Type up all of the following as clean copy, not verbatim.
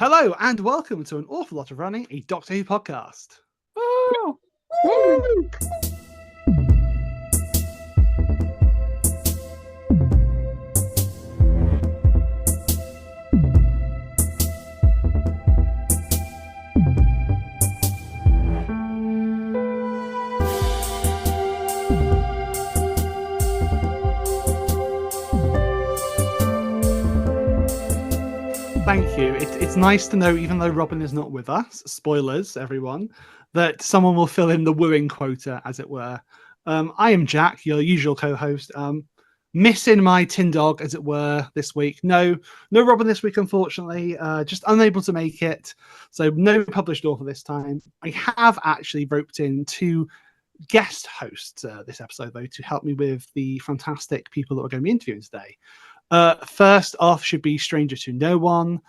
Hello and welcome to An Awful Lot of Running, a Doctor Who podcast. Oh. Woo. Thank you. It's nice to know, even though Robin is not with us, spoilers, everyone, that someone will fill in the wooing quota, as it were. I am Jack, your usual co-host. Missing my tin dog, as it were, this week. No Robin this week, unfortunately. Just unable to make it. So no published author this time. I have actually roped in two guest hosts this episode, though, to help me with the fantastic people that we're going to be interviewing today. First off should be stranger to no one.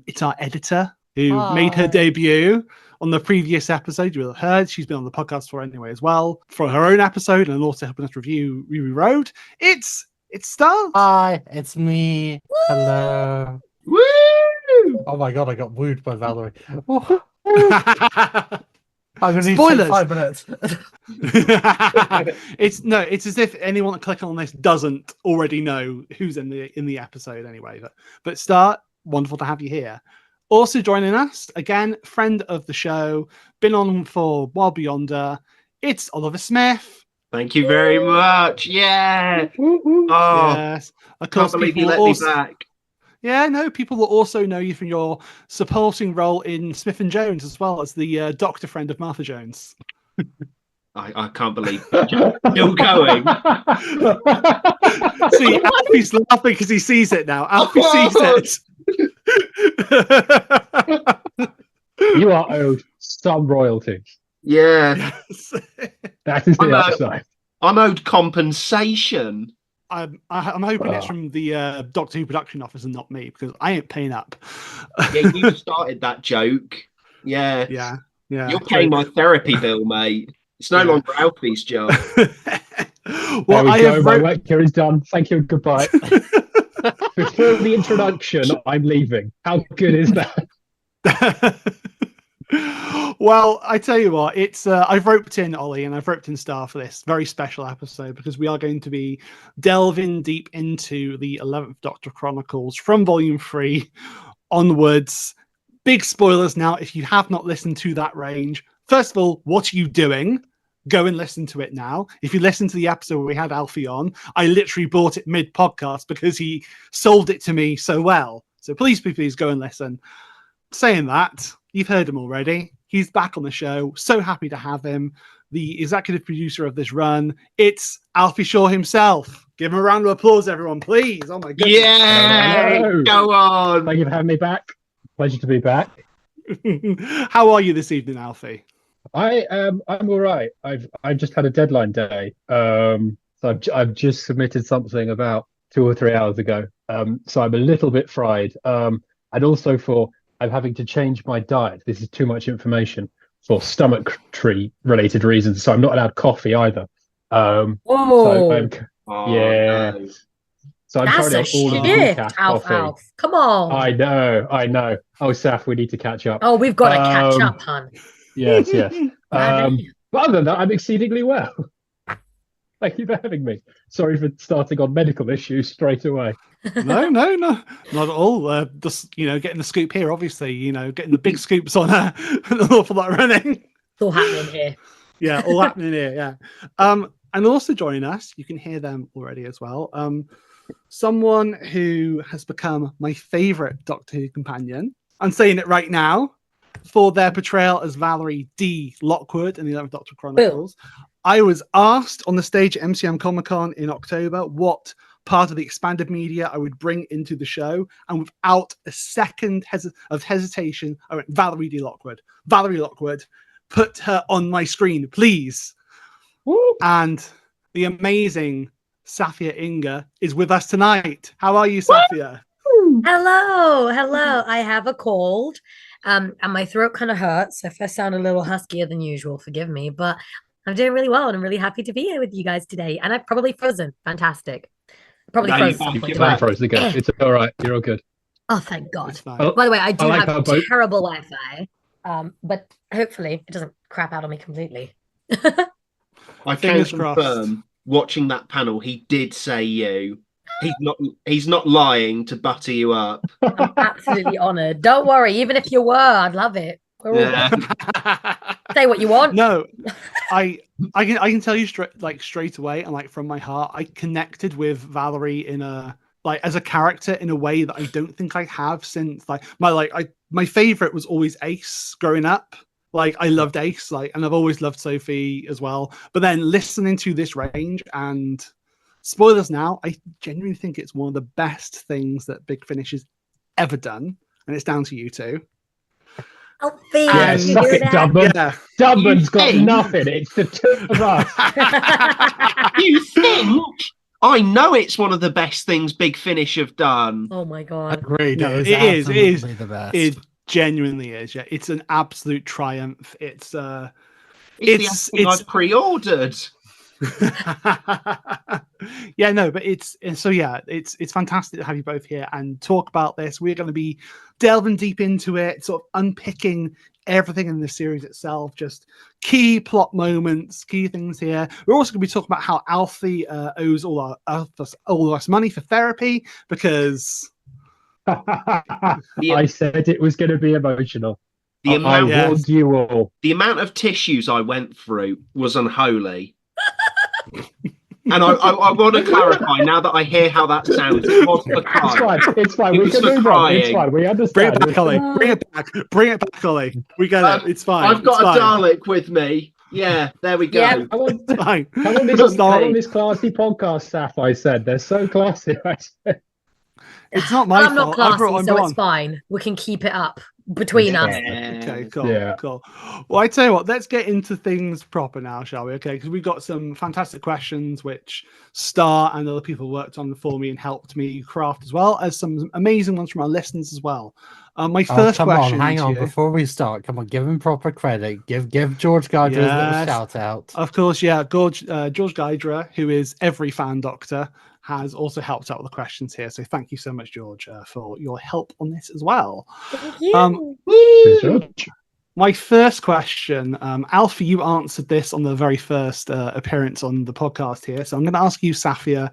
It's our editor who made her debut on the previous episode. You will have heard she's been on the podcast for anyway as well, for her own episode and also helping us review Road. It's Star. Hi, it's me. Woo! Hello. Woo! Oh my god, I got wooed by Valarie. I'm gonna need Spoilers. 5 minutes. It's as if anyone clicking on this doesn't already know who's in the episode anyway. But Star, wonderful to have you here. Also joining us again, friend of the show, been on for While Beyonder. It's Oliver Smith. Thank you very much. Yeah. Woo-hoo. Oh, Yes, of can't course. believe People you will let me also, back. yeah, no, people will also know you from your supporting role in Smith and Jones, as well as the doctor friend of Martha Jones. I can't believe you're still going. See, Alfie's laughing because he sees it now. Alfie sees it. You are owed some royalties. Yeah. Yes. That is I'm the out. upside. I'm owed compensation. I'm hoping it's from the Doctor Who production office and not me, because I ain't paying up. Yeah, you started that joke. Yeah. Yeah. You're paying my therapy bill, mate. It's no longer Alfie's job. Well, I have My work here is done. Thank you and goodbye. Before the introduction, I'm leaving. How good is that? Well, I tell you what, it's I've roped in Ollie and I've roped in Star for this very special episode, because we are going to be delving deep into the 11th Doctor Chronicles from Volume 3 onwards. Big spoilers now if you have not listened to that range. First of all, what are you doing? Go and listen to it now. If you listen to the episode where we had Alfie on, I literally bought it mid-podcast because he sold it to me so well. So please go and listen. Saying that, you've heard him already. He's back on the show. So happy to have him. The executive producer of this run. It's Alfie Shaw himself. Give him a round of applause, everyone, please. Oh my goodness. Yeah. Hello. Go on. Thank you for having me back. Pleasure to be back. How are you this evening, Alfie? I'm all right. I've just had a deadline day. So I've just submitted something about 2 or 3 hours ago. So I'm a little bit fried. And also I'm having to change my diet. This is too much information for stomach tree related reasons. So I'm not allowed coffee either. Whoa. So Oh, yeah. no. So I'm That's currently a on all of the shit, decaf Alf. coffee. Come on. I know. Oh, Saf, we need to catch up. Oh, we've got to catch Um, up, hun. Yes. Madam. But other than that, I'm exceedingly well. Thank you for having me. Sorry for starting on medical issues straight away. No, not at all. Just getting the scoop here, obviously. Getting the big scoops on an awful lot of running. It's all happening here. Yeah, all happening here. Yeah. And also joining us, you can hear them already as well. Someone who has become my favourite Doctor Who companion. I'm saying it right now. For their portrayal as Valarie D. Lockwood in the 11th Doctor Chronicles. I was asked on the stage at MCM Comic Con in October what part of the expanded media I would bring into the show, and without a second of hesitation, I went Valarie D. Lockwood. Valarie Lockwood, put her on my screen, please. Woo. And the amazing SAFIYYA INGAR is with us tonight. How are you, SAFIYYA? Hello. I have a cold, and my throat kind of hurts. So if I sound a little huskier than usual, forgive me. But I'm doing really well, and I'm really happy to be here with you guys today. And I've probably frozen. Fantastic. Probably No, froze you some can't point. get back. Froze again. It's all right. You're all good. Oh, thank God. It's fine. Oh, By the way, I do like have our boat. terrible Wi-Fi, but hopefully it doesn't crap out on me completely. I Fingers can crossed. confirm, watching that panel, he did say you. He's not lying to butter you up. I'm absolutely honored. Don't worry, even if you were, I'd love it. We're all Yeah. say what you want. No, I can tell you straight away, and like from my heart, I connected with Valarie in a as a character in a way that I don't think I have since my favorite was always Ace growing up. Like I loved Ace, and I've always loved Sophie as well. But then listening to this range and spoilers now, I genuinely think it's one of the best things that Big Finish has ever done, and it's down to you two. ALFIE, Yeah, you suck hear it, that? Dubman. Yeah. Dubman's got think? nothing. It's the two of us. You think? I know it's one of the best things Big Finish have done. Oh my God. Agreed. No, it is it is, it is. absolutely the best. It genuinely is. Yeah, it's an absolute triumph. It's the thing I've pre-ordered. Yeah, no, but it's fantastic to have you both here and talk about this. We're going to be delving deep into it, sort of unpicking everything in the series itself, just key plot moments, key things here. We're also going to be talking about how ALFIE owes all of us money for therapy because I said it was going to be emotional. The I amount, warned you all. the amount of tissues I went through was unholy. And I want to clarify now that I hear how that sounds. It was for It's crying. fine. It's fine. It We was can for move on. It's crying. fine. We bring understand. it back, Ollie. Bring it back, Ollie. We get it. It's fine. I've got It's a fine. Dalek with me. Yeah, there we go. Yeah. Come on, It's fine. come on this classy podcast, Saf. I said they're so classy. I said. It's not my I'm not fault. I brought classy, one so on. it's fine. We can keep it up between us. Okay, cool, Yeah. cool. Well, I tell you what, let's get into things proper now, shall we? Okay, because we've got some fantastic questions which Star and other people worked on for me and helped me craft, as well as some amazing ones from our listeners as well. My first come question. on, hang to on, you- before we start, come on, give him proper credit. Give George Gardner's little Yes. shout out. Of course, yeah. George Gydra, who is every fan doctor, has also helped out with the questions here. So thank you so much, George, for your help on this as well. Thank you. My first question, ALFIE, you answered this on the very first appearance on the podcast here. So I'm going to ask you, SAFIYYA.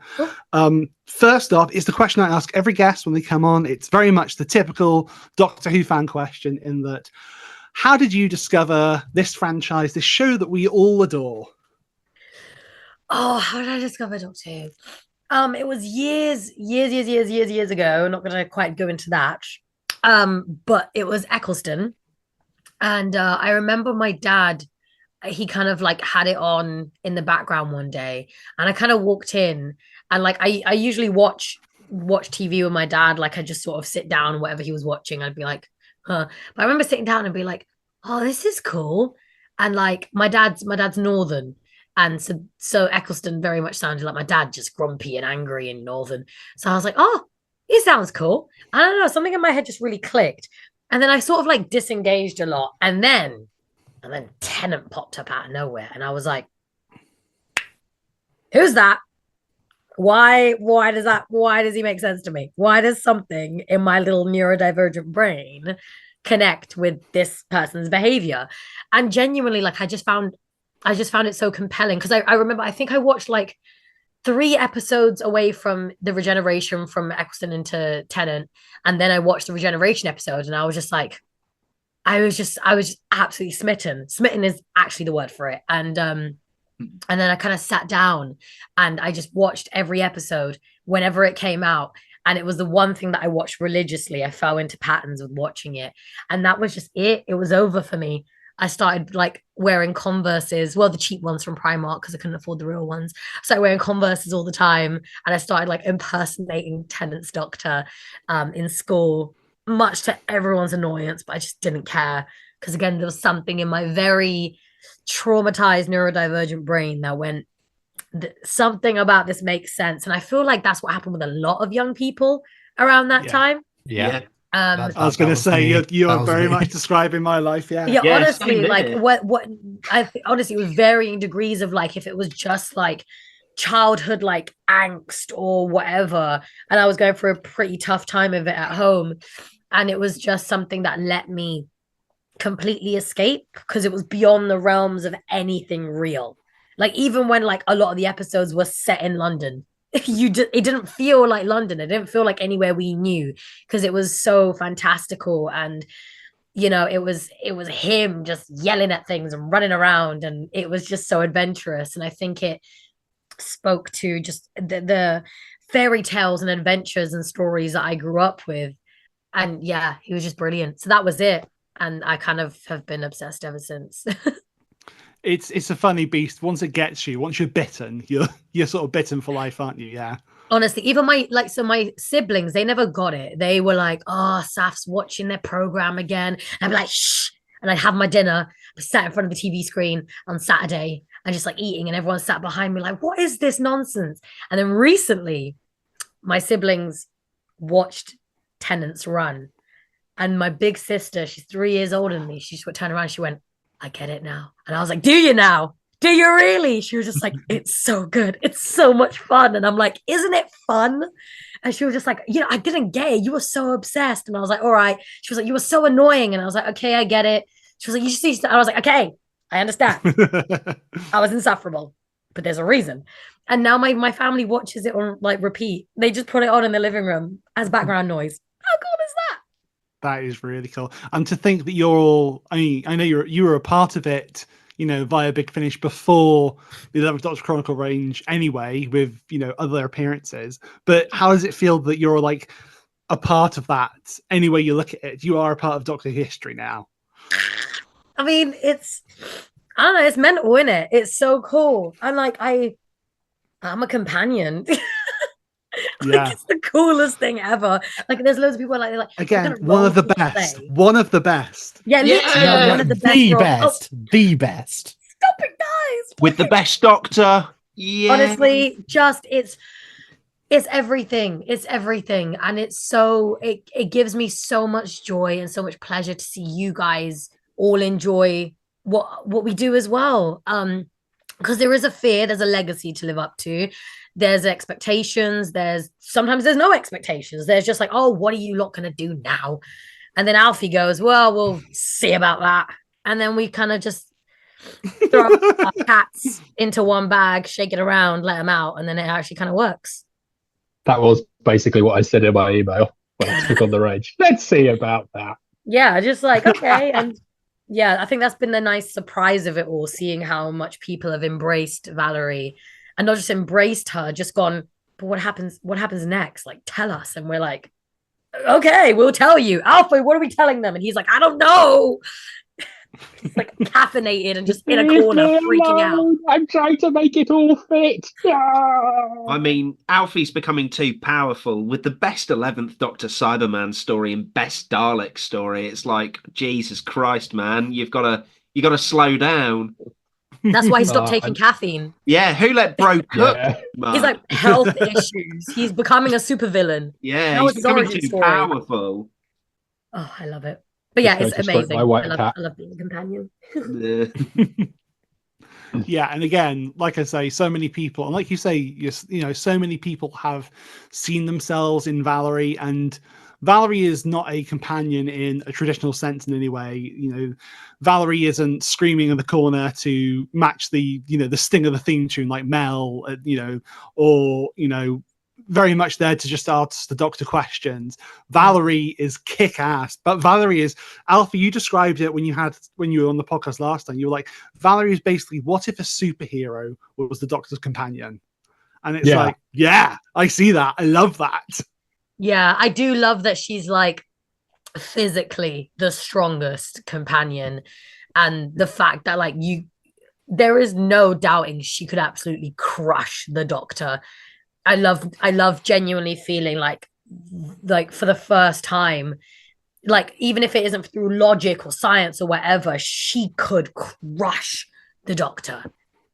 First off, is the question I ask every guest when they come on. It's very much the typical Doctor Who fan question in that, how did you discover this franchise, this show that we all adore? Oh, how did I discover Doctor Who? It was years ago. Not going to quite go into that. But it was Eccleston. And I remember my dad, he kind of like had it on in the background one day. And I kind of walked in and like I usually watch TV with my dad. Like I just sort of sit down, whatever he was watching, I'd be like, huh. But I remember sitting down and be like, oh, this is cool. And like my dad's northern. And so Eccleston very much sounded like my dad, just grumpy and angry and northern. So I was like, oh, it sounds cool. I don't know, something in my head just really clicked. And then I sort of like disengaged a lot. And then Tennant popped up out of nowhere. And I was like, who's that? Why does he make sense to me? Why does something in my little neurodivergent brain connect with this person's behavior? And genuinely, like I just found it so compelling because I remember, I think I watched like 3 episodes away from the regeneration from Eccleston into Tennant, and then I watched the regeneration episode, and I was just like, I was just absolutely smitten. Smitten is actually the word for it. And then I kind of sat down and I just watched every episode whenever it came out. And it was the one thing that I watched religiously. I fell into patterns with watching it. And that was just it. It was over for me. I started like wearing Converses, well, the cheap ones from Primark because I couldn't afford the real ones. So I wearing Converses all the time. And I started like impersonating Tennant's doctor in school, much to everyone's annoyance, but I just didn't care. Because again, there was something in my very traumatized neurodivergent brain that went, something about this makes sense. And I feel like that's what happened with a lot of young people around that time. Yeah. I was going to say you are very much describing my life. Yeah. Yeah. Yes, Honestly, same like here. what I honestly, it was varying degrees of like if it was just like childhood like angst or whatever, and I was going through a pretty tough time of it at home, and it was just something that let me completely escape because it was beyond the realms of anything real. Like even when like a lot of the episodes were set in London, it didn't feel like London. It didn't feel like anywhere we knew because it was so fantastical, and you know, it was him just yelling at things and running around, and it was just so adventurous. And I think it spoke to just the fairy tales and adventures and stories that I grew up with. And yeah, he was just brilliant. So that was it. And I kind of have been obsessed ever since. It's a funny beast. Once it gets you, once you're bitten, you're sort of bitten for life, aren't you? Yeah. Honestly, even my siblings, they never got it. They were like, oh, Saf's watching their program again. And I'd be like, shh. And I'd have my dinner, sat in front of the TV screen on Saturday and just like eating, and everyone sat behind me like, what is this nonsense? And then recently, my siblings watched Tenants run. And my big sister, she's 3 years older than me, she just turned around and she went, I get it now. And I was like, do you now? Do you really? She was just like, it's so good. It's so much fun. And I'm like, isn't it fun? And she was just like, you know, I didn't get it. You were so obsessed. And I was like, all right. She was like, you were so annoying. And I was like, okay, I get it. She was like, you should see. I was like, okay, I understand. I was insufferable, but there's a reason. And now my family watches it on like repeat. They just put it on in the living room as background noise. How cool is that? That is really cool. And to think that you're all, I mean, I know you were a part of it, you know, via Big Finish before the 11th Doctor Chronicle range anyway, with, you know, other appearances. But how does it feel that you're like a part of that? Any way you look at it, you are a part of Doctor history now. I mean, I don't know, it's mental, isn't it? It's so cool. I'm like, I'm a companion. Yeah, it's the coolest thing ever. Like, there's loads of people like, they're like, again, one of the best. One of the best. Yeah, literally Yeah. one of the best. The roles. best. The best. Stop it, guys. With the best Doctor. Yeah. Honestly, just it's everything. It's everything. And it's so it gives me so much joy and so much pleasure to see you guys all enjoy what we do as well. Because there is a fear, there's a legacy to live up to. There's expectations. Sometimes there's no expectations. There's just like, oh, what are you lot gonna do now? And then Alfie goes, well, we'll see about that. And then we kind of just throw our cats into one bag, shake it around, let them out, and then it actually kind of works. That was basically what I said in my email when I took on the range. Let's see about that. Yeah, just like, okay. And yeah, I think that's been the nice surprise of it all, seeing how much people have embraced Valarie, and not just embraced her, just gone, but what happens next? Like, tell us. And we're like, okay, we'll tell you. Alfie, what are we telling them? And he's like, I don't know. He's like caffeinated and just in a corner freaking out. I'm trying to make it all fit. I mean, Alfie's becoming too powerful with the best 11th Doctor Cyberman story and best Dalek story. It's like, Jesus Christ, man, you got to slow down. That's why he stopped taking caffeine. Yeah, who let Bro cook? Yeah. Man? He's like, health issues. He's becoming a supervillain. Yeah, That was he's his becoming origin too story. powerful. Oh, I love it. But yeah, Just it's going to stroke amazing. my white I cat. love being a companion. Yeah, and again, like I say, so many people, and like you say, you know, so many people have seen themselves in Valarie, and Valarie is not a companion in a traditional sense in any way. You know, Valarie isn't screaming in the corner to match the, you know, the sting of the theme tune like Mel, you know, or, you know, very much there to just ask the Doctor questions. Valarie is kick-ass, but Valarie is, Alfie, you described it when you were on the podcast last time. You were like, Valarie is basically, what if a superhero was the Doctor's companion? And it's like, yeah, I see that. I love that. Yeah, I do love that she's like physically the strongest companion, and the fact that like there is no doubting she could absolutely crush the Doctor. I love genuinely feeling like for the first time, like even if it isn't through logic or science or whatever, she could crush the Doctor.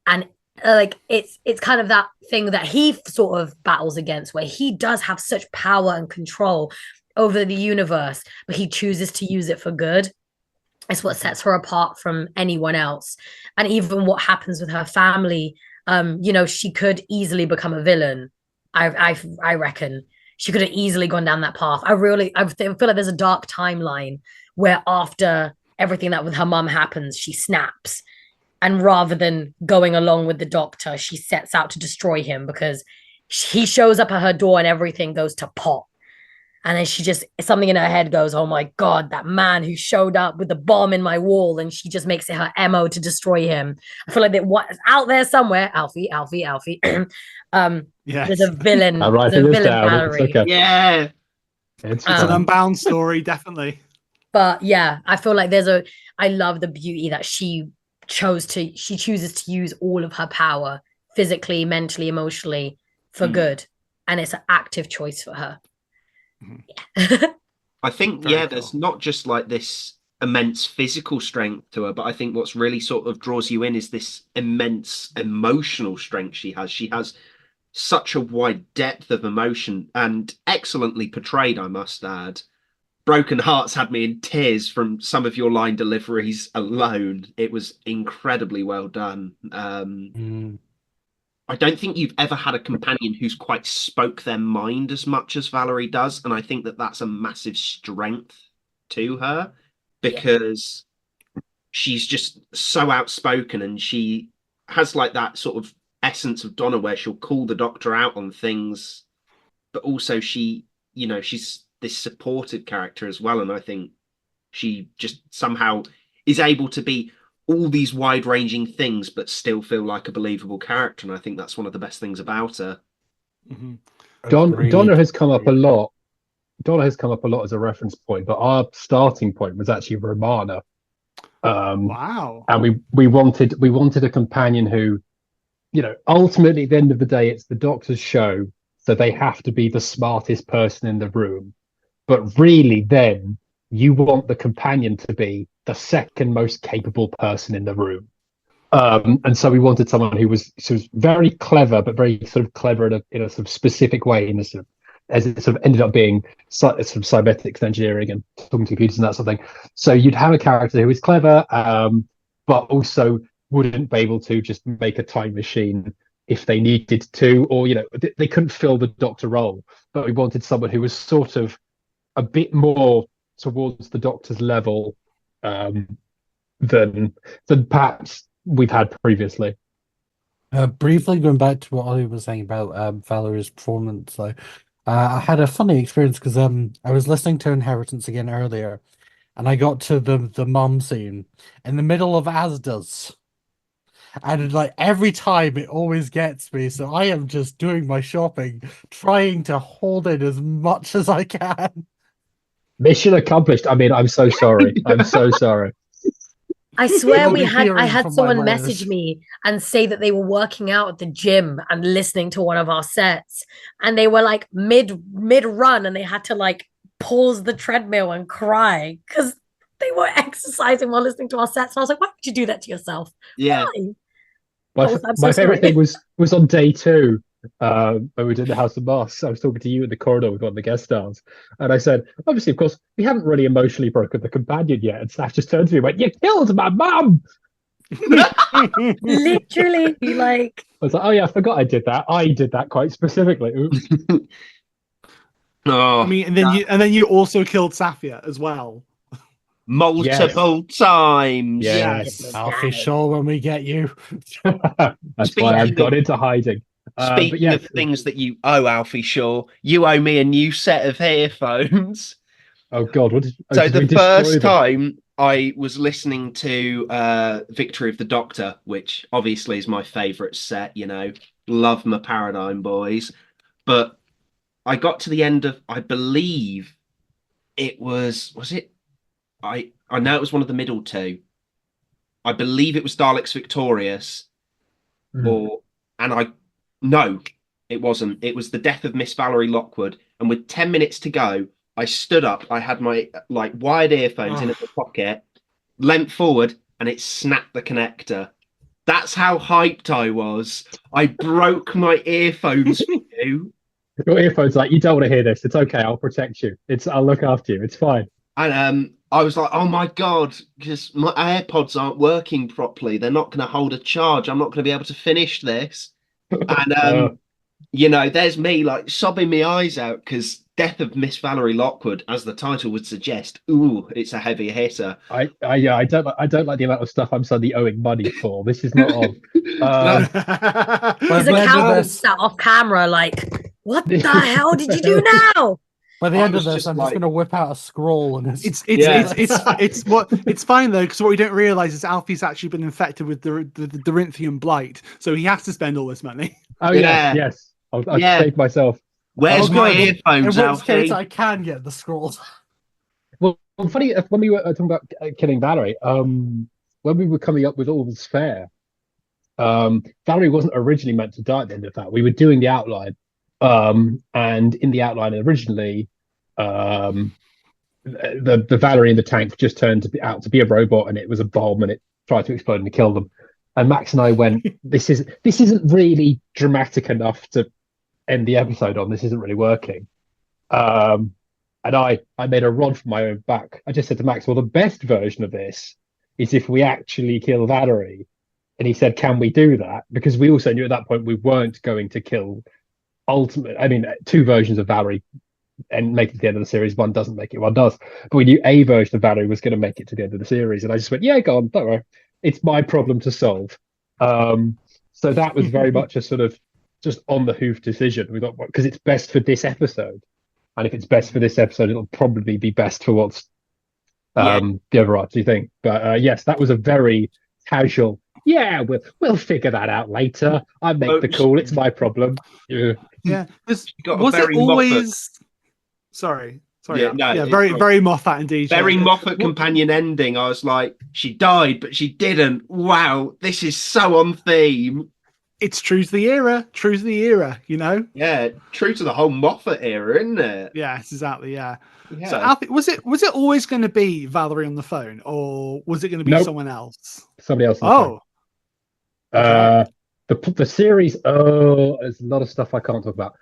And like it's kind of that thing that he sort of battles against, where he does have such power and control over the universe, but he chooses to use it for good. It's what sets her apart from anyone else. And even what happens with her family She could easily become a villain. I reckon she could have easily gone down that path. I feel like there's a dark timeline where after everything that with her mum happens, she snaps. And rather than going along with the doctor, she sets out to destroy him because he shows up at her door and everything goes to pot. And then something in her head goes, oh my God, that man who showed up with the bomb in my wall. And she just makes it her MO to destroy him. I feel like what's out there somewhere, Alfie. Yes. There's a villain. I'm writing There's a this villain down. Valarie. It's okay. Yeah. It's It's an fine. Unbound story, definitely. But yeah, I feel like I love the beauty that she chooses to use all of her power physically, mentally, emotionally for good. And it's an active choice for her. Yeah. I think, Very cool. there's not just like this immense physical strength to her, but I think what's really sort of draws you in is this immense emotional strength she has. She has such a wide depth of emotion and excellently portrayed, I must add. Broken Hearts had me in tears from some of your line deliveries alone. It was incredibly well done. I don't think you've ever had a companion who's quite spoke their mind as much as Valarie does, and I think that that's a massive strength to her because she's just so outspoken, and she has like that sort of essence of Donna where she'll call the doctor out on things, but also she's this supportive character as well, and I think she just somehow is able to be all these wide-ranging things but still feel like a believable character, and I think that's one of the best things about her. Donna has come up a lot. Donna has come up a lot as a reference point, but our starting point was actually Romana. Wow. And we wanted a companion who, ultimately at the end of the day, it's the Doctor's show, so they have to be the smartest person in the room. But really, then you want the companion to be the second most capable person in the room. And so we wanted someone who was very clever, but very sort of clever in a sort of specific way, as it sort of ended up being sort of cybernetics engineering and talking to computers and that sort of thing. So you'd have a character who is clever, but also wouldn't be able to just make a time machine if they needed to, or they couldn't fill the Doctor role. But we wanted someone who was sort of a bit more towards the Doctor's level than perhaps we've had previously. Briefly going back to what Ollie was saying about Valerie's performance, though, I had a funny experience because I was listening to Inheritance again earlier, and I got to the mum scene in the middle of Asda's. And like every time it always gets me, so I am just doing my shopping, trying to hold in as much as I can. Mission accomplished. I mean, I'm so sorry. I'm so sorry. I swear You'll be I hearing had from someone my message layers. me and say that they were working out at the gym and listening to one of our sets, and they were like mid run and they had to like pause the treadmill and cry because they were exercising while listening to our sets. And I was like, why would you do that to yourself? Yeah. Why? My favorite thing was on day 2 when we did the House of Moss. I was talking to you in the corridor with one of the guest stars, and I said, obviously, of course, we haven't really emotionally broken the companion yet. And Saf just turned to me and went, "You killed my mum!" Literally, like. I was like, "Oh yeah, I forgot I did that. I did that quite specifically." Oops. Oh, I mean, and then you also killed SAFIYYA as well. multiple times. Yes. Alfie Shaw when we get you. That's why I've got into hiding. Speaking of things that you owe Alfie Shaw, you owe me a new set of earphones. Oh God! So the first time I was listening to Victory of the Doctor, which obviously is my favourite set, love my Paradigm Boys, but I got to the end of, I believe it was it? I know it was one of the middle two. I believe it was Daleks Victorious, No, it wasn't. It was the death of Miss Valarie Lockwood. And with 10 minutes to go, I stood up. I had my wired earphones in my pocket, leant forward, and it snapped the connector. That's how hyped I was. I broke my earphones for you. Your earphones, you don't want to hear this. It's okay. I'll protect you. I'll look after you. It's fine. And I was like, oh my God, because my AirPods aren't working properly. They're not going to hold a charge. I'm not going to be able to finish this. And, there's me like sobbing my eyes out because Death of Miss Valarie Lockwood, as the title would suggest, ooh, it's a heavy hitter. I don't like the amount of stuff I'm suddenly owing money for. This is not on. His accountant sat off camera like, what the hell did you do now? By the end of this, I'm just going to whip out a scroll, and it's fine though, because what we don't realize is Alfie's actually been infected with the Dorinthian blight, so he has to spend all this money. Oh yes. I'll save myself. Where's my earphones, in which Alfie? case I can get the scrolls. Well, funny when we were talking about killing Valarie, when we were coming up with All's Fair, Valarie wasn't originally meant to die at the end of that. We were doing the outline. And in the outline originally, the Valarie in the tank just turned out to be a robot, and it was a bomb, and it tried to explode and kill them. And Max and I went, this isn't really dramatic enough to end the episode on. This isn't really working. And I made a rod for my own back. I just said to Max, well, the best version of this is if we actually kill Valarie. And he said, can we do that? Because we also knew at that point we weren't going to kill two versions of Valarie and make it to the end of the series. One doesn't make it, one does. But we knew a version of Valarie was going to make it to the end of the series. And I just went, yeah, go on, don't worry. It's my problem to solve. So that was very much a sort of just on the hoof decision. We thought, because it's best for this episode. And if it's best for this episode, it'll probably be best for what's the overarching thing. But yes, that was a very casual, yeah, we'll figure that out later. I make the call. It's my problem. Yeah. Was it always? Moffat. Sorry. Very Moffat indeed. Very Moffat companion ending. I was like, she died, but she didn't. Wow, this is so on theme. It's true to the era. Yeah, true to the whole Moffat era, isn't it? Yes, exactly. Yeah. So, Alfie, was it always going to be Valarie on the phone, or was it going to be someone else? Somebody else. The series. Oh, there's a lot of stuff I can't talk about.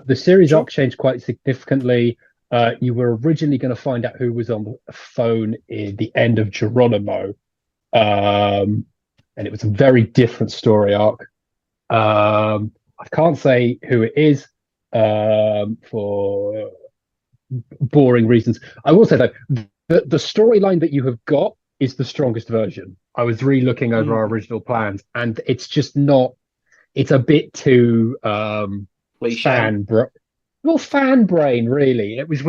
The series arc changed quite significantly. You were originally going to find out who was on the phone in the end of Geronimo, and it was a very different story arc. I can't say who it is for boring reasons. I will say though, the storyline that you have got is the strongest version. I was re-looking over our original plans, and it's just not. It's a bit too fan brain, really. It was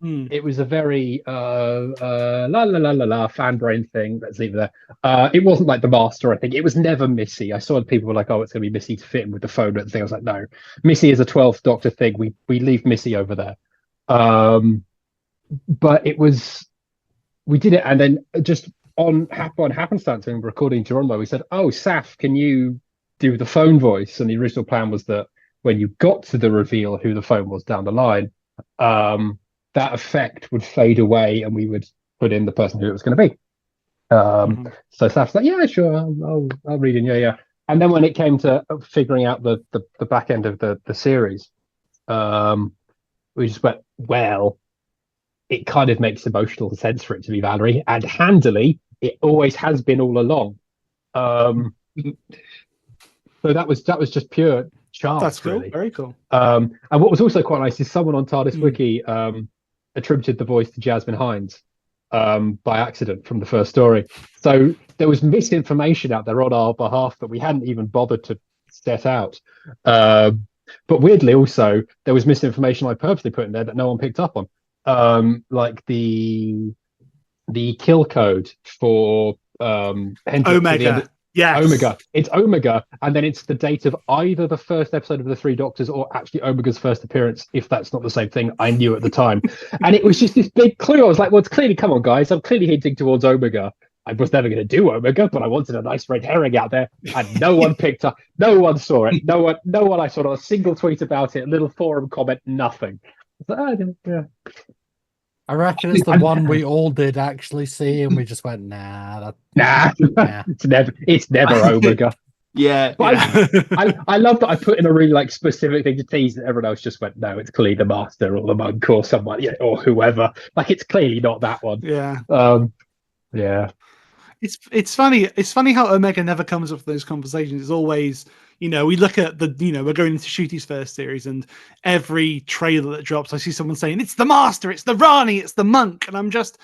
it was a very fan brain thing. Let's leave it there. It wasn't like The Master. I think it was never Missy. I saw people were like, "Oh, it's going to be Missy to fit in with the phone." But the thing I was like, "No, Missy is a 12th Doctor thing. We leave Missy over there." But it was. We did it, and then just on happenstance when recording Geronimo, we said, "Oh, Saf, can you do the phone voice?" And the original plan was that when you got to the reveal who the phone was down the line, that effect would fade away, and we would put in the person who it was going to be. So Saf's like, "Yeah, sure, I'll read in, yeah." And then when it came to figuring out the back end of the series, we just went, well, it kind of makes emotional sense for it to be Valarie, and handily, it always has been all along. So that was just pure chance. That's cool. Really. Very cool. And what was also quite nice is someone on TARDIS Wiki attributed the voice to Jasmine Hines by accident from the first story. So there was misinformation out there on our behalf that we hadn't even bothered to set out. But weirdly, also, there was misinformation I purposely put in there that no one picked up on. Like the kill code for Omega. Yes. Omega. It's Omega, and then it's the date of either the first episode of the Three Doctors or actually Omega's first appearance, if that's not the same thing. I knew at the time. And it was just this big clue. I was like, well, it's clearly, come on, guys, I'm clearly hinting towards Omega. I was never going to do Omega, but I wanted a nice red herring out there, and no one picked up. No one saw it. No one I saw not a single tweet about it, a little forum comment, nothing. Yeah. I reckon it's the one we all did actually see, and we just went, nah. It's never Omega. Yeah. But Yeah. I love that I put in a really like specific thing to tease, and everyone else just went, no, it's clearly the master or the monk or someone, yeah, or whoever. Like it's clearly not that one. Yeah. Yeah. It's funny. It's funny how Omega never comes up with those conversations. It's always, we look at we're going into Shooty's first series, and every trailer that drops, I see someone saying it's the master, it's the Rani, it's the monk, and I'm just,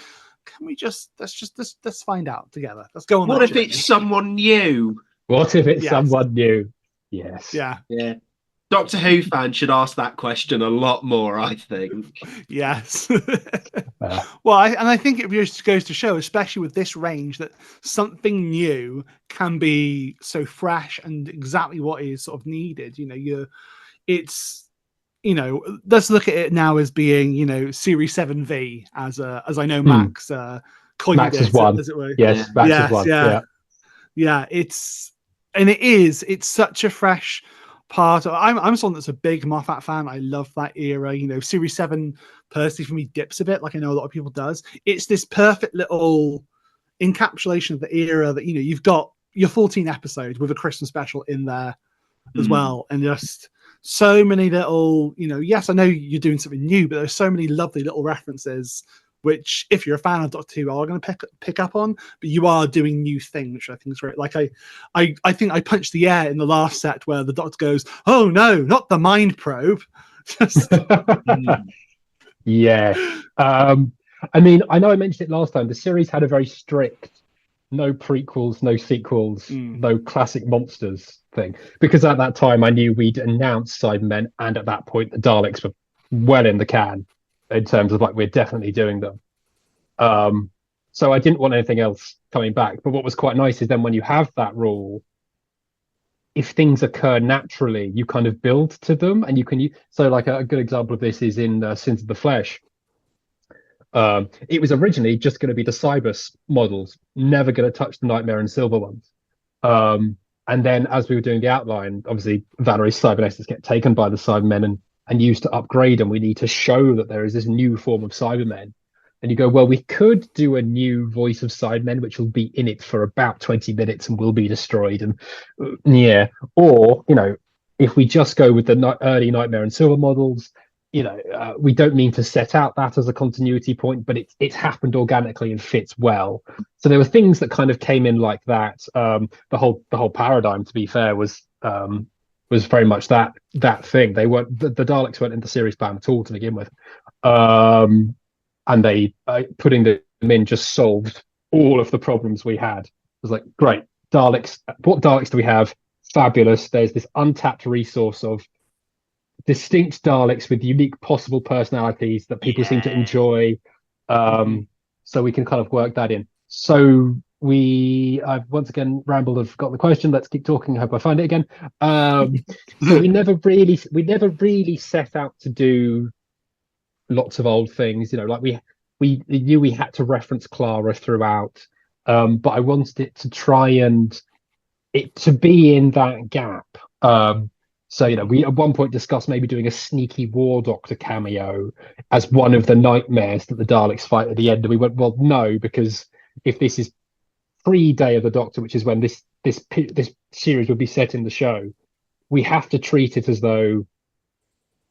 can we just let's find out together. Let's go on. What that if journey. it's someone new? What if it's Yes. someone new? Yes. Yeah. Yeah. Doctor Who fans should ask that question a lot more, I think. Yes. Well, I think it just goes to show, especially with this range, that something new can be so fresh and exactly what is sort of needed. Let's look at it now as being, Series 7V, as I know Max coined Max it, is one. as it were. Yes, Max is one. Yeah. It's such a fresh part of, I'm someone that's a big Moffat fan. I love that era. Series 7 personally for me dips a bit, like I know a lot of people does. It's this perfect little encapsulation of the era that you've got your 14 episodes with a Christmas special in there as well, and just so many little, yes, I know you're doing something new, but there's so many lovely little references which, if you're a fan of Doctor Who, are going to pick up on, but you are doing new things, which I think is great. Like I think I punched the air in the last set where the Doctor goes, "Oh no, not the mind probe." Yeah. I mean, I know I mentioned it last time. The series had a very strict no prequels, no sequels, no classic monsters thing, because at that time I knew we'd announced Cybermen, and at that point the Daleks were well in the can in terms of like, we're definitely doing them. So I didn't want anything else coming back. But what was quite nice is then when you have that rule, if things occur naturally, you kind of build to them, and you can. So like a good example of this is in Sins of the Flesh. It was originally just going to be the Cybus models, never going to touch the Nightmare and Silver ones. And then as we were doing the outline, obviously Valerie's Cybernetics get taken by the Cybermen and used to upgrade, and we need to show that there is this new form of Cybermen. And you go, well, we could do a new voice of Cybermen, which will be in it for about 20 minutes and will be destroyed. And yeah, or, if we just go with the early Nightmare and Silver models, we don't mean to set out that as a continuity point, but it's happened organically and fits well. So there were things that kind of came in like that. The whole paradigm, to be fair, was very much that thing. They weren't the Daleks weren't in the series plan at all to begin with, and they putting them in just solved all of the problems we had. It was like, great, Daleks. What Daleks do we have? Fabulous. There's this untapped resource of distinct Daleks with unique possible personalities that people seem to enjoy. So we can kind of work that in. So I've once again rambled and forgot the question. Let's keep talking. I hope I find it again. So we never really set out to do lots of old things. Like we knew we had to reference Clara throughout, but I wanted it to try and it to be in that gap. So, we at one point discussed maybe doing a sneaky War Doctor cameo as one of the nightmares that the Daleks fight at the end. And we went, well, no, because if this is pre-Day of the Doctor, which is when this series would be set in the show, we have to treat it as though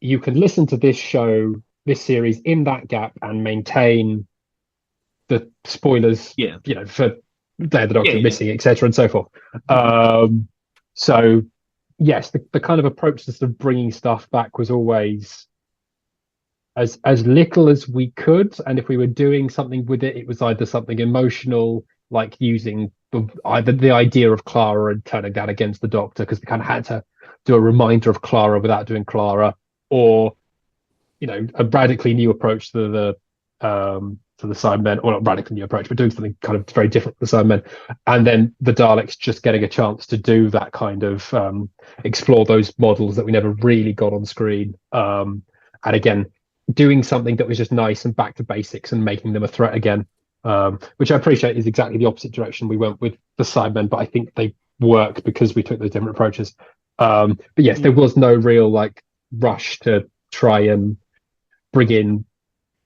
you can listen to this series in that gap and maintain the spoilers, for Day of the Doctor missing, etc. and so forth. So yes, the kind of approach to sort of bringing stuff back was always as little as we could, and if we were doing something with it, it was either something emotional, like using either the idea of Clara and turning that against the Doctor, because we kind of had to do a reminder of Clara without doing Clara, or a radically new approach to the Cybermen, or not radically new approach, but doing something kind of very different to the Cybermen, and then the Daleks just getting a chance to do that kind of explore those models that we never really got on screen, and again doing something that was just nice and back to basics and making them a threat again, which I appreciate is exactly the opposite direction we went with the Cybermen, but I think they work because we took those different approaches. But yes, there was no real rush to try and bring in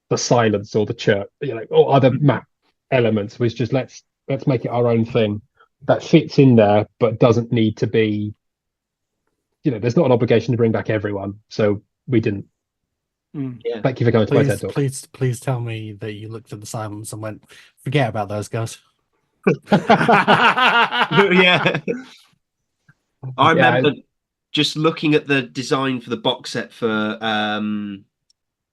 the silence or the chirp, or other map elements. Was just let's make it our own thing. that fits in there, but doesn't need to be. There's not an obligation to bring back everyone, so we didn't. Yeah. Thank you for coming to my TED Talk. Please tell me that you looked at the silence and went, forget about those guys. Yeah. I remember just looking at the design for the box set for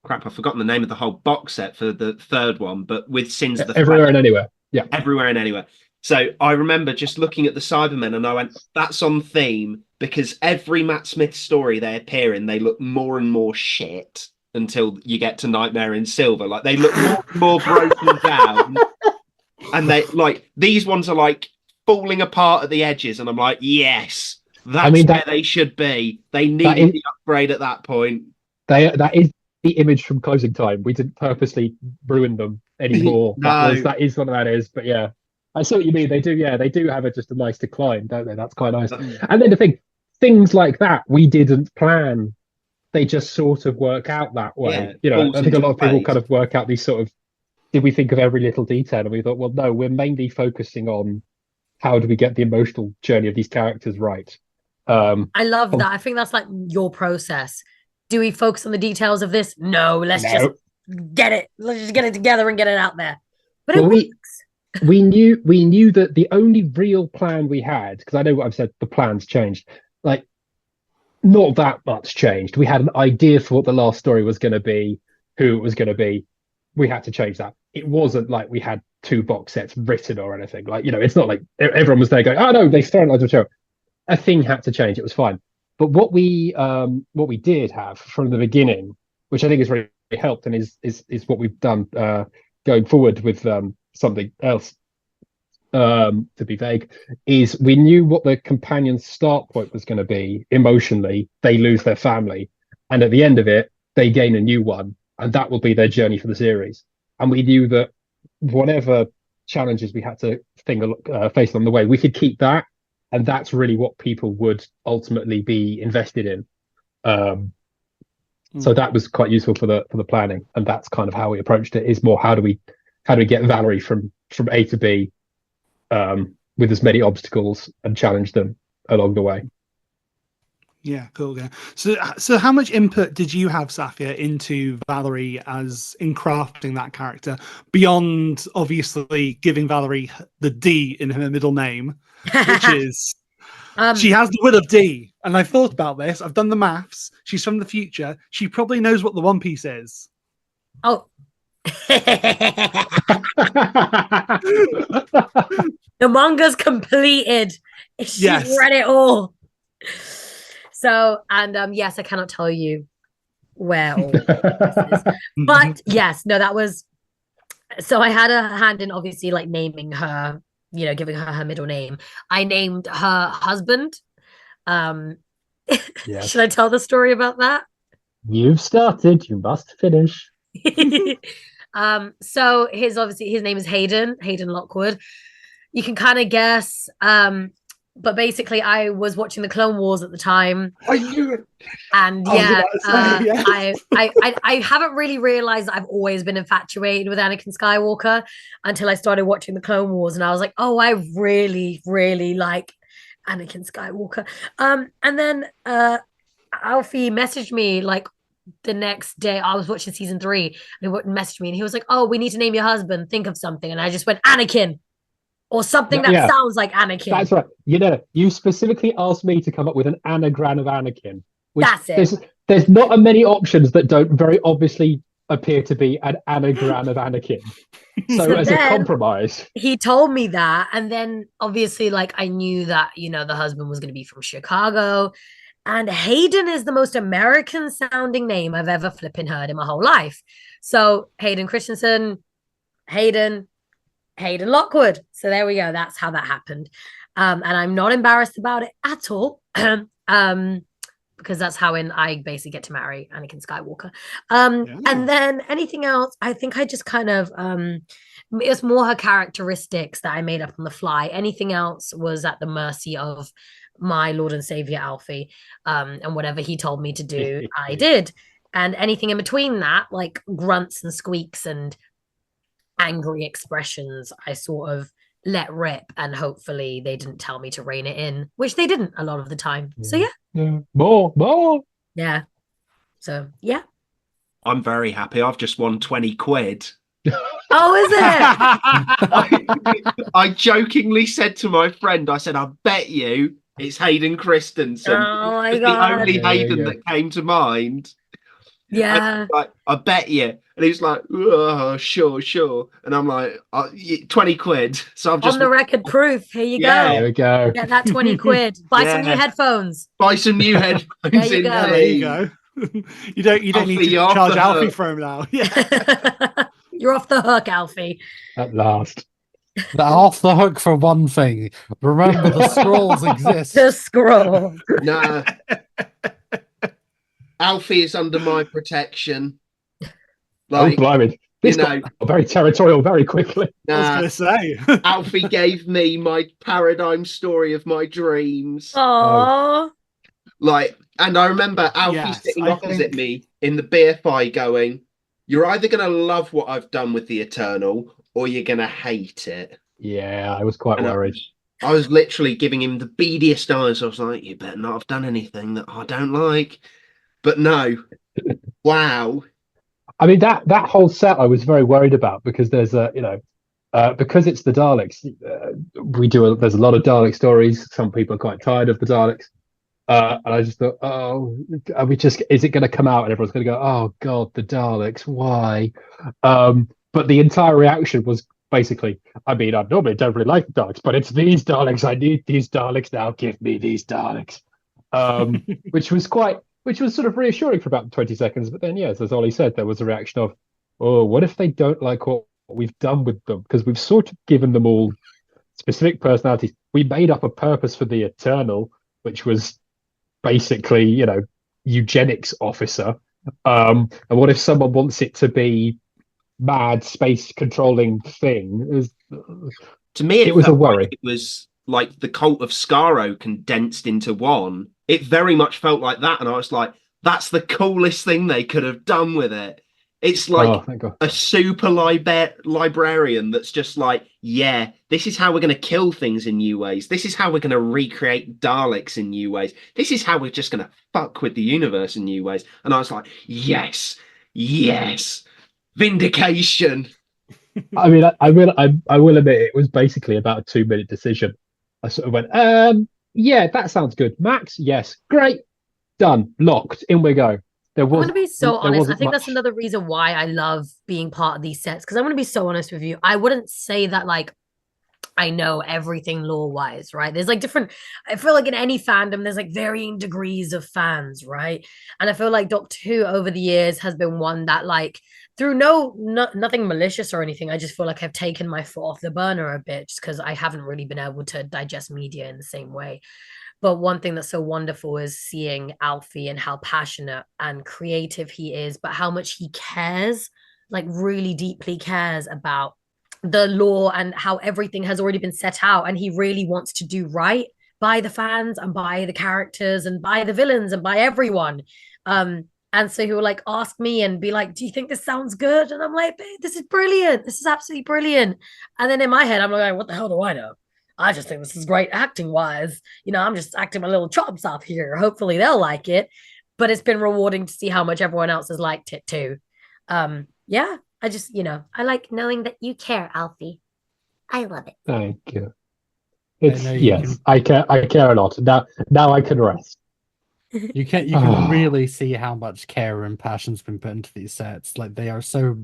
crap, I've forgotten the name of the whole box set for the third one, but with Sins of the Everywhere and Anywhere. Yeah. Everywhere and Anywhere. So I remember just looking at the Cybermen and I went, that's on theme, because every Matt Smith story they appear in, they look more and more shit until you get to Nightmare in Silver. Like, they look more and more broken down. And they, like, these ones are like falling apart at the edges, and I'm like, yes, that's where they should be. They needed the upgrade at that point. That is the image from Closing Time. We didn't purposely ruin them anymore. No. That is what that is. But yeah, I see what you mean. They do have just a nice decline, don't they? That's quite nice. And then things like that we didn't plan. They just sort of work out that way. Yeah, I think a lot of people kind of work out these sort of, did we think of every little detail? And we thought, well, no, we're mainly focusing on how do we get the emotional journey of these characters right. I love that. I think that's like your process. Do we focus on the details of this? No, let's just get it. Let's just get it together and get it out there. But we knew that the only real plan we had, because I know what I've said, the plans changed. Like, not that much changed. We had an idea for what the last story was going to be, who it was going to be. We had to change that. It wasn't like we had 2 box sets written or anything. Like, it's not like everyone was there going, oh no, they've thrown out the show. A thing had to change. It was fine. But what we did have from the beginning, which I think has really helped and is what we've done going forward with something else, to be vague, is we knew what the companion's start point was going to be emotionally. They lose their family, and at the end of it, they gain a new one, and that will be their journey for the series. And we knew that whatever challenges we had to face along the way, we could keep that, and that's really what people would ultimately be invested in. So that was quite useful for the planning, and that's kind of how we approached it. Is more how do we get Valarie from A to B with as many obstacles and challenge them along the way. Yeah, cool. Yeah. So how much input did you have, SAFIYYA, into Valarie as in crafting that character, beyond obviously giving Valarie the D in her middle name, which is she has the will of D. And I've thought about this. I've done the maths. She's from the future. She probably knows what the One Piece is. Oh. The manga's completed. She's read it all. So, and yes, I cannot tell you where all this is. But yes, no, that was, so I had a hand in obviously like naming her, giving her middle name. I named her husband. Yes. Should I tell the story about that? You've started, you must finish. So his name is Hayden Lockwood. You can kind of guess, but basically I was watching the Clone Wars at the time. I knew it. And I haven't really realized that I've always been infatuated with Anakin Skywalker until I started watching the Clone Wars, and I was like, oh, I really, really like Anakin Skywalker. And then Alfie messaged me like the next day. I was watching season 3, and he messaged me and he was like, oh, we need to name your husband, think of something. And I just went Anakin, or something that sounds like Anakin. That's right. You specifically asked me to come up with an anagram of Anakin. That's it. There's not many options that don't very obviously appear to be an anagram of Anakin. So as a compromise, he told me that, and then obviously like I knew that the husband was going to be from Chicago. And Hayden is the most American sounding name I've ever flipping heard in my whole life. So Hayden Christensen, Hayden Lockwood. So there we go. That's how that happened. And I'm not embarrassed about it at all. Because that's how I basically get to marry Anakin Skywalker. And then anything else, I think I just kind of, it was more her characteristics that I made up on the fly. Anything else was at the mercy of my Lord and Savior Alfie, and whatever he told me to do, I did. And anything in between that, like grunts and squeaks and angry expressions, I sort of let rip, and hopefully they didn't tell me to rein it in, which they didn't a lot of the time. So Yeah. More. yeah. So yeah. I'm very happy. I've just won 20 quid. Oh, is it? I jokingly said to my friend, I said, I bet you it's Hayden Christensen. Oh my It's God. the only Yeah, there you Hayden go. that came to mind. Yeah. Like, I bet you. And he's like, oh, sure. And I'm like, 20 quid. So I've just On the record proof. Here you Yeah. There go. we go. Get that 20 quid. Buy some new Yeah. headphones. buy some new headphones. There you go. Yeah, there you go. you don't need Alfie, to you're off charge the Alfie hook. for him now. Yeah. You're off the hook, Alfie. At last. They're off the hook for one thing. Remember, the scrolls exist. The scroll. Nah. Alfie is under my protection. Like, Blimey. This you know, got very territorial very quickly. I nah, was going to say. Alfie gave me my paradigm story of my dreams. Aww. Like, and I remember Alfie Yes, sitting I opposite think- me in the BFI going, you're either going to love what I've done with the Eternal or you're going to hate it. Yeah, I was quite And worried. I was literally giving him the beadiest eyes. I was like, you better not have done anything that I don't like. But no. Wow. I mean, that whole set I was very worried about because there's because it's the Daleks. There's a lot of Dalek stories. Some people are quite tired of the Daleks. And I just thought, is it going to come out? And everyone's going to go, oh God, the Daleks, why? But the entire reaction was basically, I mean, I normally don't really like the Daleks, but it's these Daleks. I need these Daleks now. Give me these Daleks. Which was sort of reassuring for about 20 seconds. But then, yes, as Ollie said, there was a reaction of, oh, what if they don't like what we've done with them? Because we've sort of given them all specific personalities. We made up a purpose for the Eternal, which was basically, eugenics officer. And what if someone wants it to be mad space controlling thing? To me, it was a felt worry. Like it was like the cult of Skaro condensed into one. It very much felt like that. And I was like, that's the coolest thing they could have done with it. It's like Thank God. a super librarian that's just like, yeah, this is how we're going to kill things in new ways. This is how we're going to recreate Daleks in new ways. This is how we're just going to fuck with the universe in new ways. And I was like, yes, vindication. I mean, I will admit it was basically about a 2-minute decision. I sort of went, yeah, that sounds good. Max, yes, great, done, locked, in we go. I'm going to be so honest. I think much... that's another reason why I love being part of these sets. Because I'm going to be so honest with you. I wouldn't say that like I know everything lore-wise, right? There's like different. I feel like in any fandom, there's like varying degrees of fans, right? And I feel like Doctor Who over the years has been one that like through nothing malicious or anything. I just feel like I've taken my foot off the burner a bit just because I haven't really been able to digest media in the same way. But one thing that's so wonderful is seeing Alfie and how passionate and creative he is, but how much he cares, like really deeply cares about the lore and how everything has already been set out. And he really wants to do right by the fans and by the characters and by the villains and by everyone. And so he will like ask me and be like, do you think this sounds good? And I'm like, this is brilliant. This is absolutely brilliant. And then in my head, I'm like, what the hell do I know? I just think this is great acting wise. I'm just acting my little chops off here. Hopefully they'll like it. But it's been rewarding to see how much everyone else has liked it too. Yeah, I just, I like knowing that you care, Alfie. I love it. Thank you. I care a lot. Now I can rest. You can really see how much care and passion's been put into these sets. Like they are so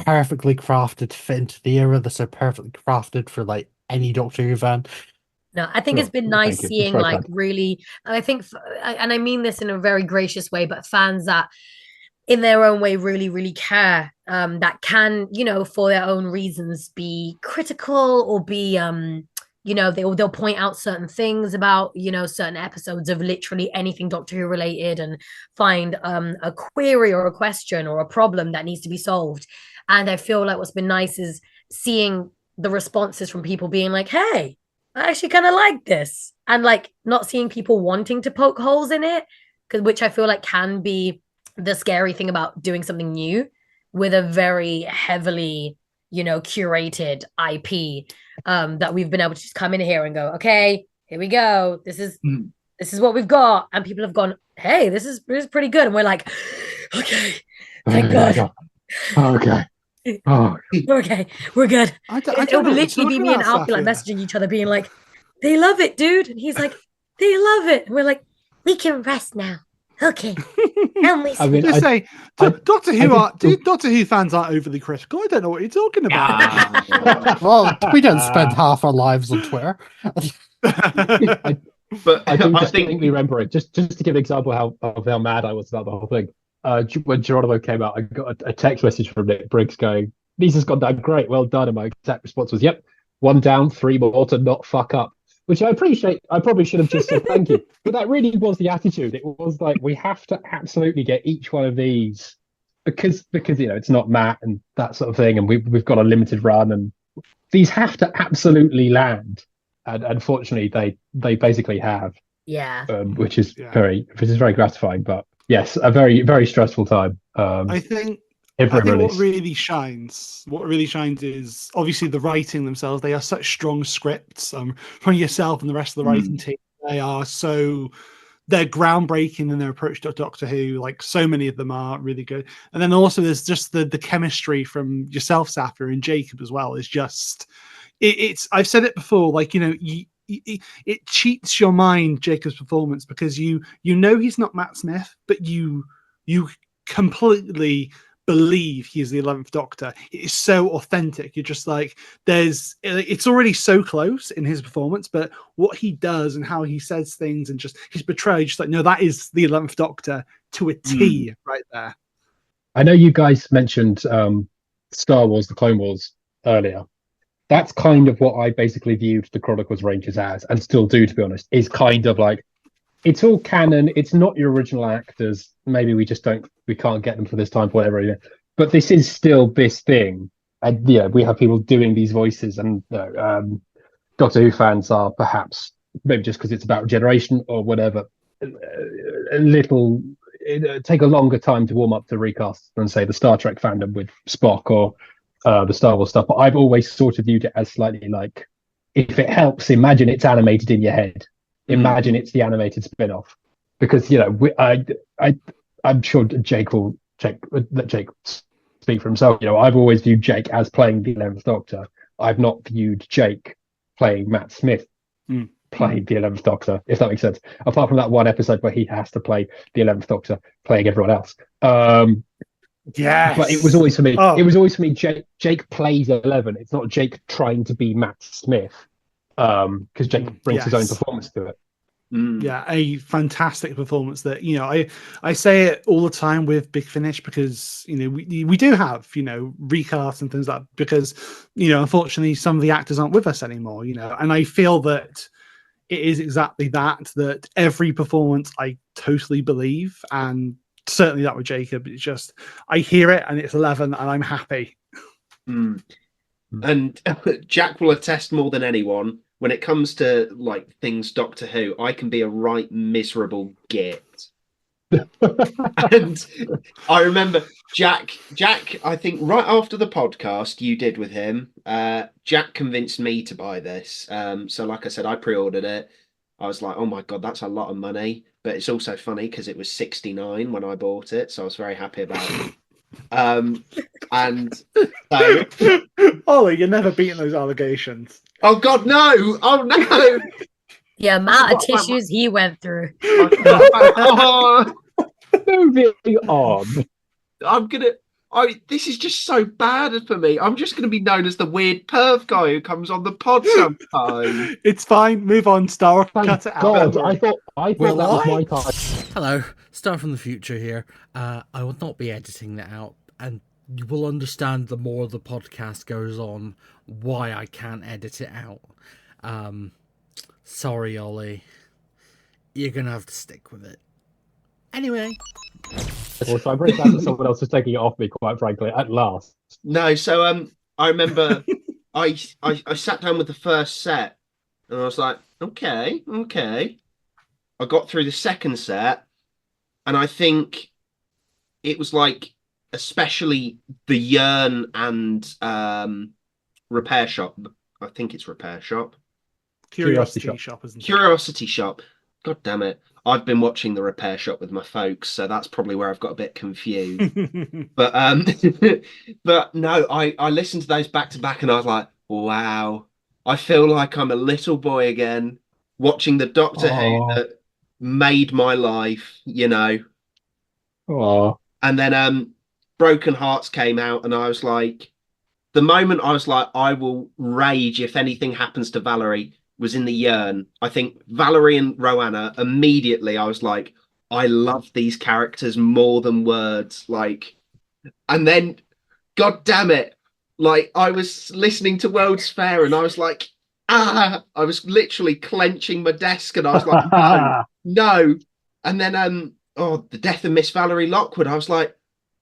perfectly crafted to fit into the era. They're so perfectly crafted for like any Doctor Who fan. No, I think it's been nice seeing like really, I think, and I mean this in a very gracious way, but fans that in their own way really, really care, that can, for their own reasons be critical or be, they'll point out certain things about, certain episodes of literally anything Doctor Who related and find a query or a question or a problem that needs to be solved. And I feel like what's been nice is seeing the responses from people being like, hey, I actually kind of like this. And like not seeing people wanting to poke holes in it, which I feel like can be the scary thing about doing something new with a very heavily curated IP that we've been able to just come in here and go, okay, here we go. This is what we've got. And people have gone, hey, this is pretty good. And we're like, okay, thank God. Okay. Oh, okay, we're good. It'll know, literally be me and Alfie like messaging each other, being like, they love it, dude. And he's like, they love it. And we're like, we can rest now. Okay. I mean, just say, Doctor Who fans aren't overly critical. I don't know what you're talking about. Well, we don't spend half our lives on Twitter. But I do distinctly remember it. Just to give an example of how mad I was about the whole thing. When Geronimo came out, I got a text message from Nick Briggs going, "Lisa's gone down great, well done." And my exact response was, "Yep, 1 down, 3 more to not fuck up." Which I appreciate. I probably should have just said thank you, but that really was the attitude. It was like, we have to absolutely get each one of these because it's not Matt and that sort of thing, and we've got a limited run, and these have to absolutely land. And unfortunately, they basically have. Yeah. Which is very gratifying, but yes, a very, very stressful time. I think what really shines is obviously the writing themselves. They are such strong scripts. From yourself and the rest of the writing team, they're groundbreaking in their approach to Doctor Who. Like, so many of them are really good. And then also there's just the chemistry from yourself, SAFIYYA, and Jacob as well. Is just it's I've said it before. Like, it cheats your mind, Jacob's performance, because you know he's not Matt Smith, but you completely believe he is the 11th Doctor. It is so authentic. You're just like, it's already so close in his performance, but what he does and how he says things and just his portrayal, just like, no, that is the 11th Doctor to a T right there. I know you guys mentioned Star Wars, the Clone Wars earlier. That's kind of what I basically viewed the Chronicles Rangers as, and still do, to be honest, is kind of like, it's all canon. It's not your original actors. Maybe we can't get them for this time, whatever. But this is still this thing. And we have people doing these voices, and Doctor Who fans are perhaps, maybe just because it's about generation or whatever, take a longer time to warm up to recasts than, say, the Star Trek fandom with Spock or the Star Wars stuff. But I've always sort of viewed it as slightly like, if it helps, imagine it's animated in your head. Imagine it's the animated spin-off, because I'm sure Jake will let Jake speak for himself. I've always viewed Jake as playing the 11th Doctor. I've not viewed Jake playing Matt Smith playing the 11th Doctor, if that makes sense. Apart from that one episode where he has to play the 11th Doctor playing everyone else. Yes. But it was always for me. It was always for me. Jake plays 11. It's not Jake trying to be Matt Smith. Because Jake brings his own performance to it. Yeah, a fantastic performance that, I say it all the time with Big Finish, because, we do have, recasts and things like that, because, unfortunately some of the actors aren't with us anymore, and I feel that it is exactly that every performance I totally believe, and certainly that with Jacob, it's just, I hear it and it's 11 and I'm happy. And Jack will attest more than anyone, when it comes to like things Doctor Who, I can be a right miserable git. And I remember Jack, I think right after the podcast you did with him, Jack convinced me to buy this. So like I said, I pre-ordered it. I was like, oh my God, that's a lot of money. But it's also funny because it was 69 when I bought it. So I was very happy about it. And so, Ollie, you're never beating those allegations. Oh God, no! Oh no! The amount of tissues he went through. Moving on. This is just so bad for me. I'm just gonna be known as the weird perv guy who comes on the pod sometime. It's fine. Move on, Star. Cut it out. God, I thought that was my time. Hello, Star from the future here. I will not be editing that out, and you will understand the more the podcast goes on why I can't edit it out. Sorry, Ollie. You're gonna have to stick with it. Anyway. Also, I'm pretty glad that someone else is taking it off me, quite frankly, at last. No, so I remember I sat down with the first set and I was like, okay. I got through the second set and I think it was like especially the Yearn and Repair Shop. I think it's Repair Shop. Curiosity Shop, isn't it? Curiosity Shop. God damn it. I've been watching the Repair Shop with my folks, so that's probably where I've got a bit confused. But but no, I listened to those back to back and I was like, wow, I feel like I'm a little boy again, watching the Doctor Who that made my life, you know. Oh, And then Broken Hearts came out and I was like, the moment I was like, I will rage if anything happens to Valarie was in the Yearn. I think Valarie and Roanna, immediately I was like, I love these characters more than words. Like, and then, god damn it, like I was listening to World's Fair and I was like, I was literally clenching my desk and I was like, no, no. And then the death of Miss Valarie Lockwood, I was like,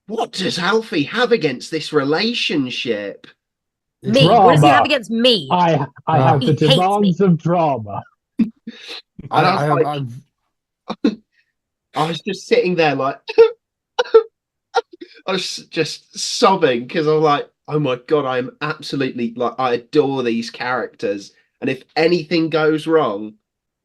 what does Alfie have against this relationship? Me. Drama. What does he have against me? I have the He hates demands of drama. And I was just sitting there like, I was just sobbing because I was like, oh my God, I am absolutely like, I adore these characters. And if anything goes wrong,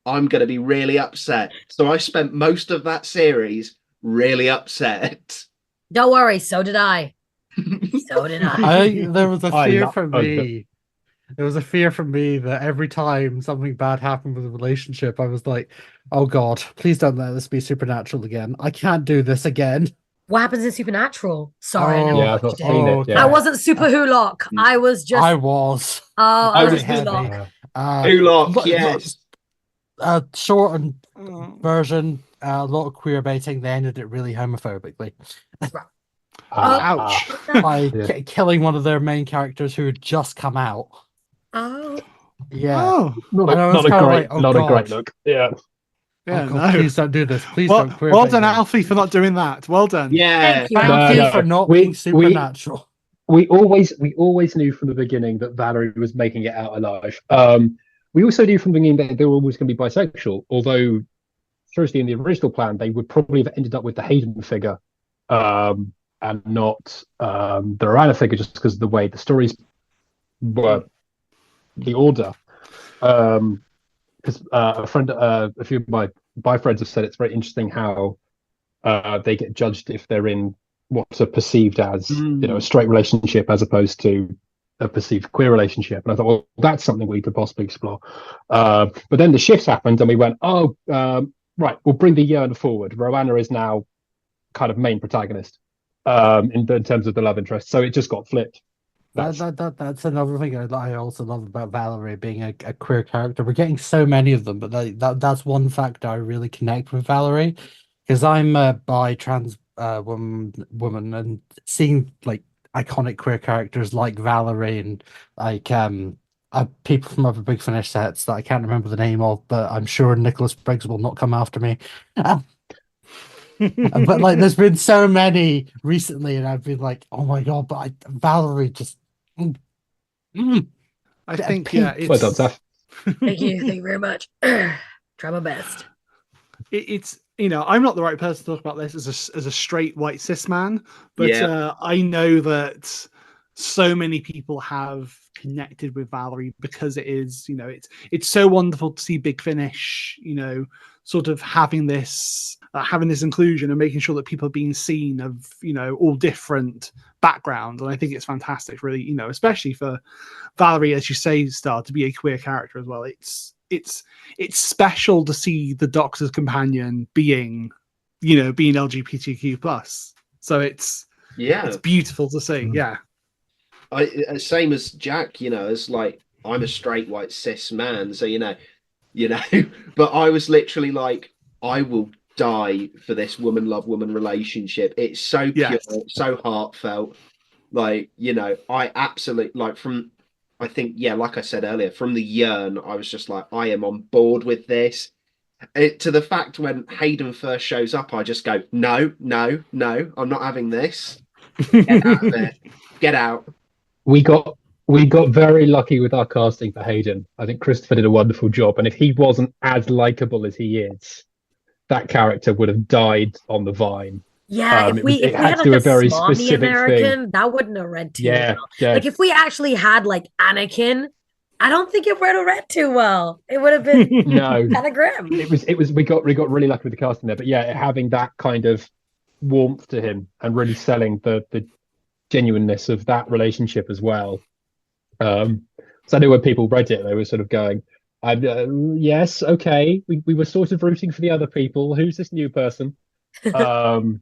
I'm going to be really upset. So I spent most of that series really upset. Don't worry, so did I. So did I. There was a fear from me. There was a fear from me that every time something bad happened with a relationship, I was like, oh God, please don't let this be Supernatural again. I can't do this again. What happens in Supernatural? Sorry, I never Yeah, I've watched not it. seen it. Yeah. I wasn't Super Hulock. I was just. I was. Oh, I was Very Hulock. heavy. Hulock, yes. Short and version, a lot of queer baiting. They ended it really homophobically. Ouch. By killing one of their main characters who had just come out. Oh. Yeah. Oh. Not a great look. Yeah. Yeah, God, no. please don't do this. Please Well, don't queer well bait done, me. Alfie, for not doing that. Well done. Yeah. Thank you for not being Supernatural. We always knew from the beginning that Valarie was making it out alive. We also knew from the beginning that they were always going to be bisexual, although seriously in the original plan they would probably have ended up with the Hayden figure and not the Roanna figure, just because of the way the stories were, the order. Because a few of my friends have said it's very interesting how they get judged if they're in what's perceived as a straight relationship as opposed to a perceived queer relationship. And I thought, well, that's something we could possibly explore. But then the shift happened and we went, right, we'll bring the Yearn forward. Roanna is now kind of main protagonist in terms of the love interest. So it just got flipped. That's another thing I also love about Valarie being a queer character. We're getting so many of them, but that's one factor I really connect with Valarie, because I'm a bi-trans woman, and seeing like iconic queer characters like Valarie and like people from other Big Finish sets that I can't remember the name of, but I'm sure Nicholas Briggs will not come after me. But like, there's been so many recently, and I've been like, oh my God! But Valarie just. I think well done, Seth. Thank you very much. Try my best. It's I'm not the right person to talk about this as a straight white cis man, but I know that so many people have connected with Valarie because it is it's so wonderful to see Big Finish sort of having this inclusion and making sure that people are being seen of all different backgrounds. And I think it's fantastic, really, especially for Valarie, as you say, Star, to be a queer character as well. It's special to see the Doctor's companion being LGBTQ plus. So it's beautiful to see. Yeah. Same as Jack, as like, I'm a straight white cis man, so but I was literally like, I will die for this woman love woman relationship. It's so pure, so heartfelt. Like, I absolutely like I think, like I said earlier, from the Yearn, I was just like, I am on board with this. To the fact when Hayden first shows up, I just go, no, I'm not having this. Get out of it. Get out. We got very lucky with our casting for Hayden. I think Christopher did a wonderful job, and if he wasn't as likable as he is, that character would have died on the vine. Yeah, if we it had had to like do a a very smarmy specific American, thing. that wouldn't have read too Yeah, well. yeah. Like if we actually had like Anakin, I don't think it would have read too well. It would have been No, kind of grim. it was we got really lucky with the casting there, but yeah, having that kind of warmth to him and really selling the genuineness of that relationship as well. So I know when people read it, they were sort of going, yes, okay, we were sort of rooting for the other people. Who's this new person? Um,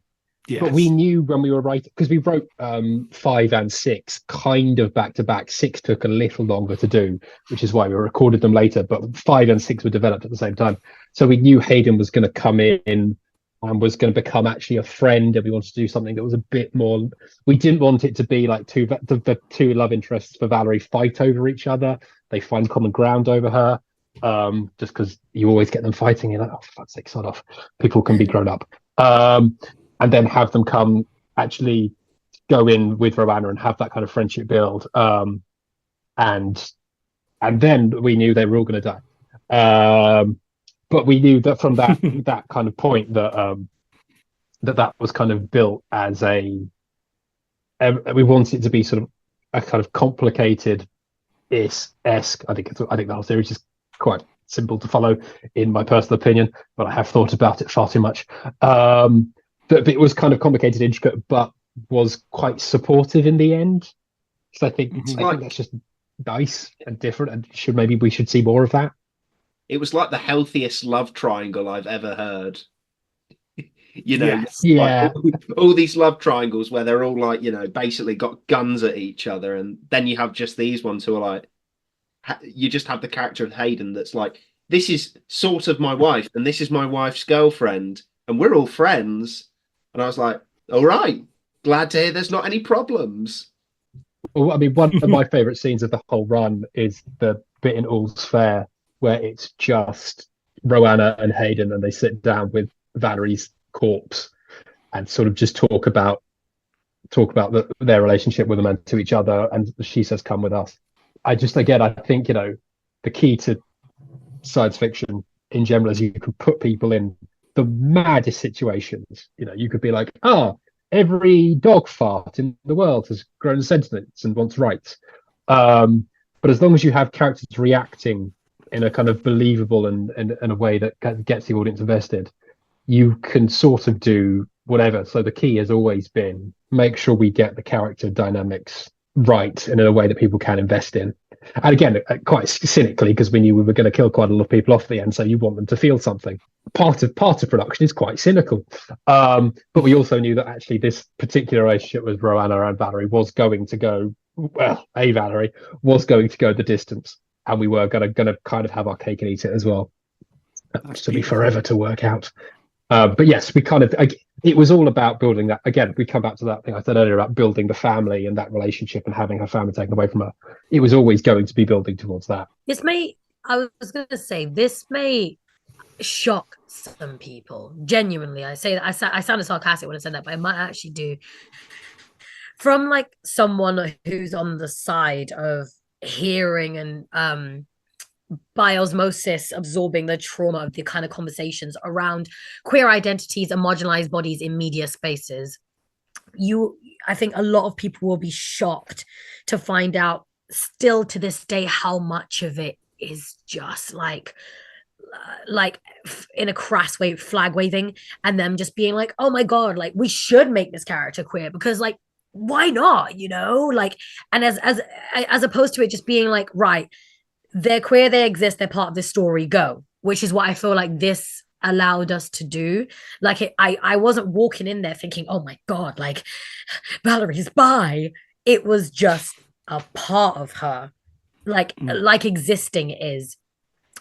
But we Yes. knew when we were writing, because we wrote 5 and 6 kind of back to back. 6 took a little longer to do, which is why we recorded them later. But 5 and 6 were developed at the same time, so we knew Hayden was going to come in and was going to become actually a friend, and we wanted to do something that was a bit more. We didn't want it to be like the two love interests for Valarie fight over each other. They find common ground over her. Just because you always get them fighting, you're like, oh, for fuck's sake, sod off. People can be grown up. And then have them come actually go in with Roanna and have that kind of friendship build. And then we knew they were all going to die. But we knew that from that kind of point that that was kind of built as we wanted it to be sort of a kind of complicated esque. I think the whole series is quite simple to follow, in my personal opinion, but I have thought about it far too much. But it was kind of complicated, intricate, but was quite supportive in the end. So I think that's just nice and different, and we should see more of that. It was like the healthiest love triangle I've ever heard. Yes. Yeah. All these love triangles where they're all like, basically got guns at each other, and then you have just these ones who are like, you just have the character of Hayden that's like, this is sort of my wife, and this is my wife's girlfriend, and we're all friends. And I was like, all right, glad to hear there's not any problems. Well, I mean, one of my favorite scenes of the whole run is the bit in All's Fair where it's just Roanna and Hayden, and they sit down with Valerie's corpse and sort of just talk about their relationship with them and to each other. And she says, "Come with us." I think the key to science fiction in general is you can put people in the maddest situations. You could be like, every dog fart in the world has grown sentience and wants rights. But as long as you have characters reacting in a kind of believable and in a way that gets the audience invested, you can sort of do whatever. So the key has always been make sure we get the character dynamics right and in a way that people can invest in. And again, quite cynically, because we knew we were going to kill quite a lot of people off at the end, so you want them to feel something. Part of production is quite cynical, but we also knew that actually this particular relationship with Roanna and Valarie was going to go Valarie was going to go the distance, and we were going to kind of have our cake and eat it as well. That's to be forever to work out. But yes, it was all about building that. Again, we come back to that thing I said earlier about building the family and that relationship and having her family taken away from her. It was always going to be building towards that. I was going to say, this may shock some people. Genuinely, I say that I sounded sarcastic when I said that, but it might actually do. From like someone who's on the side of hearing and by osmosis absorbing the trauma of the kind of conversations around queer identities and marginalized bodies in media spaces, I think a lot of people will be shocked to find out still to this day how much of it is just like in a crass way flag waving, and them just being like, oh my god, like we should make this character queer because like why not, like, and as opposed to it just being like, right, they're queer, they exist, they're part of this story, go. Which is what I feel like this allowed us to do. Like I wasn't walking in there thinking, oh my god, like Valerie's bi. It was just a part of her, like existing is.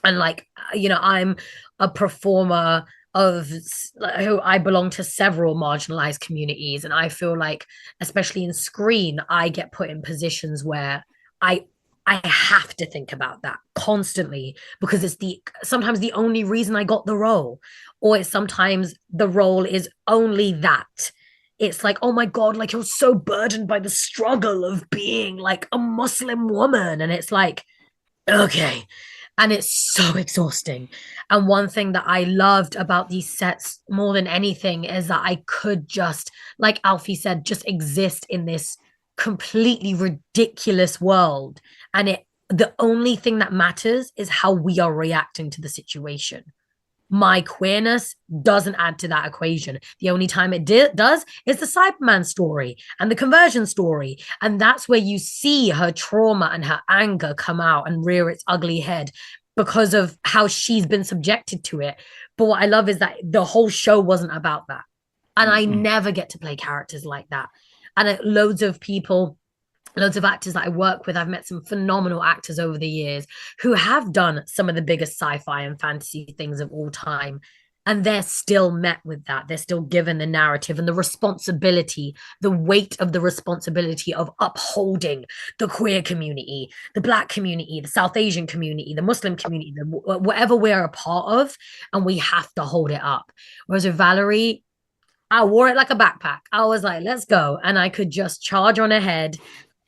And like, I'm a performer who I belong to several marginalized communities, and I feel like, especially in screen, I get put in positions where I have to think about that constantly because it's sometimes the only reason I got the role, or it's sometimes the role is only that. It's like, oh my god, like you're so burdened by the struggle of being like a Muslim woman, and it's like, okay. And it's so exhausting. And one thing that I loved about these sets more than anything is that I could just, like Alfie said, just exist in this completely ridiculous world. And the only thing that matters is how we are reacting to the situation. My queerness doesn't add to that equation. The only time it does is the Cyberman story and the conversion story. And that's where you see her trauma and her anger come out and rear its ugly head because of how she's been subjected to it. But what I love is that the whole show wasn't about that. And I never get to play characters like that. And loads of people, loads of actors that I work with, I've met some phenomenal actors over the years who have done some of the biggest sci-fi and fantasy things of all time. And they're still met with that. They're still given the narrative and the responsibility, the weight of the responsibility of upholding the queer community, the Black community, the South Asian community, the Muslim community, whatever we're a part of, and we have to hold it up. Whereas with Valarie, I wore it like a backpack. I was like, let's go. And I could just charge on ahead.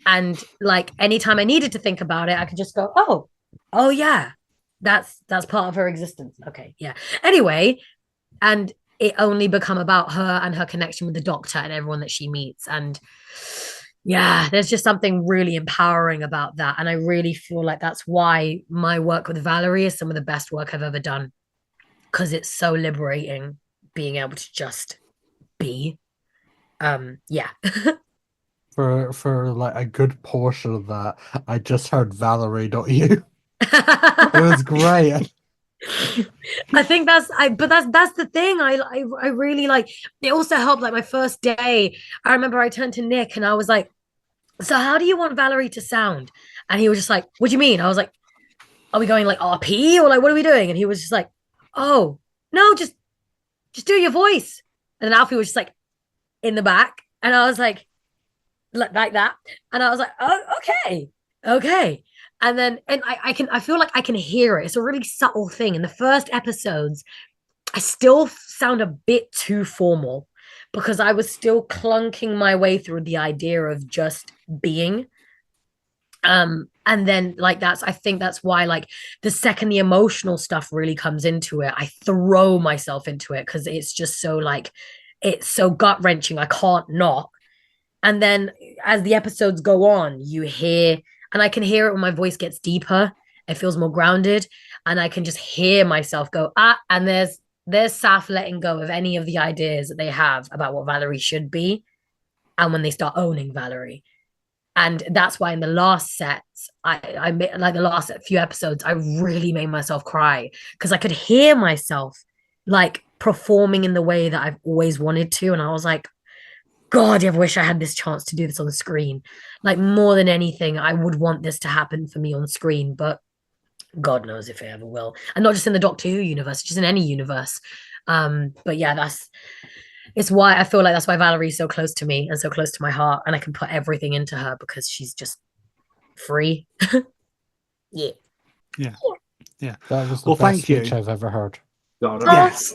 And like anytime I needed to think about it, I could just go, oh yeah, that's part of her existence. Okay, yeah. Anyway, and it only become about her and her connection with the Doctor and everyone that she meets. And yeah, there's just something really empowering about that. And I really feel like that's why my work with Valarie is some of the best work I've ever done, because it's so liberating being able to just be. Yeah. For like a good portion of that, I just heard Valarie, don't you? It was great. I think that's the thing. I really like it. Also helped, like my first day, I remember I turned to Nick and I was like, so how do you want Valarie to sound? And he was just like, what do you mean? I was like, are we going like RP or like what are we doing? And he was just like, oh no, just do your voice. And then Alfie was just like in the back, and I was like that, and I was like, oh, okay. And then I feel like I can hear it. It's a really subtle thing. In the first episodes, I still sound a bit too formal because I was still clunking my way through the idea of just being. And then like I think that's why like the second the emotional stuff really comes into it, I throw myself into it because it's just so like it's so gut-wrenching. I can't not. And then as the episodes go on, you hear, and I can hear it when my voice gets deeper. It feels more grounded, and I can just hear myself go, and there's Saf letting go of any of the ideas that they have about what Valarie should be, and when they start owning Valarie. And that's why in the last sets, I like the last few episodes, I really made myself cry because I could hear myself like performing in the way that I've always wanted to. And I was like, God, I wish I had this chance to do this on the screen. Like more than anything, I would want this to happen for me on screen, but God knows if it ever will. And not just in the Doctor Who universe, just in any universe. But yeah, it's why I feel like that's why Valarie's so close to me and so close to my heart, and I can put everything into her because she's just free. Yeah. That was the best speech I've ever heard. God, yes.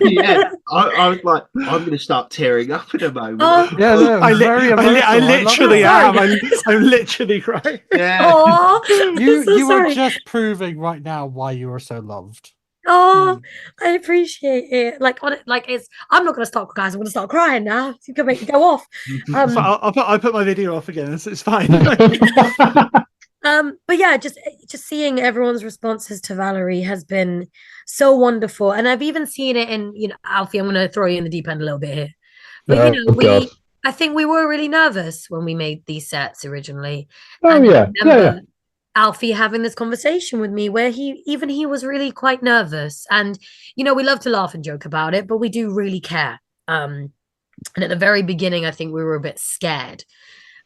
Yeah, I was like, I'm going to start tearing up in a moment. Yeah, no, I literally am. I'm literally crying. Yeah. You are just proving right now why you are so loved. Oh, I appreciate it. Like it's. I'm not going to stop, guys. I'm going to start crying now. You can make me go off. I'll put my video off again. It's fine. But yeah, just seeing everyone's responses to Valarie has been so wonderful, and I've even seen it in Alfie. I'm going to throw you in the deep end a little bit here, but I think we were really nervous when we made these sets originally. Oh yeah. Alfie having this conversation with me where he was really quite nervous, and we love to laugh and joke about it, but we do really care. And at the very beginning, I think we were a bit scared,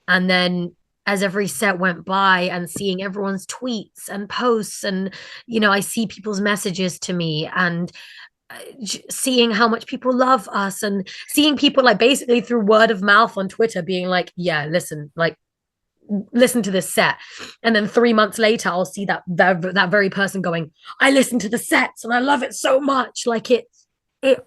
and then as every set went by and seeing everyone's tweets and posts and, I see people's messages to me and seeing how much people love us and seeing people like basically through word of mouth on Twitter being like, yeah, listen to this set. And then 3 months later, I'll see that very person going, I listen to the sets and I love it so much. Like it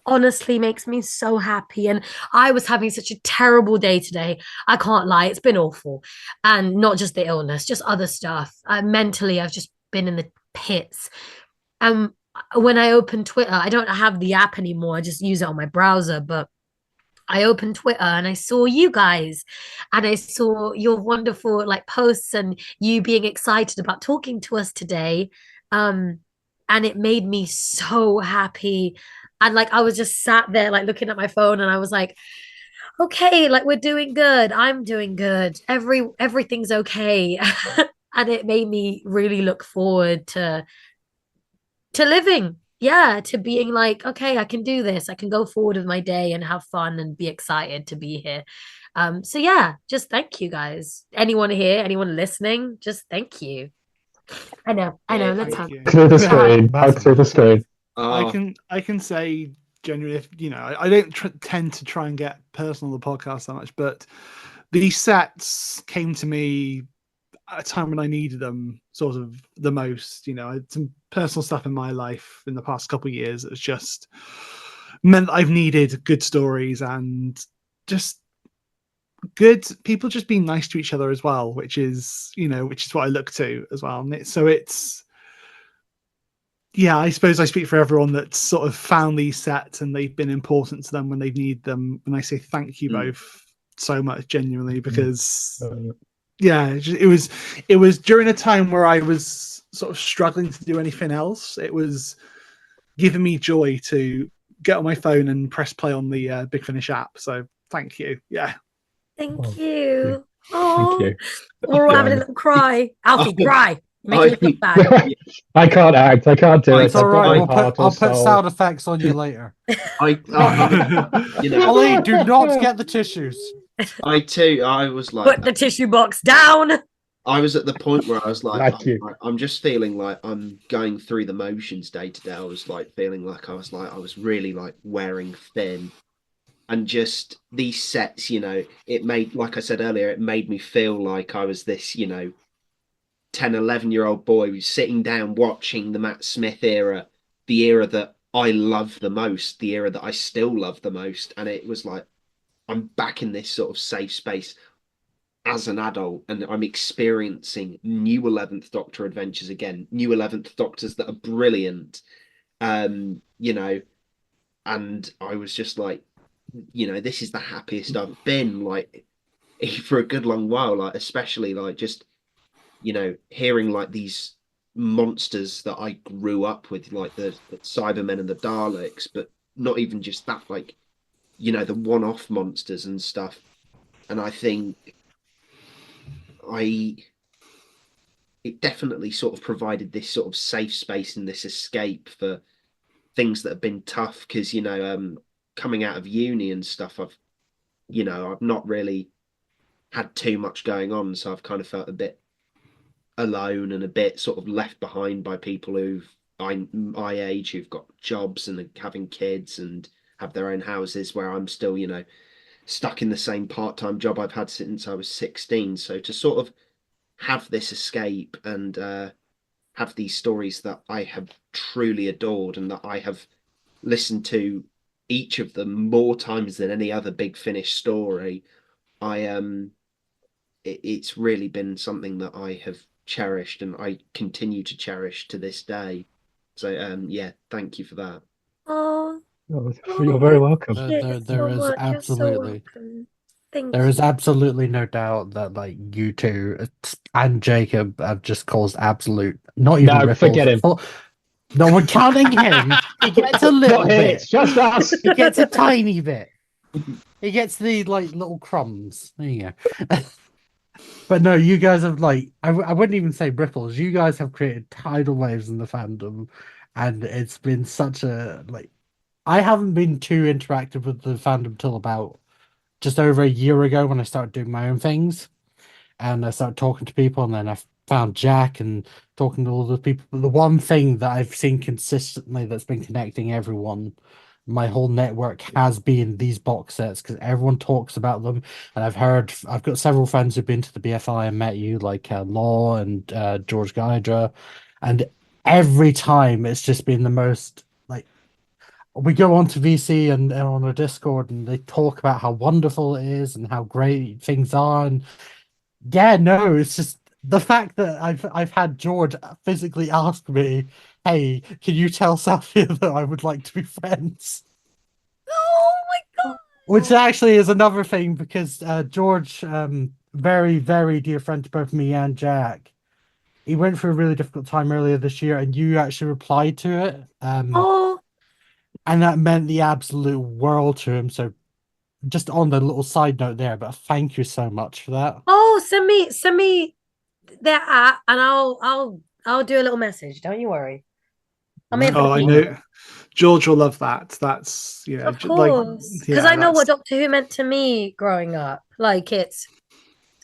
honestly makes me so happy. And I was having such a terrible day today. I can't lie. It's been awful. And not just the illness, just other stuff. Mentally, I've just been in the pits. When I open Twitter, I don't have the app anymore. I just use it on my browser, but I opened Twitter and I saw you guys and I saw your wonderful like posts and you being excited about talking to us today. And it made me so happy. And like I was just sat there like looking at my phone and I was like, okay, like we're doing good. I'm doing good. Everything's okay. And it made me really look forward to living. Yeah, to being like, okay, I can do this. I can go forward with my day and have fun and be excited to be here. So yeah, just thank you guys. Anyone here, anyone listening, just thank you. I know. Let's Thank have you. Through the screen. Hug through the screen. I can say genuinely, if you know, I don't tend to try and get personal on the podcast that much, but these sets came to me at a time when I needed them sort of the most. You know, I had some personal stuff in my life in the past couple of years that's just meant I've needed good stories and just good people just being nice to each other as well, which is, you know, which is what I look to as well. And it's yeah, I suppose I speak for everyone that's sort of found these sets and they've been important to them when they need them. And I say thank you both so much, genuinely, because yeah, it was during a time where I was sort of struggling to do anything else. It was giving me joy to get on my phone and press play on the Big Finish app. So thank you. Yeah. Thank you. Thank you. We're all having a little cry. Alfie, cry. You're making me look bad. I can't act. I can't do it. It's all right. I'll I'll put sound effects on you later. You know, Ollie, do not get the tissues. I was like, put the tissue box down. I was at the point where I was like, I'm just feeling like I'm going through the motions day to day. I was like feeling like I was really like wearing thin. And just these sets, you know, it made, like I said earlier, it made me feel like I was this, you know, 10, 11-year-old boy who's sitting down watching the Matt Smith era, the era that I love the most, the era that I still love the most. And it was like, I'm back in this sort of safe space as an adult and I'm experiencing new 11th Doctor adventures again, new 11th Doctors that are brilliant, you know, and I was just like, you know, this is the happiest I've been like for a good long while, like especially like just, you know, hearing like these monsters that I grew up with, like the Cybermen and the Daleks, but not even just that, like, you know, the one-off monsters and stuff. And I think it definitely sort of provided this sort of safe space and this escape for things that have been tough, because, you know, coming out of uni and stuff, I've not really had too much going on, so I've kind of felt a bit alone and a bit sort of left behind by people my age who've got jobs and are having kids and have their own houses, where I'm still, you know, stuck in the same part-time job I've had since I was 16. So to sort of have this escape and have these stories that I have truly adored and that I have listened to each of them more times than any other Big Finish story, it's really been something that I have cherished and I continue to cherish to this day. So yeah, thank you for that. Oh, you're very welcome. There is absolutely no doubt that like you two and Jacob have just caused absolute, not even ripples. Forget him. No one counting him. He gets a little bit. It's just us. He gets a tiny bit. He gets the like little crumbs. There you go. But no, you guys have like I wouldn't even say ripples. You guys have created tidal waves in the fandom, and it's been such a like. I haven't been too interactive with the fandom till about just over a year ago when I started doing my own things, and I started talking to people, and then I found Jack and talking to all the people. But the one thing that I've seen consistently that's been connecting everyone, my whole network, has been these box sets, because everyone talks about them. And I've got several friends who've been to the BFI and met you, like Law and George Gydra. And every time it's just been the most, like, we go on to VC and on a Discord and they talk about how wonderful it is and how great things are. And yeah, no, it's just, the fact that I've had George physically ask me, "Hey, can you tell SAFIYYA that I would like to be friends?" Oh my god. Which actually is another thing because George, very, very dear friend to both me and Jack, he went through a really difficult time earlier this year, and you actually replied to it. Oh, And that meant the absolute world to him. So just on the little side note there, but thank you so much for that. oh, send me their app and I'll do a little message. Don't you worry. I'm able Oh, to I keep know. it. George will love that. That's Of like course. Because I know what Doctor Who meant to me growing up. Like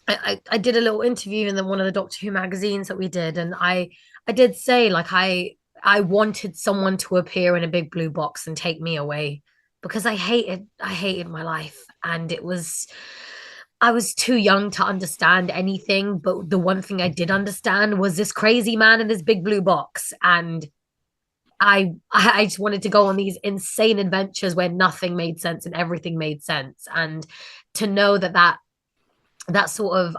I did a little interview in one of the Doctor Who magazines that we did, and I did say like I wanted someone to appear in a big blue box and take me away because I hated my life, and I was too young to understand anything, but the one thing I did understand was this crazy man in this big blue box, and I just wanted to go on these insane adventures where nothing made sense and everything made sense, and to know that sort of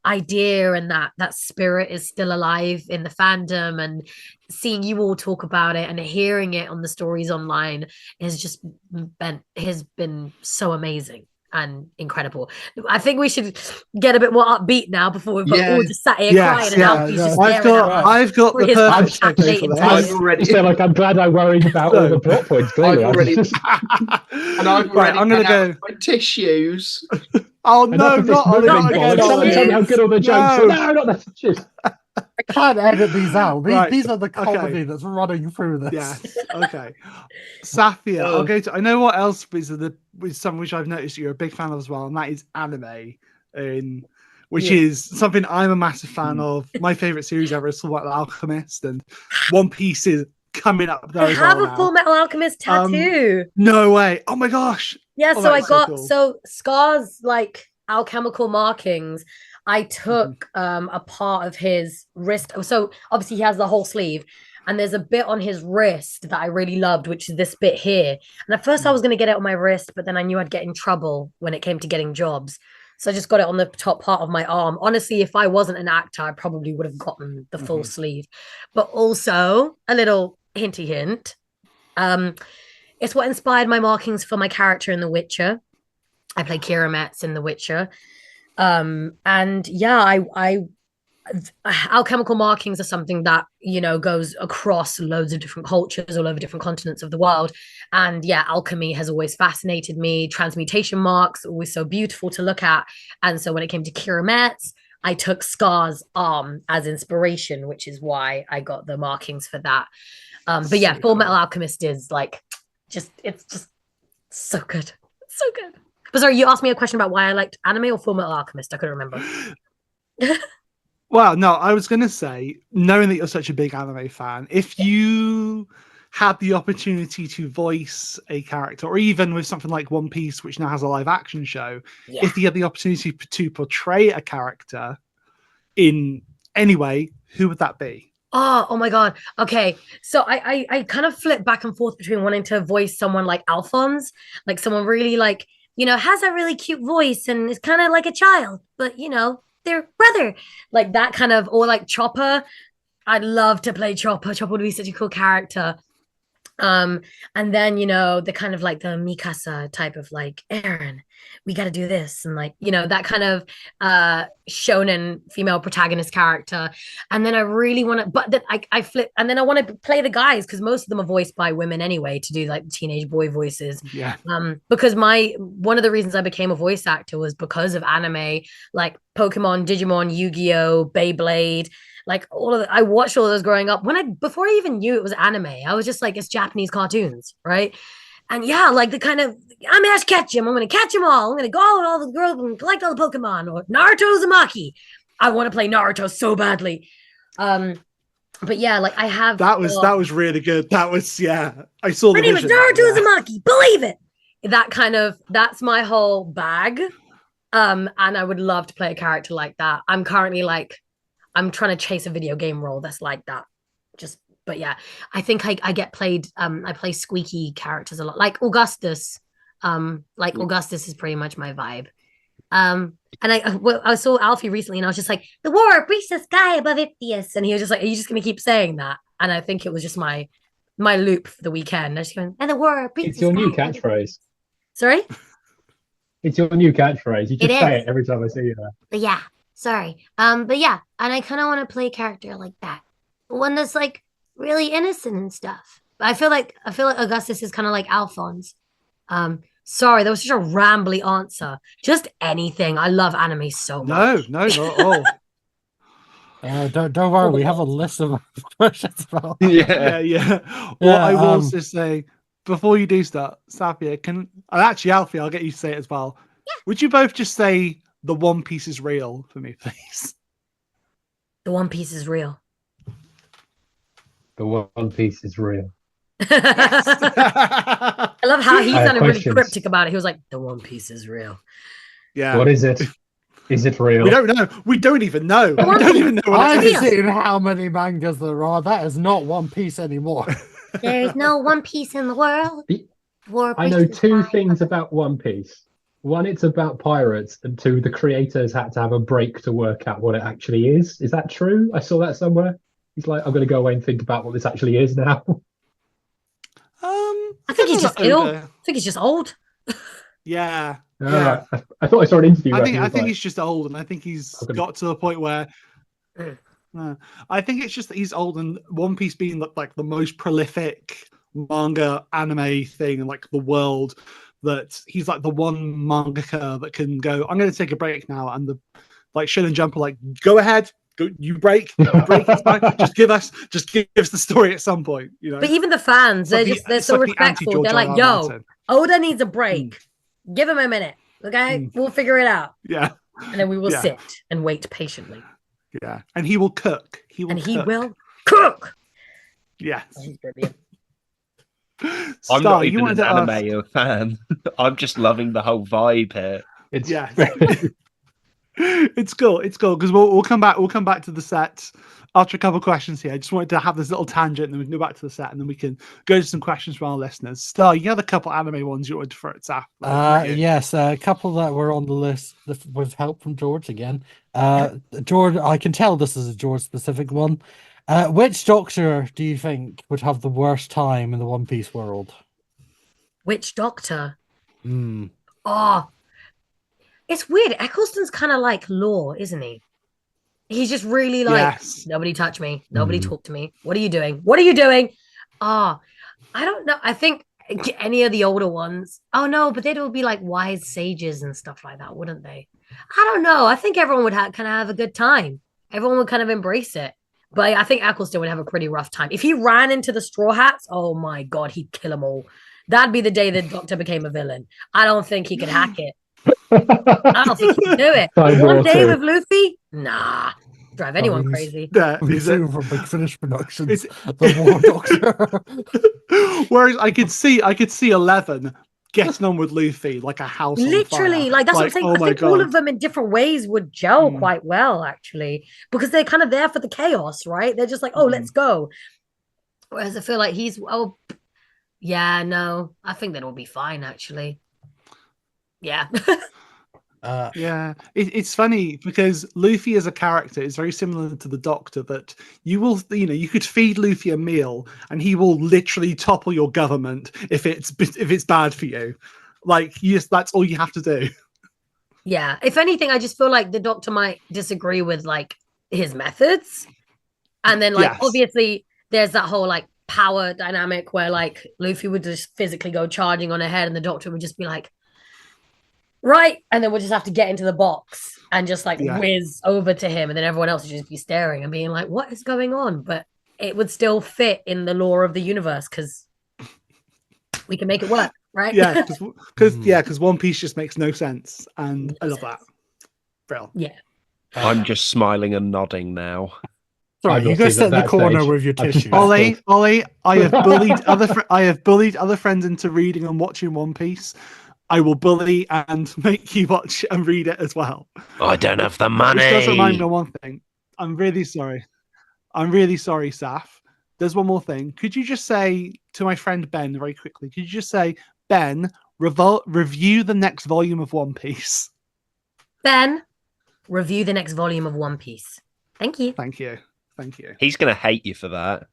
idea and that spirit is still alive in the fandom, and seeing you all talk about it and hearing it on the stories online has been so amazing and incredible. I think we should get a bit more upbeat now before we've all just sat here crying and Alfie's just I've got the perfect segue for this. I've already so like I'm glad I worried about all the plot points. Clearly, I've already and I'm gonna go my tissues. Oh no, not again. Tell me how good all the jokes. No, not the tissues. I can't edit these out. Right. These are the comedy that's running through this. Yes. Okay. SAFIYYA. I'll go to. I know what else is something which I've noticed you're a big fan of as well, and that is anime. Which is something I'm a massive fan of. My favorite series ever is Full Metal Alchemist, and One Piece is coming up there. I have a Full Metal Alchemist tattoo. No way! Oh my gosh! Yeah, Oh, so I got cool. Scar's like alchemical markings. I took a part of his wrist. So obviously he has the whole sleeve, and there's a bit on his wrist that I really loved, which is this bit here. And at first I was going to get it on my wrist, but then I knew I'd get in trouble when it came to getting jobs. So I just got it on the top part of my arm. Honestly, if I wasn't an actor, I probably would have gotten the full sleeve. But also a little hinty hint. It's what inspired my markings for my character in The Witcher. I play Kira Metz in The Witcher. And yeah, alchemical markings are something that, you know, goes across loads of different cultures all over different continents of the world. And yeah, alchemy has always fascinated me. Transmutation marks, always so beautiful to look at. And so when it came to Kira Metz, I took Scar's arm as inspiration, which is why I got the markings for that. But yeah, Full Metal Alchemist is like, it's just so good. So good. But sorry, you asked me a question about why I liked anime or Full Metal Alchemist. I couldn't remember. Well, no, I was going to say, knowing that you're such a big anime fan, if you had the opportunity to voice a character, or even with something like One Piece, which now has a live action show, if you had the opportunity to portray a character in any way, who would that be? Oh my God. Okay. So I kind of flip back and forth between wanting to voice someone like Alphonse, like someone really like, you know, has a really cute voice and is kind of like a child, but you know, their brother, like that kind of, or like Chopper. I'd love to play Chopper. Chopper would be such a cool character. And then, you know, the kind of like the Mikasa type of like, Aaron, we got to do this. And like, you know, that kind of shonen female protagonist character. And then I really want to, but then I flip, and then I want to play the guys because most of them are voiced by women anyway, to do like the teenage boy voices. Yeah. Because one of the reasons I became a voice actor was because of anime, like Pokemon, Digimon, Yu-Gi-Oh, Beyblade. Like I watched all of those growing up. Before I even knew it was anime, I was just like, it's Japanese cartoons, right? And yeah, like the kind of, I'm Ash Ketchum. I'm going to catch them all. I'm going to go with all the girls and collect all the Pokemon. Or Naruto Uzumaki. I want to play Naruto so badly. But yeah, like I have. That was really good. That was, yeah. I saw the My name is Naruto Uzumaki. Believe it. That's my whole bag. And I would love to play a character like that. I'm currently like, I'm trying to chase a video game role that's like that. But yeah, I think I get played. I play squeaky characters a lot, like Augustus. Augustus is pretty much my vibe. And I saw Alfie recently, and I was just like, "The war breached the sky above Iphias," and he was just like, "Are you just gonna keep saying that?" And I think it was just my loop for the weekend. I was just going, "And the war breached It's the your sky new above-" catchphrase. Sorry. It's your new catchphrase. You It just say is. it every time I see you there. But yeah, sorry. But yeah, and I kind of want to play a character like that, one that's like really innocent and stuff. I feel like Augustus is kind of like Alphonse. Sorry, that was such a rambly answer. Just anything. I love anime so much. No, not at all. Don't worry, we have a list of questions about. Yeah. Well, Yeah, I will also say before you do start, SAFIYYA, and actually Alfie, I'll get you to say it as well. Yeah. Would you both just say the One Piece is real for me, please? The One Piece is real. The One Piece is real. I love how he I have sounded really questions. cryptic about it. He was like, "The One Piece is real." Yeah. What is it? Is it real? We don't know. We don't even know. We One don't Piece- even know what I've it is. seen how many mangas there are. That is not One Piece anymore. There's no One Piece in the world. I know two things about One Piece. One, it's about pirates, and two, the creators had to have a break to work out what it actually is. Is that true? I saw that somewhere. He's like, I'm going to go away and think about what this actually is now. I think he's just ill. I think he's just old. Yeah. Yeah. I thought I saw an interview. I where think he was like, he's just old, and I think he's Okay. got to a point where I think it's just that he's old, and One Piece being like the most prolific manga anime thing in like the world, that he's like the one mangaka that can go, I'm going to take a break now, and the like Shonen Jump are like, go ahead, go, you break, it's fine. just give us the story at some point, you know. But even the fans, they're so respectful. They're like, "Yo, Oda needs a break. Give him a minute, okay? We'll figure it out." Yeah. And then we will sit and wait patiently. Yeah, and he will cook. He will cook. Yes. He's brilliant. I'm not even an anime fan. I'm just loving the whole vibe here. It's it's cool because we'll come back to the set after a couple of questions here. I just wanted to have this little tangent, and then we can go back to the set, and then we can go to some questions from our listeners. Star, you had a couple anime ones you wanted to throw at Saf. Yes, a couple that were on the list with help from George again. George, I can tell this is a George specific one. Which Doctor do you think would have the worst time in the One Piece world? Which Doctor? Hmm. Oh, it's weird. Eccleston's kind of like Law, isn't he? He's just really like, nobody touch me. Nobody talk to me. What are you doing? What are you doing? Oh, I don't know. I think any of the older ones. Oh, no, but they'd all be like wise sages and stuff like that, wouldn't they? I don't know. I think everyone would kind of have a good time. Everyone would kind of embrace it. But I think Eccleston would have a pretty rough time. If he ran into the Straw Hats, oh my God, he'd kill them all. That'd be the day the Doctor became a villain. I don't think he could hack it. I don't think he can do it. One day with Luffy? Nah. Drive anyone crazy. He's from Big Finish Productions. The War Doctor. Whereas I could see 11 getting on with Luffy like a house. Literally, like that's what I'm saying. I think all of them in different ways would gel quite well, actually, because they're kind of there for the chaos, right? They're just like, oh, let's go. Whereas I feel like I think that will be fine, actually. Yeah. It's funny because Luffy as a character is very similar to the Doctor, that you could feed Luffy a meal and he will literally topple your government if it's bad for you. Like, that's all you have to do. Yeah. If anything, I just feel like the Doctor might disagree with like his methods, and then obviously there's that whole like power dynamic where like Luffy would just physically go charging on ahead, and the Doctor would just be like, right, and then we'll just have to get into the box and just like whiz over to him, and then everyone else would just be staring and being like, what is going on? But it would still fit in the lore of the universe because we can make it work, right? Because One Piece just makes no sense, and I love that. Real. Yeah. I'm just smiling and nodding now. Sorry, you go sit in the corner with your tissue. Ollie, I have bullied other friends into reading and watching One Piece. I will bully and make you watch and read it as well. I don't have the money. Which does remind me of one thing. I'm really sorry, Saf. There's one more thing. Could you just say to my friend Ben very quickly, could you just say, Ben, review the next volume of One Piece? Ben, review the next volume of One Piece. Thank you. Thank you. Thank you. He's going to hate you for that.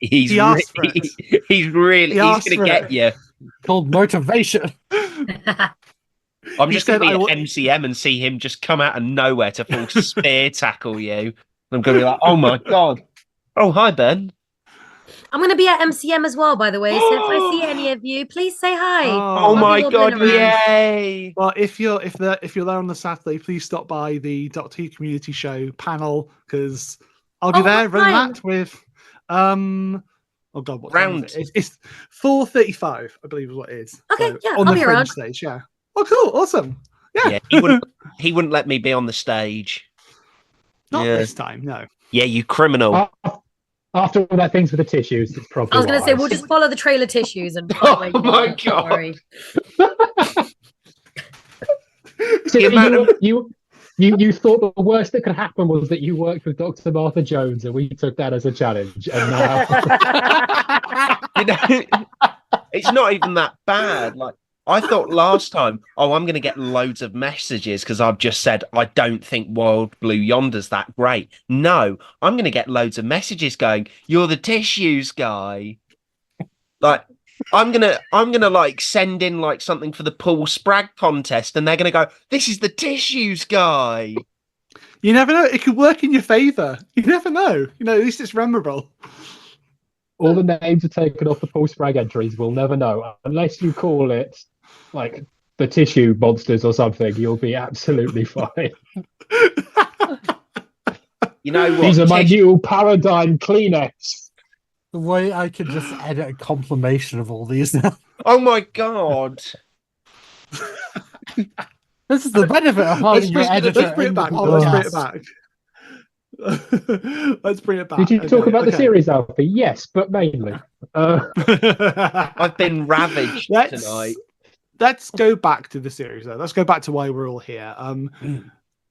He's He asked for it. He's going to get you. Called motivation. I'm He just going said, to be at MCM and see him just come out of nowhere to full spear tackle you. I'm going to be like, oh my God. Oh, hi, Ben. I'm going to be at MCM as well, by the way. So if I see any of you, please say hi. Oh I'll my be wobbling God, around. yay. Well, if you're there on the Saturday, please stop by the Doctor Who Community Show panel because I'll be there running fine. that with oh God, what time Round. is it? It's 4:35, I believe is what it is. Okay, So, yeah, on I'll the be fringe around. stage, yeah. Oh, cool, awesome. Yeah, He wouldn't let me be on the stage. not Yeah. this time, no. Yeah, you criminal. After all that things with the tissues, it's probably I was going to say, wise. we'll just follow the trailer tissues and Oh find where you my are. Don't God. worry. So The amount of- you thought the worst that could happen was that you worked with Dr. Martha Jones, and we took that as a challenge. And now, You know, it's not even that bad. Like I thought last time, I'm going to get loads of messages because I've just said I don't think Wild Blue Yonder's that great. No, I'm going to get loads of messages going, "You're the tissues guy." Like I'm gonna like send in like something for the Paul Spragg contest, and they're gonna go, "This is the tissues guy." You never know. It could work in your favour. You never know. You know, at least it's memorable. all the names are taken off the Paul Spragg entries. We'll never know unless you call it like the Tissue Monsters or something. You'll be absolutely fine. You know what? These are my new Paradigm Kleenex. The way I could just edit a compilation of all these now. Oh my God! This is the benefit of having your editor. Let's bring it in the back. Let's bring it podcast. back. Let's bring it back. Did you talk about the okay. series, Alfie? Yes, but mainly. I've been ravaged tonight. Let's go back to the series, though. Let's go back to why we're all here.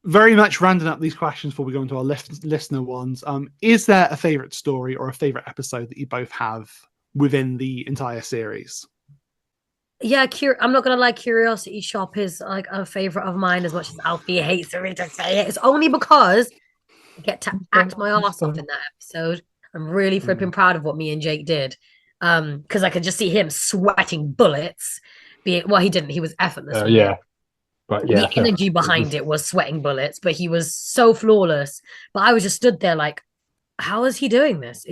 Very much rounding up these questions before we go into our listener ones. Is there a favorite story or a favorite episode that you both have within the entire series? Yeah, I'm not gonna lie. Curiosity Shop is like a favorite of mine. As much as Alfie hates for me to say it, it's only because I get to act my ass off in that episode. I'm really flipping proud of what me and Jake did, because I could just see him sweating bullets. He didn't. He was effortless. Yeah. But yeah, the energy behind it was sweating bullets, but he was so flawless. But I was just stood there like, how is he doing this?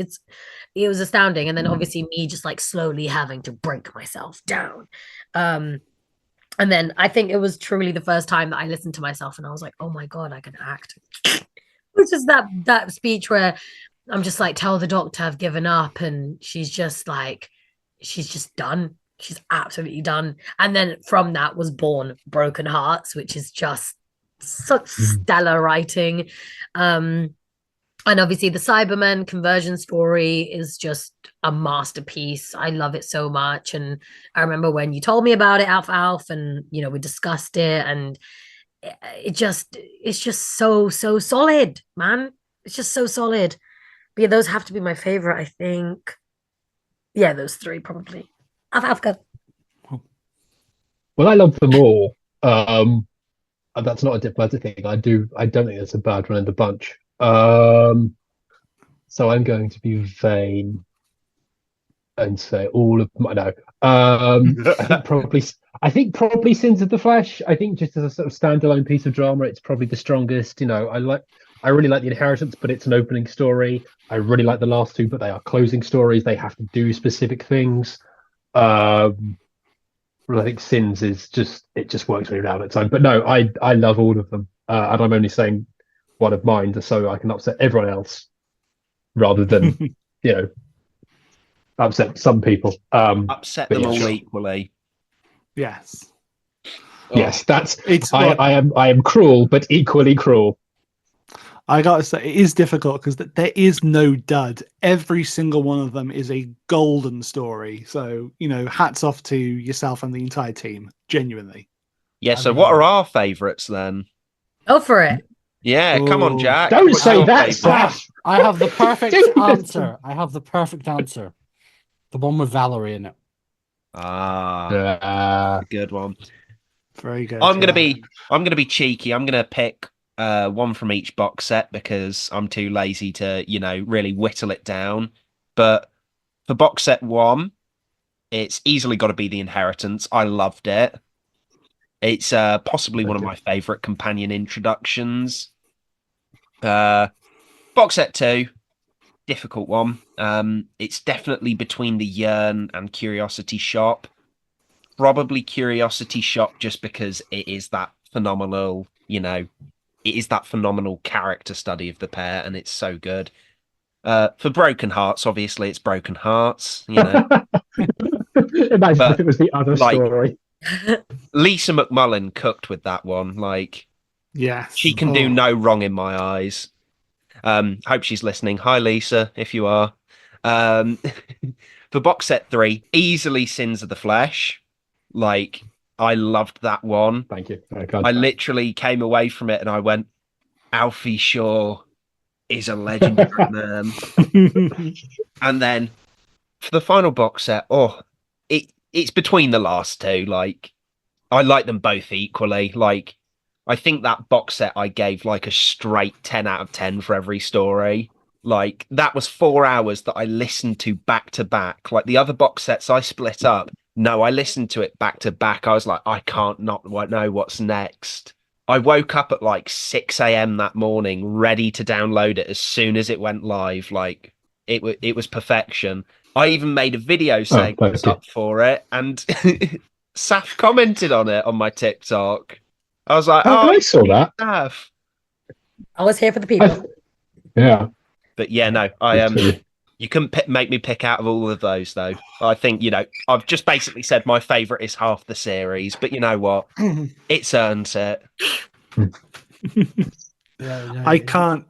It was astounding. And then obviously me just like slowly having to break myself down. And then I think it was truly the first time that I listened to myself and I was like, oh my God, I can act. Which is that speech where I'm just like, tell the doctor I've given up. And she's just done. She's absolutely done. And then from that was born Broken Hearts, which is just such stellar writing. And obviously the Cybermen conversion story is just a masterpiece. I love it so much. And I remember when you told me about it, Alf, and you know, we discussed it, and it's just so solid, man. It's just so solid. But yeah, those have to be my favorite, I think. Yeah, those three probably. Africa. Well, I love them all. That's not a diplomatic thing. I don't think it's a bad one in the bunch. So I'm going to be vain and say all of them. No. I think probably Sins of the Flesh. I think just as a sort of standalone piece of drama, it's probably the strongest. You know, I really like The Inheritance, but it's an opening story. I really like the last two, but they are closing stories. They have to do specific things. I think Sins is just works really well at its own. But no, I love all of them, and I'm only saying one of mine so I can upset everyone else rather than upset some people. Upset them all equally. Yes. Yes, I am cruel, but equally cruel. I gotta say, it is difficult because there is no dud. Every single one of them is a golden story. So, hats off to yourself and the entire team. Genuinely. Yeah, so what are our favourites then? Go for it. Yeah, come on, Jack. Don't What's say your that, favourite? Slash. I have the perfect answer. The one with Valarie in it. Ah, a good one. Very good. I'm gonna be cheeky. I'm gonna pick one from each box set because I'm too lazy to, really whittle it down. But for box set 1, it's easily got to be The Inheritance. I loved it. It's possibly one of my favorite companion introductions. Box set 2, difficult one. It's definitely between the Yearn and Curiosity Shop. Probably Curiosity Shop just because it is that phenomenal, it is that phenomenal character study of the pair, and it's so good. For Broken Hearts, obviously, it's Broken Hearts. Imagine if it was the other story. Lisa McMullen cooked with that one. Yes, she can do no wrong in my eyes. Hope she's listening. Hi, Lisa, if you are. For box set 3, easily Sins of the Flesh. I loved that one. Thank you. I literally came away from it and I went, Alfie Shaw is a legendary man. And then for the final box set, it's between the last two. I like them both equally. I think that box set I gave a straight 10 out of 10 for every story. That was 4 hours that I listened to back to back. The other box sets I split up. No, I listened to it back to back. I was like, I can't not know what's next. I woke up at 6 a.m. that morning, ready to download it as soon as it went live. It was perfection. I even made a video saying I was up for it, and Saf commented on it on my TikTok. I was like, I saw that. Saf. I was here for the people. Yeah. But yeah, no, you couldn't make me pick out of all of those, though. I think, I've just basically said my favourite is half the series, but you know what? It's earned it. I can't.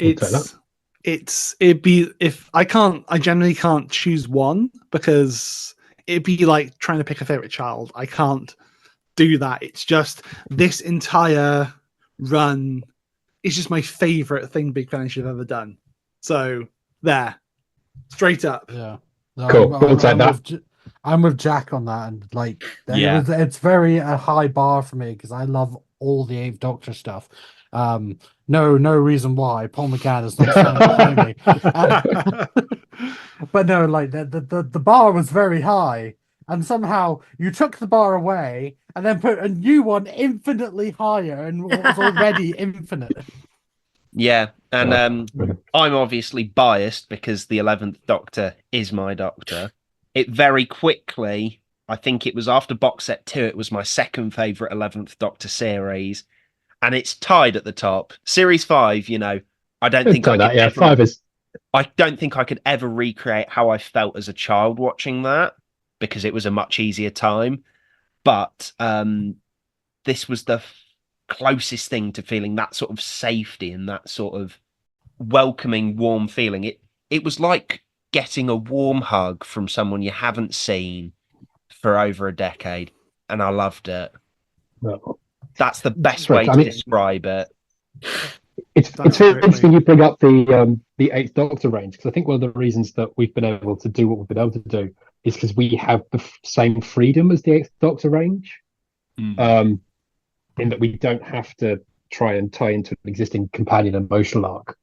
I generally can't choose one because it'd be like trying to pick a favourite child. I can't do that. It's just this entire run is just my favourite thing Big Finish have ever done. So there. Straight up. Yeah. No, cool. I'm with Jack on that, and it's very a high bar for me because I love all the Eighth Doctor stuff. No reason why Paul McGann is not standing behind me. But no, the bar was very high, and somehow you took the bar away and then put a new one infinitely higher and what was already infinite. Yeah, and I'm obviously biased because the 11th Doctor is my Doctor. It very quickly, I think it was after box set 2, it was my second favourite 11th Doctor series, and it's tied at the top. Series 5, I don't think I don't think I could ever recreate how I felt as a child watching that because it was a much easier time. But this was the closest thing to feeling that sort of safety and that sort of welcoming, warm feeling. It was like getting a warm hug from someone you haven't seen for over a decade, and I loved it. No. That's the best way to describe it. It's very interesting you bring up the Eighth Doctor range, because I think one of the reasons that we've been able to do what we've been able to do is because we have the same freedom as the Eighth Doctor range. In that we don't have to try and tie into an existing companion emotional arc,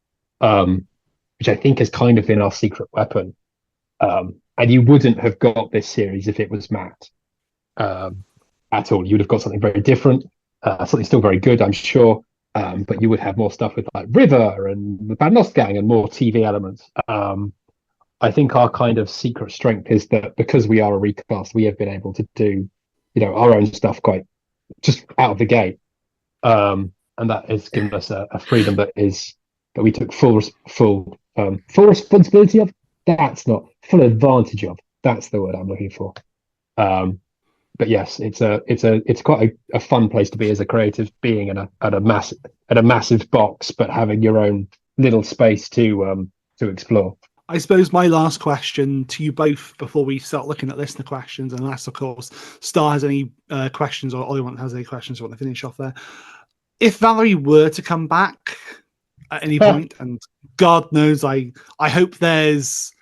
which I think has kind of been our secret weapon. And you wouldn't have got this series if it was Matt at all. You would have got something very different, something still very good, I'm sure, but you would have more stuff with River and the Van Nost Gang and more TV elements. I think our kind of secret strength is that because we are a recast, we have been able to do, our own stuff quite just out of the gate, and that has given us a freedom that we took full responsibility of. That's not full advantage of. That's the word I'm looking for. But yes, it's quite a fun place to be as a creative being at a massive box, but having your own little space to explore. I suppose my last question to you both before we start looking at listener questions, unless of course Star has any questions or Ollie has any questions I want to finish off there. If Valarie were to come back at any point, and God knows I hope there's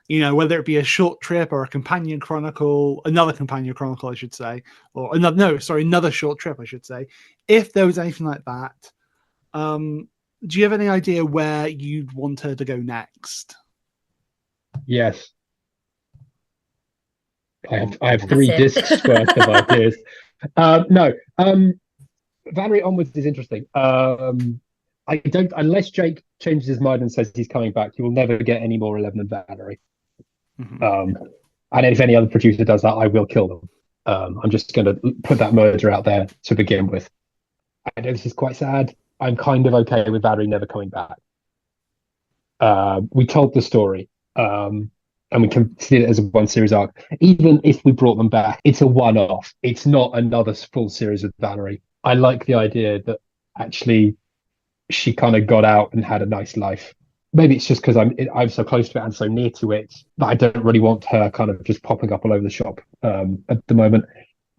You know, whether it be a short trip or a companion chronicle, another companion chronicle, I should say, or another short trip, I should say. If there was anything like that, do you have any idea where you'd want her to go next? Yes. I have 3 discs worth of ideas. No. Valarie Onwards is interesting. I don't, unless Jake changes his mind and says he's coming back, you will never get any more 11 and Valarie. And if any other producer does that, I will kill them. I'm just going to put that merger out there to begin with. I know this is quite sad. I'm kind of okay with Valarie never coming back. We told the story, and we can see it as a 1 series arc. Even if we brought them back, it's a one-off. It's not another full series with Valarie. I like the idea that actually she kind of got out and had a nice life. Maybe it's just because I'm so close to it and so near to it that I don't really want her kind of just popping up all over the shop at the moment.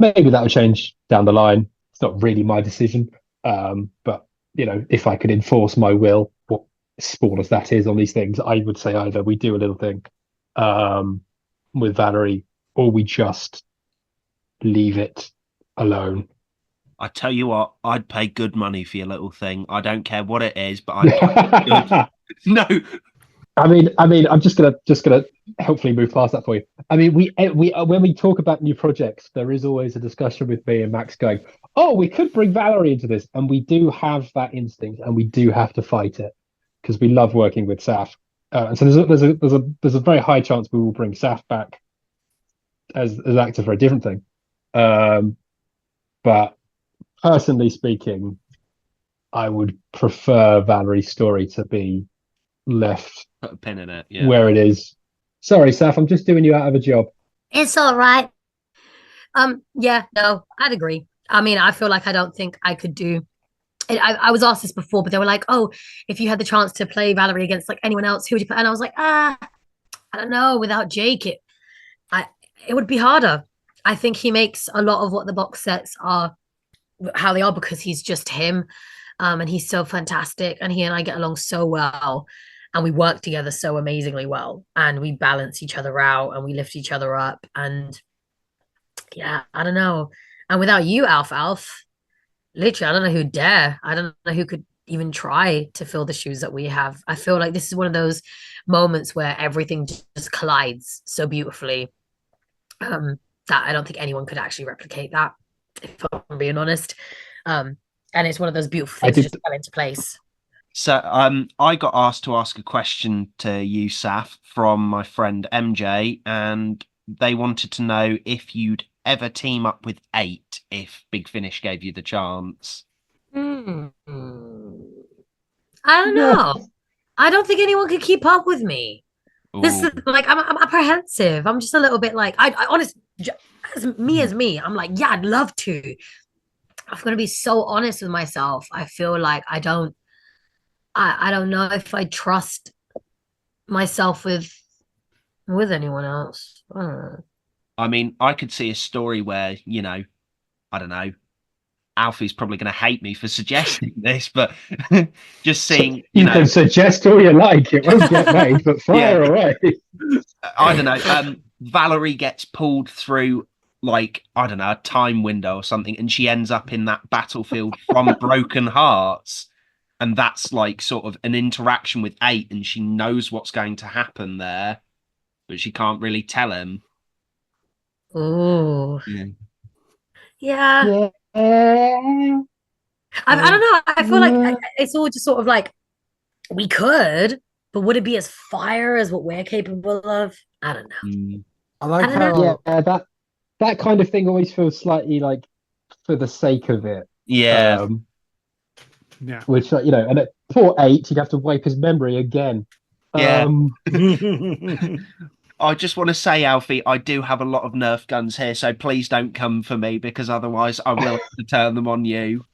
Maybe that'll change down the line. It's not really my decision. But, you know, if I could enforce my will, what small as that is on these things, I would say either we do a little thing with Valarie or we just leave it alone. I tell you what, I'd pay good money for your little thing. I don't care what it is, but I'd No. I mean, I'm just gonna hopefully move past that for you. I mean, we when we talk about new projects, there is always a discussion with me and Max going, "Oh, we could bring Valarie into this," and we do have that instinct, and we do have to fight it because we love working with Saf. And so there's a very high chance we will bring Saf back as actor for a different thing. But personally speaking, I would prefer Valarie's story to be left Put a pin in it, yeah. Where it is. Sorry, Saf, I'm just doing you out of a job. It's all right. Yeah, no, I'd agree. I mean, I feel like I don't think I could do it. I was asked this before, but they were like, "Oh, if you had the chance to play Valarie against like anyone else, who would you play?" And I was like, I don't know. Without Jake, it would be harder. I think he makes a lot of what the box sets are how they are because he's just him, and he's so fantastic, and he and I get along so well, and we work together so amazingly well, and we balance each other out, and we lift each other up, and yeah, I don't know. And without you, Alf, literally, I don't know who'd dare. I don't know who could even try to fill the shoes that we have. I feel like this is one of those moments where everything just collides so beautifully that I don't think anyone could actually replicate that, if I'm being honest. And it's one of those beautiful things that just fell into place. So I got asked to ask a question to you, Saf, from my friend MJ, and they wanted to know if you'd ever team up with 8 if Big Finish gave you the chance. I don't know. I don't think anyone could keep up with me. Ooh. This is like I'm apprehensive. I'm just a little bit like I honestly, as me, I'm like, yeah, I'd love to. I'm gonna be so honest with myself. I feel like I don't know if I trust myself with anyone else. I don't know. I mean, I could see a story where, you know, I don't know, Alfie's probably going to hate me for suggesting this, but just seeing, you know, can suggest all you like, it won't get made, but fire away. I don't know. Valarie gets pulled through, like, I don't know, a time window or something, and she ends up in that battlefield from Broken Hearts. And that's like sort of an interaction with 8, and she knows what's going to happen there, but she can't really tell him. Oh, yeah. I don't know. I feel like it's all just sort of like we could, but would it be as fire as what we're capable of? I don't know. I like how that kind of thing always feels slightly like for the sake of it. Yeah. Yeah. Which, you know, and at poor 8, you'd have to wipe his memory again. Yeah. I just want to say, Alfie, I do have a lot of Nerf guns here, so please don't come for me, because otherwise I will have to turn them on you.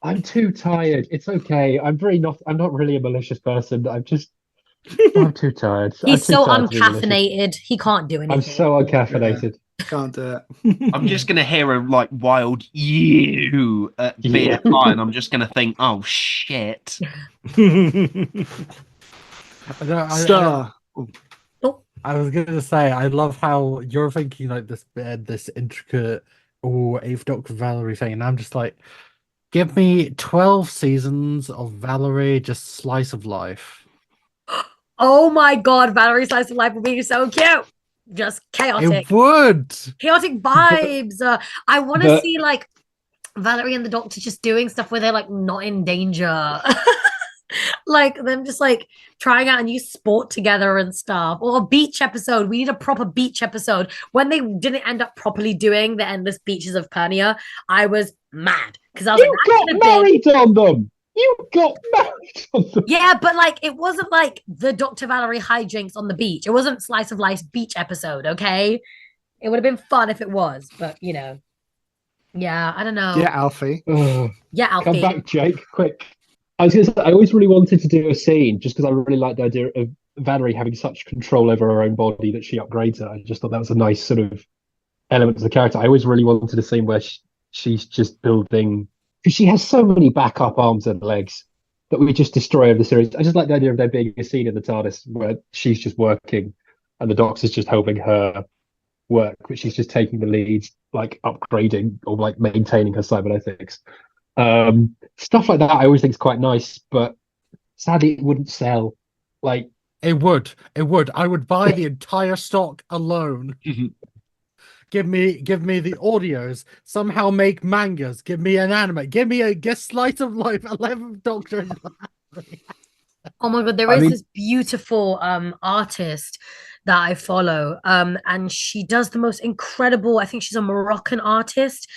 I'm too tired. It's okay. I'm not really a malicious person. I'm too tired. He's so uncaffeinated. He can't do anything. I'm so uncaffeinated. Yeah. Can't do it. I'm just going to hear a like wild you at BFI, and I'm just going to think, oh, shit. Star. I was gonna say, I love how you're thinking like this intricate, Eighth Doctor Valarie thing, and I'm just like, give me 12 seasons of Valarie, just slice of life. Oh my god, Valarie Slice of Life would be so cute. Just chaotic. It would. Chaotic vibes. I want to the- see like Valarie and the Doctor just doing stuff where they're like not in danger. Like them just like trying out a new sport together and stuff. Or a beach episode. We need a proper beach episode. When they didn't end up properly doing the endless beaches of Pernia, I was mad. Because I was You like, that could got have been. married on them. You got married on them. Yeah, but like it wasn't like the Dr. Valarie hijinks on the beach. It wasn't Slice of Life's beach episode, okay? It would have been fun if it was, but you know. Yeah, I don't know. Yeah, Alfie. Ugh. Yeah, Come Alfie. back, Jake, quick. I was going to say, I always really wanted to do a scene just because I really liked the idea of Valerie having such control over her own body that she upgrades it. I just thought that was a nice sort of element of the character. I always really wanted a scene where she's just building, because she has so many backup arms and legs that we just destroy over the series. I just like the idea of there being a scene in the TARDIS where she's just working and the Doctor's just helping her work, but she's just taking the lead, like upgrading or like maintaining her cybernetics. Stuff like that I always think is quite nice, but sadly it wouldn't sell. Like It would. I would buy the entire stock alone. Give me the audios. Somehow make mangas. Give me an anime. Give me a slice of life. 11th Doctor. Oh my god, there is this beautiful artist that I follow. And she does the most incredible, I think she's a Moroccan artist.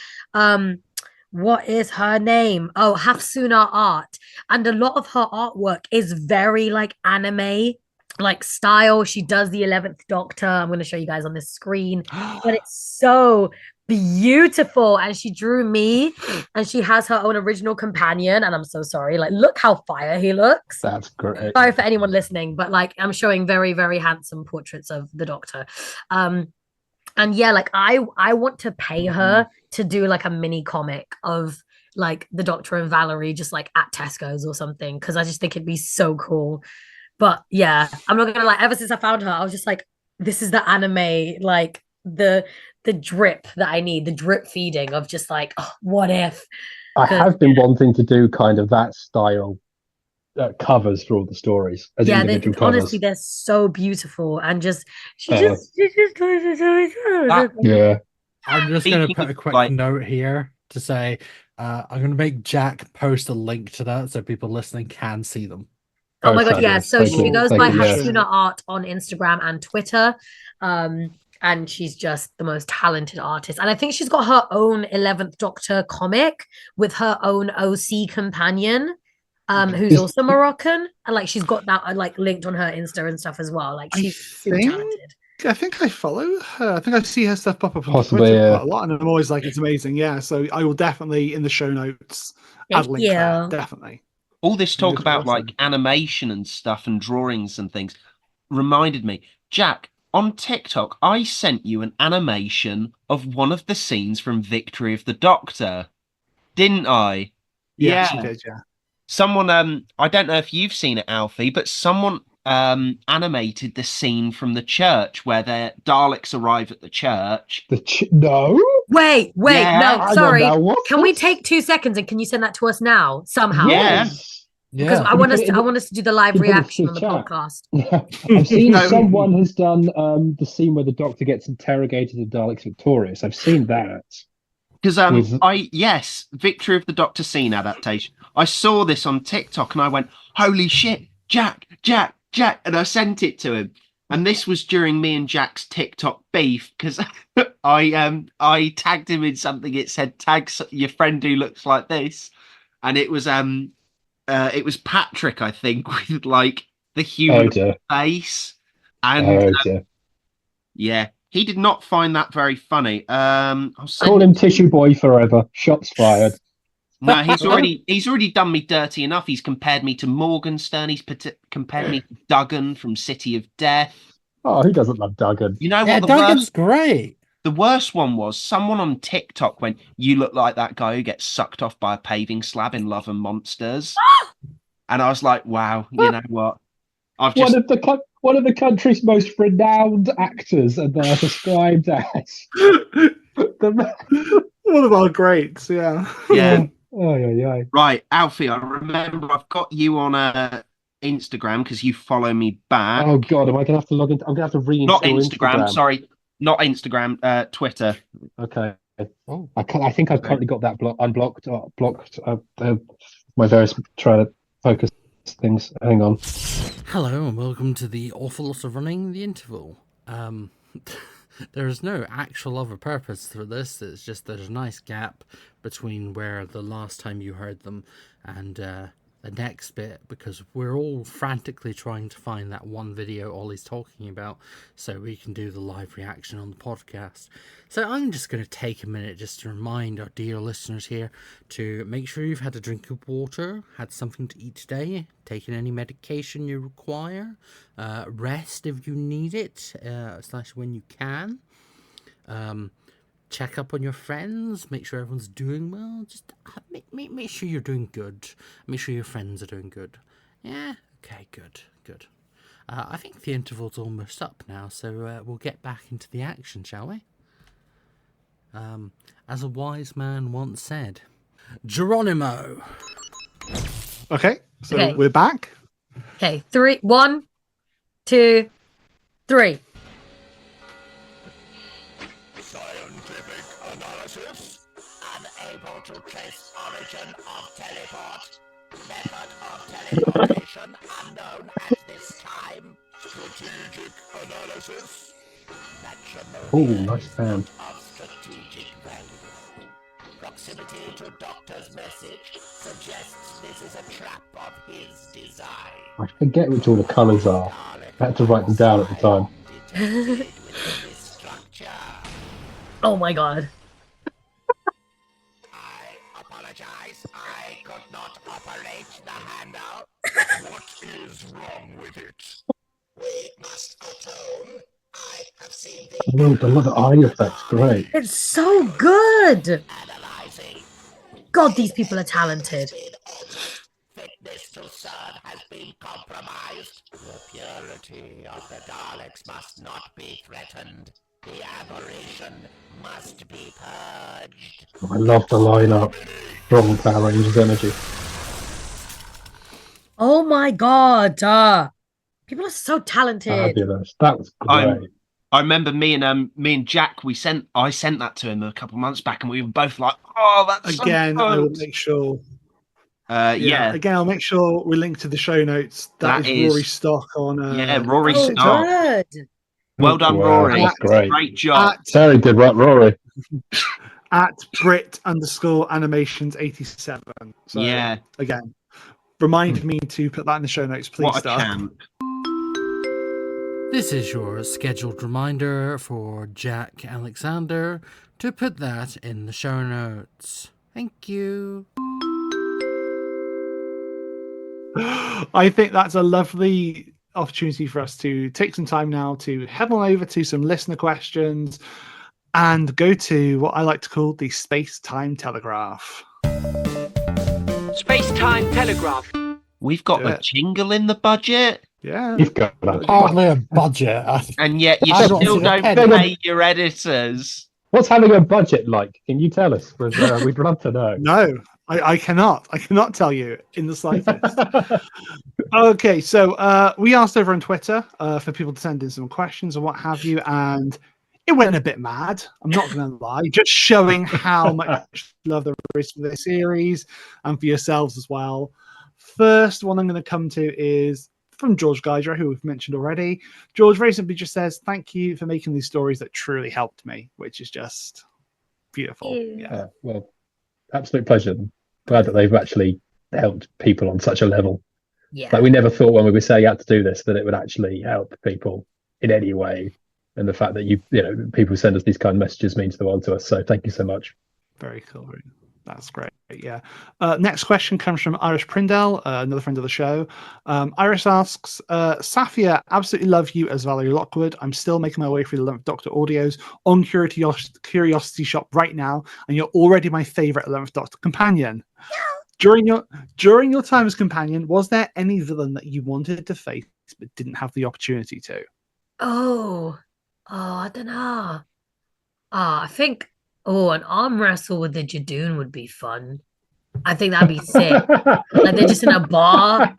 What is her name? Oh, Hafsuna Art. And a lot of her artwork is very like anime like style. She does the 11th Doctor. I'm going to show you guys on this screen. But it's so beautiful. And she drew me and she has her own original companion. And I'm so sorry. Like, look how fire he looks. that's great. Sorry for anyone listening, but like I'm showing very, very handsome portraits of the Doctor. And yeah, like I want to pay her to do like a mini comic of like the Doctor and Valarie just like at Tesco's or something, because I just think it'd be so cool. But yeah, I'm not gonna lie, ever since I found her, I was just like, this is the anime, like the drip that I need, the drip feeding of just like, oh, what if? I have been wanting to do kind of that style covers for all the stories as individual covers. Honestly, they're so beautiful and just she Yeah. I'm just going to Speaking put a of, quick like- note here to say I'm going to make Jack post a link to that so people listening can see them. Oh my god, yeah. fabulous. So Thank she you. goes Thank by you, yeah. Hafsuna Art on Instagram and Twitter. And she's just the most talented artist. And I think she's got her own 11th Doctor comic with her own OC companion, who's also Moroccan. And like she's got that like linked on her Insta and stuff as well. Like she's super talented. I think I follow her. I think I see her stuff pop up on Possibly, Twitter yeah. quite a lot, and I'm always like, it's amazing. Yeah, so I will definitely in the show notes add Thank a link there. you. Definitely. All this talk It's about awesome. like animation and stuff and drawings and things reminded me, Jack, on TikTok, I sent you an animation of one of the scenes from Victory of the Doctor, didn't I? Yes, Yeah. you did. Yeah. Someone, I don't know if you've seen it, Alfie, but someone animated the scene from the church where the Daleks arrive at the church. No, Wait, Yeah, no, sorry. What? Can we take 2 seconds and can you send that to us now somehow? Yeah. Because Yeah. I Can want you us put it to in I the- want us to do the live can you put it in reaction on the chat? podcast. I've seen No. someone has done the scene where the Doctor gets interrogated and Daleks victorious. I've seen that. Because With- Victory of the Doctor scene adaptation. I saw this on TikTok and I went, holy shit, Jack, and I sent it to him. And this was during me and Jack's TikTok beef because I tagged him in something. It said tag your friend who looks like this, and it was Patrick, I think, with like the Oh human dear. face, and Oh dear. yeah, he did not find that very funny. I'll send Call him Tissue Boy forever. Shots fired. No, he's already done me dirty enough. He's compared me to Morgenstern. He's compared me to Duggan from City of Death. Oh, who doesn't love Duggan? You know Yeah, what? Duggan's great. The worst one was someone on TikTok went, "You look like that guy who gets sucked off by a paving slab in Love and Monsters," and I was like, "Wow, you know what? I've just one of the country's most renowned actors, and they are described as One of our greats, yeah. yeah. Oh yeah. Right, Alfie, I remember I've got you on Instagram because you follow me back. Oh God, am I gonna have to log in? I'm gonna have to reinstall Not Instagram, Instagram. sorry. Not Instagram, Twitter. Okay. Oh. I think I've currently got that unblocked, blocked. My various trying to focus things. Hang on. Hello and welcome to the awful lot of running the interval. There is no actual other purpose for this. It's just there's a nice gap between where the last time you heard them and the next bit, because we're all frantically trying to find that one video Ollie's talking about so we can do the live reaction on the podcast. So I'm just going to take a minute just to remind our dear listeners here to make sure you've had a drink of water, had something to eat today, taken any medication you require, rest if you need it, / when you can. Check up on your friends, make sure everyone's doing well. Just make sure you're doing good. Make sure your friends are doing good. Yeah, okay, good. I think the interval's almost up now, so we'll get back into the action, shall we? As a wise man once said, Geronimo. Okay, so Okay. we're back. Okay, 3, 1, 2, 3. Scientific analysis. Unable to trace origin of teleport. Method of teleportation unknown at this time. Strategic analysis. Oh, Matrimonial nice fan. of strategic value. Proximity to Doctor's message suggests this is a trap of his design. I forget which all the colours are. I had to write them down at the time. Detected within this structure. Oh my god. I apologize. I could not operate the handle. What is wrong with it? We must atone. I have seen the Oh, the eye effect's great. It's so good. analyzing. God, these people are talented. Fitness to serve has been compromised. The purity of the Daleks must not be threatened. The aberration must be purged. I love the lineup. Strong Power Rangers energy. Oh my god. People are so talented. Fabulous. That was great. I remember me and Jack, I sent that to him a couple of months back, and we were both like, "Oh, that's Again, so I will good." make sure. Yeah. Again, I'll make sure we link to the show notes. That That is- is Rory Stock on. Yeah, Rory Oh, Stock. good. Well done, Wow, Rory. that's great. Great job. Very good, right, Rory? At Brit_animations87. So Yeah. again, remind me to put that in the show notes, please. What a Star. champ. This is your scheduled reminder for Jack Alexander to put that in the show notes. Thank you. I think that's a lovely opportunity for us to take some time now to head on over to some listener questions and go to what I like to call the space-time telegraph. Space-time telegraph. We've got Do a it. jingle in the budget, Yeah. You've got that. Hardly a budget. and yet you I don't still see a don't penny. pay your editors. What's having a budget like? Can you tell us? We'd love to know. No, I cannot. I cannot tell you in the slightest. Okay, so we asked over on Twitter for people to send in some questions and what have you, and it went a bit mad. I'm not going to lie, just showing how much love there is for this series and for yourselves as well. First one I'm going to come to is from George Geiger, who we've mentioned already. George very simply just says, "Thank you for making these stories that truly helped me," which is just beautiful. Yeah. Well, absolute pleasure. Glad that they've actually helped people on such a level. Yeah. Like, we never thought when we were setting out to do this that it would actually help people in any way. And the fact that people send us these kind of messages means the world to us. So thank you so much. Very cool. That's great. Yeah. Next question comes from Iris Prindell, another friend of the show. Iris asks, SAFIYYA, absolutely love you as Valarie Lockwood. I'm still making my way through the 11th Doctor audios on Curiosity Shop right now, and you're already my favorite 11th Doctor companion. During your time as companion, was there any villain that you wanted to face but didn't have the opportunity to? I don't know. I think an arm wrestle with the Jadoon would be fun. I think that'd be sick. Like they're just in a bar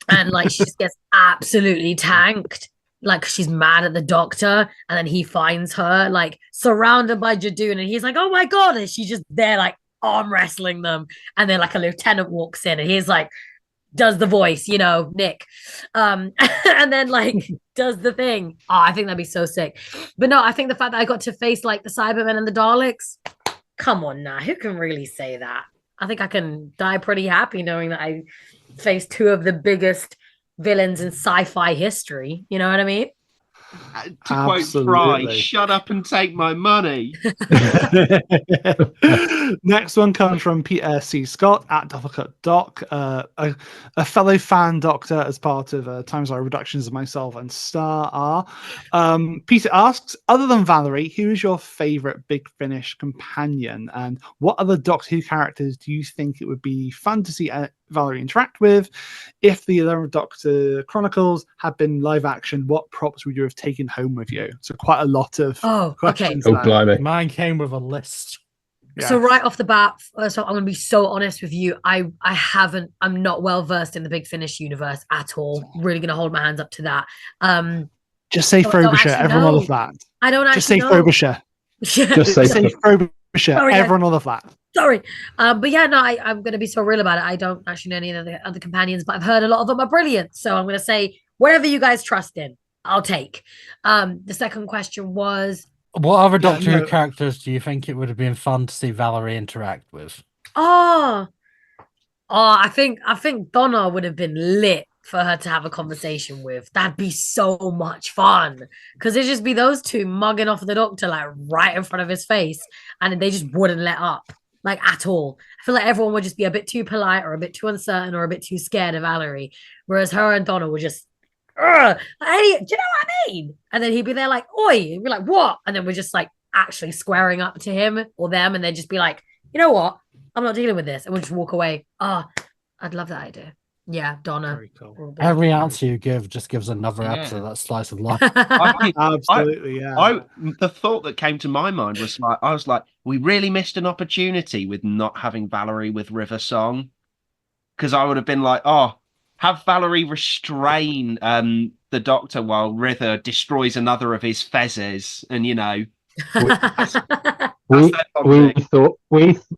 and like she just gets absolutely tanked. Like she's mad at the doctor, and then he finds her like surrounded by Jadoon, and he's like, "Oh my god!" And she's just there like arm wrestling them, and then like a lieutenant walks in, and he's like, does the voice, Nick, and then like does the thing. Oh, I think that'd be so sick. But no, I think the fact that I got to face like the Cybermen and the Daleks. Come on now, who can really say that? I think I can die pretty happy knowing that I faced two of the biggest villains in sci-fi history. You know what I mean? To quote Fry, shut up and take my money. Next one comes from Peter C. Scott at Doppelcut Doc, a fellow fan doctor as part of Times High Reductions of myself and Star R. Peter asks, other than Valarie, who is your favourite Big Finish companion? And what other Doctor Who characters do you think it would be fun to see Valarie interact with? If the 11th Doctor Chronicles had been live action, what props would you have taken home with you? So quite a lot of questions. Oh, blimey. Mine came with a list. Yeah. So right off the bat, so I'm going to be so honest with you. I'm not well versed in the Big Finish universe at all. Really going to hold my hands up to that. Just say Frobisher. Everyone will love that. I don't actually Just say know. Frobisher. Just say Frobisher. Everyone will love that. Sorry. But yeah, no, I'm going to be so real about it. I don't actually know any of the other companions, but I've heard a lot of them are brilliant. So I'm going to say whatever you guys trust in, I'll take. The second question was, what other Doctor Who characters do you think it would have been fun to see Valarie interact with? I think Donna would have been lit for her to have a conversation with. That'd be so much fun, because it'd just be those two mugging off the Doctor like right in front of his face, and they just wouldn't let up like at all. I feel like everyone would just be a bit too polite or a bit too uncertain or a bit too scared of Valarie, whereas her and Donna would just hey, do you know what I mean? And then he'd be there like, oi, and we're like, what? And then we're just like actually squaring up to him or them, and they'd just be like, you know what? I'm not dealing with this, and we'll just walk away. I'd love that idea. Yeah, Donna. Very cool. Every answer you give just gives another episode of that slice of life. Absolutely, yeah. The thought that came to my mind was like, I was like, we really missed an opportunity with not having Valarie with River Song, because I would have been like, have Valarie restrain the Doctor while River destroys another of his fezzes, and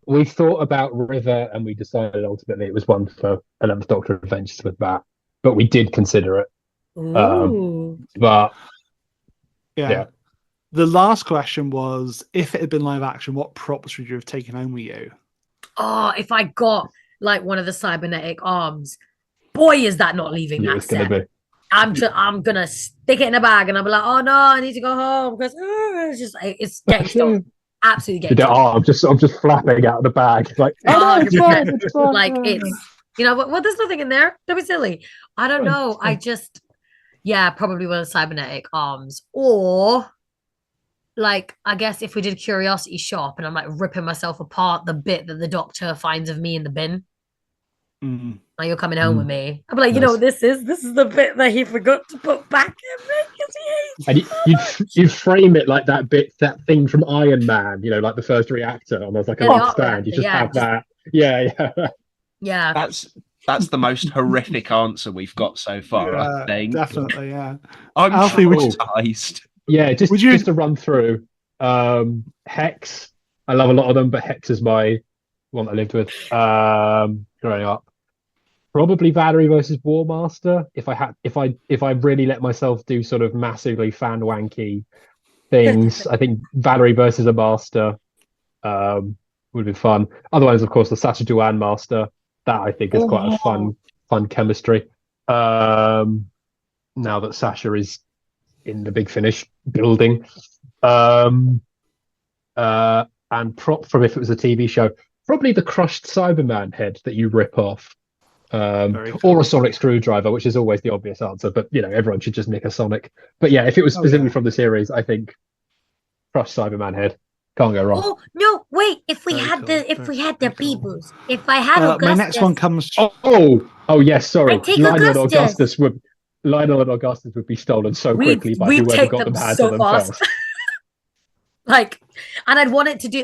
we thought about River, and we decided ultimately it was one for 11th Doctor Adventures with that, but we did consider it. But yeah. The last question was, if it had been live action, what props would you have taken home with you? If I got like one of the cybernetic arms, boy, is that not leaving that set. I'm gonna stick it in a bag, and I'll be like, oh no, I need to go home, because it's getting stuck. Absolutely getting stuck. I'm just flapping out of the bag. It's like, it's fine. Like it's well, there's nothing in there. Don't be silly. I don't know. I just probably one of the cybernetic arms, or like I guess if we did Curiosity Shop and I'm like ripping myself apart the bit that the Doctor finds of me in the bin. Like, you're coming home with me. I'm like, this is the bit that he forgot to put back in me because he hates. And you frame it like that thing from Iron Man, like the first reactor, and there's like a stand. You just have that. Yeah. That's the most horrific answer we've got so far. I think definitely, yeah. I'm traumatized. Yeah, just to run through. Hex, I love a lot of them, but Hex is my one I lived with growing up. Probably Valarie versus War Master. If I really let myself do sort of massively fan wanky things, I think Valarie versus a Master would be fun. Otherwise, of course, the Sacha Duan Master. That I think is quite a fun chemistry. Now that Sasha is in the Big Finish building, and prop from if it was a TV show, probably the crushed Cyberman head that you rip off. Or a sonic screwdriver, which is always the obvious answer, but everyone should just nick a sonic. But yeah, if it was specifically from the series, I think crushed Cyberman head. Can't go wrong. Oh no! Wait, if we Very had cool, the very cool. Beebles, if I had Augustus, my next one comes. Oh yes, sorry. I take Lionel and Augustus would be stolen so quickly by we'd whoever take got them them hands so on them fast. first. Like, and I want him to do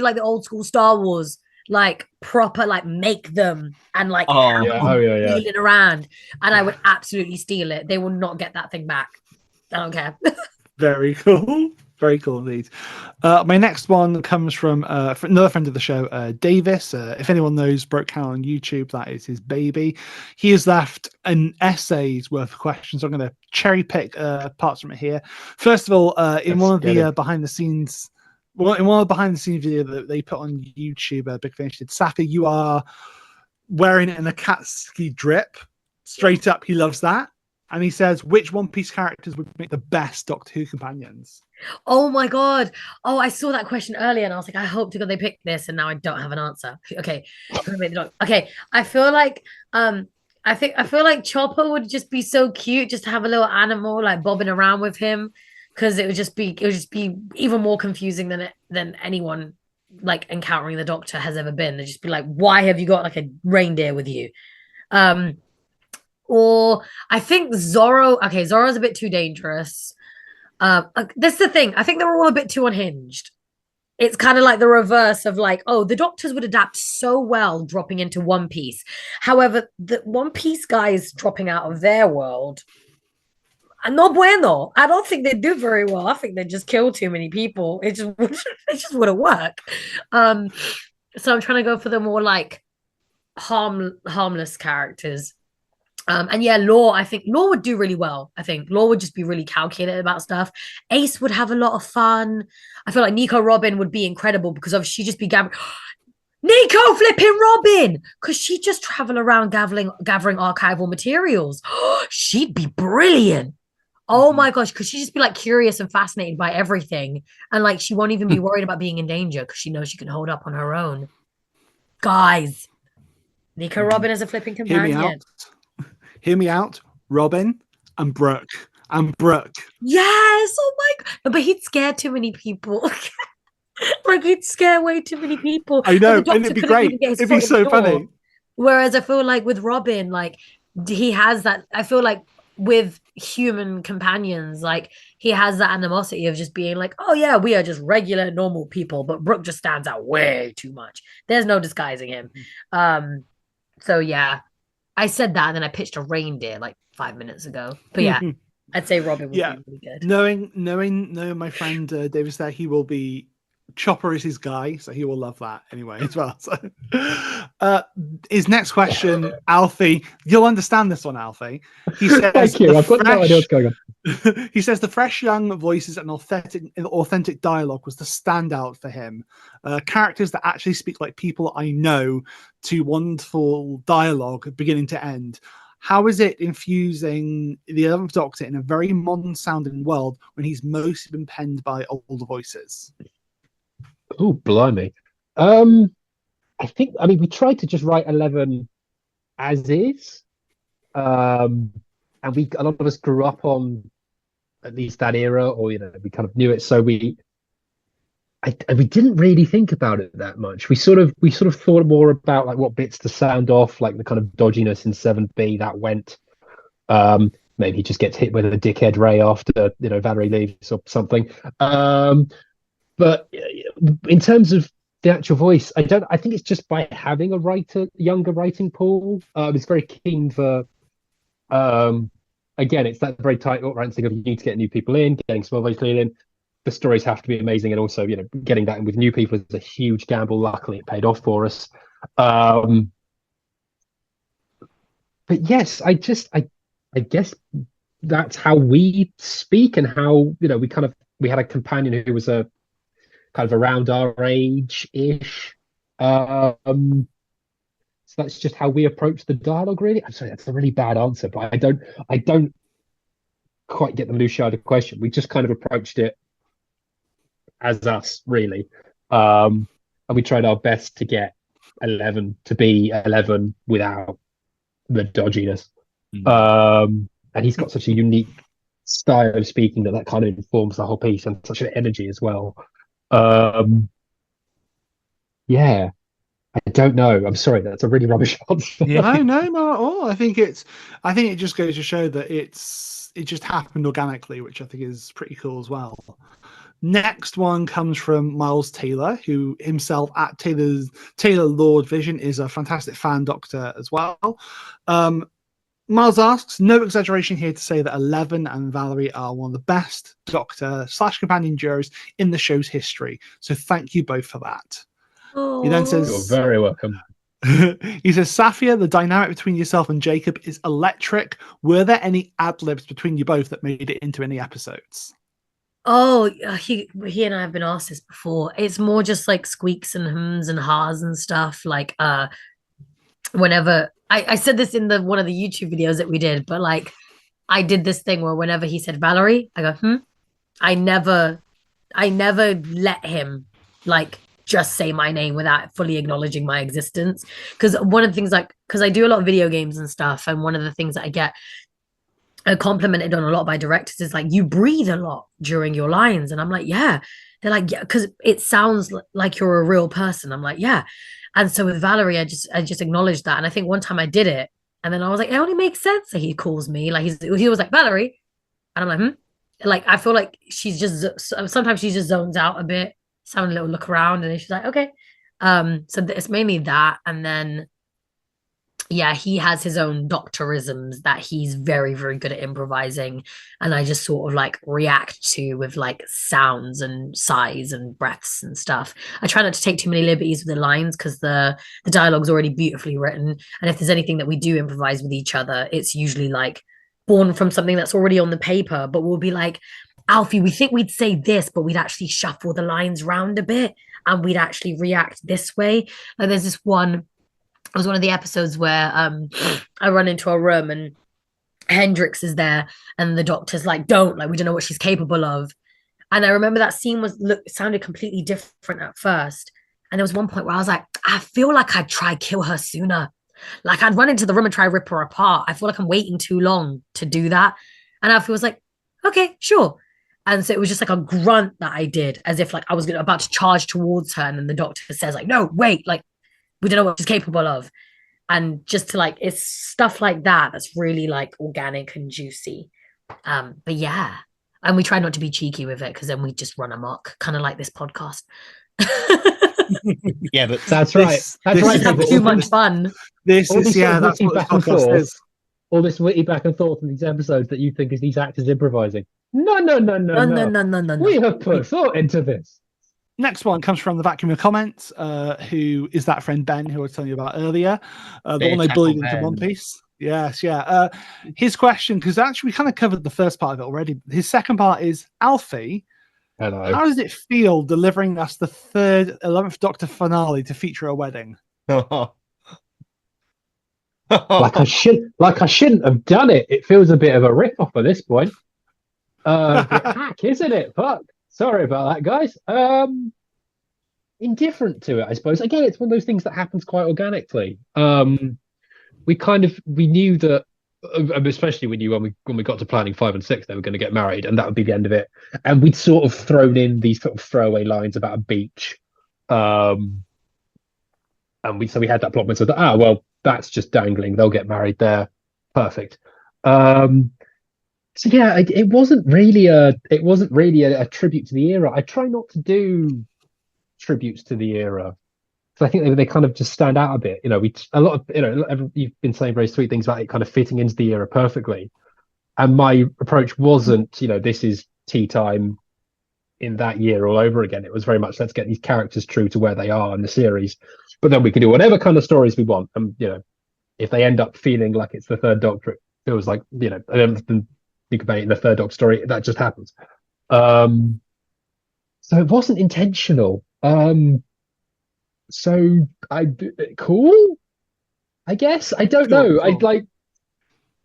like the old school Star Wars, like proper, like make them and like wheeling around, and I would absolutely steal it. They will not get that thing back. I don't care. Very cool. Very cool indeed. My next one comes from another friend of the show, Davis. If anyone knows Broke Cow on YouTube, that is his baby. He has left an essay's worth of questions. I'm going to cherry pick parts from it here. First of all, in one of the behind the scenes video that they put on YouTube, Big Finish did, Safi, you are wearing an Akatsuki drip. Straight up, he loves that. And he says, which One Piece characters would make the best Doctor Who companions? Oh my god! Oh, I saw that question earlier, and I was like, I hope to God they picked this, and now I don't have an answer. Okay, okay. I feel like I feel like Chopper would just be so cute, just to have a little animal like bobbing around with him, because it would just be even more confusing than anyone like encountering the Doctor has ever been. They'd just be like, why have you got like a reindeer with you? Or I think Zorro. Okay, Zorro's a bit too dangerous. That's the thing. I think they're all a bit too unhinged. It's kind of like the reverse of like, oh, the Doctors would adapt so well dropping into One Piece. However, the One Piece guys dropping out of their world, no bueno. I don't think they do very well. I think they just kill too many people. It just wouldn't work. So I'm trying to go for the more like harmless characters. And yeah, Law, I think Law would do really well. I think Law would just be really calculated about stuff. Ace would have a lot of fun. I feel like Nico Robin would be incredible because she'd just be gathering Nico flipping Robin, because she'd just travel around gathering archival materials. She'd be brilliant. Oh my gosh, because she'd just be like curious and fascinated by everything. And like she won't even be worried about being in danger because she knows she can hold up on her own. Guys, Nico Robin as a flipping companion. Hear me out, Robin and Brooke. Yes, oh my god. But he'd scare too many people. Like he'd scare way too many people. I know, and it'd be great. It'd be so funny. Whereas I feel like with Robin, like he has that. I feel like with human companions, like he has that animosity of just being like, oh yeah, we are just regular normal people, but Brooke just stands out way too much. There's no disguising him. So yeah, I said that and then I pitched a reindeer like 5 minutes ago. But yeah, I'd say Robin would be really good. Knowing my friend Davis there, he will be. Chopper is his guy, so he will love that anyway as well. So, his next question, Alfie, you'll understand this one, Alfie. He says, "Thank you. I've got no idea what's going on." He says the fresh young voices and authentic dialogue was the standout for him. Characters that actually speak like people I know, to wonderful dialogue beginning to end. How is it infusing the 11th Doctor in a very modern-sounding world when he's mostly been penned by older voices? Oh, blimey. I mean, we tried to just write 11 as is. And a lot of us grew up on at least that era, or, we kind of knew it. So we didn't really think about it that much. We sort of thought more about like what bits to sound off, like the kind of dodginess in 7B that went. Maybe he just gets hit with a dickhead ray after, Valarie leaves or something. But in terms of the actual voice, I think it's just by having a younger writing pool. It's very keen for, again, it's that very tight writing thing of you need to get new people in, getting small voice in. The stories have to be amazing, and also, getting that in with new people is a huge gamble. Luckily, it paid off for us. But yes, I guess that's how we speak, and how we had a companion who was a kind of around our age-ish. So that's just how we approach the dialogue, really. I'm sorry, that's a really bad answer, but I don't quite get the minutiae of the question. We just kind of approached it as us, really. And we tried our best to get 11 to be 11 without the dodginess. And he's got such a unique style of speaking that kind of informs the whole piece, and such an energy as well. Um, yeah, I don't know. I'm sorry, that's a really rubbish answer. No, not at all. I think it just goes to show that it just happened organically, which I think is pretty cool as well. Next one comes from Miles Taylor, who himself at Taylor Lord Vision is a fantastic fan doctor as well. Miles asks, no exaggeration here to say that 11 and Valarie are one of the best doctor/companion duos in the show's history. So thank you both for that. He then says, You're very welcome. he says, SAFIYYA, the dynamic between yourself and Jacob is electric. Were there any ad-libs between you both that made it into any episodes? Oh, he and I have been asked this before. It's more just like squeaks and hums and ha's and stuff. Like whenever I said this in one of the YouTube videos that we did, but like I did this thing where whenever he said Valarie, I go, I never let him like just say my name without fully acknowledging my existence. Because one of the things, like, because I do a lot of video games and stuff, and one of the things that I get complimented on a lot by directors is like, you breathe a lot during your lines, and I'm like, yeah. They're like, yeah, because it sounds like you're a real person. I'm like, yeah. And so with Valarie, I just acknowledged that, and I think one time I did it, and then I was like, it only makes sense that he calls me like he was like Valarie, and I'm like, like I feel like sometimes she just zones out a bit, having a little look around, and then she's like, okay. So it's mainly that, and then yeah, he has his own doctorisms that he's very, very good at improvising. And I just sort of like react to with like sounds and sighs and breaths and stuff. I try not to take too many liberties with the lines because the dialogue's already beautifully written. And if there's anything that we do improvise with each other, it's usually like born from something that's already on the paper. But we'll be like, Alfie, we think we'd say this, but we'd actually shuffle the lines round a bit and we'd actually react this way. Like there's this one. It was one of the episodes where I run into a room and Hendrix is there and the doctor's like, we don't know what she's capable of. And I remember that scene sounded completely different at first. And there was one point where I was like, I feel like I'd try kill her sooner. Like I'd run into the room and try rip her apart. I feel like I'm waiting too long to do that. And Alfie was like, okay, sure. And so it was just like a grunt that I did, as if like I was about to charge towards her. And then the doctor says like, no, wait, like, we don't know what she's capable of. And just to like, it's stuff like that that's really like organic and juicy. But yeah, and we try not to be cheeky with it because then we just run amok, kind of like this podcast. Yeah, but that's right. That's right. Have too much fun. That's what this podcast is. All this witty back and forth in these episodes that you think is these actors improvising. No. We have put thought into this. Next one comes from the vacuum of comments, who is that friend Ben, who I was telling you about earlier, the one I bullied into One Piece. Yes, yeah. His question, because actually we kind of covered the first part of it already. His second part is, Alfie, hello. How does it feel delivering us the third 11th Doctor finale to feature a wedding? Like I shouldn't have done it. It feels a bit of a rip-off at this point. Hack, isn't it? Fuck. Sorry about that, guys. Indifferent to it, I suppose. Again, it's one of those things that happens quite organically. We knew that, especially when we got to planning 5 and 6, they were going to get married, and that would be the end of it. And we'd sort of thrown in these sort of throwaway lines about a beach, and we had that plot point. So that well, that's just dangling. They'll get married there. Perfect. So yeah, it wasn't really a tribute to the era. I try not to do tributes to the era because I think they kind of just stand out a bit. You know, you've been saying very sweet things about it kind of fitting into the era perfectly, and my approach wasn't, this is tea time in that year all over again. It was very much, let's get these characters true to where they are in the series, but then we can do whatever kind of stories we want. And if they end up feeling like it's the third Doctor, it feels like think about it in the third Doctor story, that just happens. So it wasn't intentional. So cool, I guess. I don't know. Cool.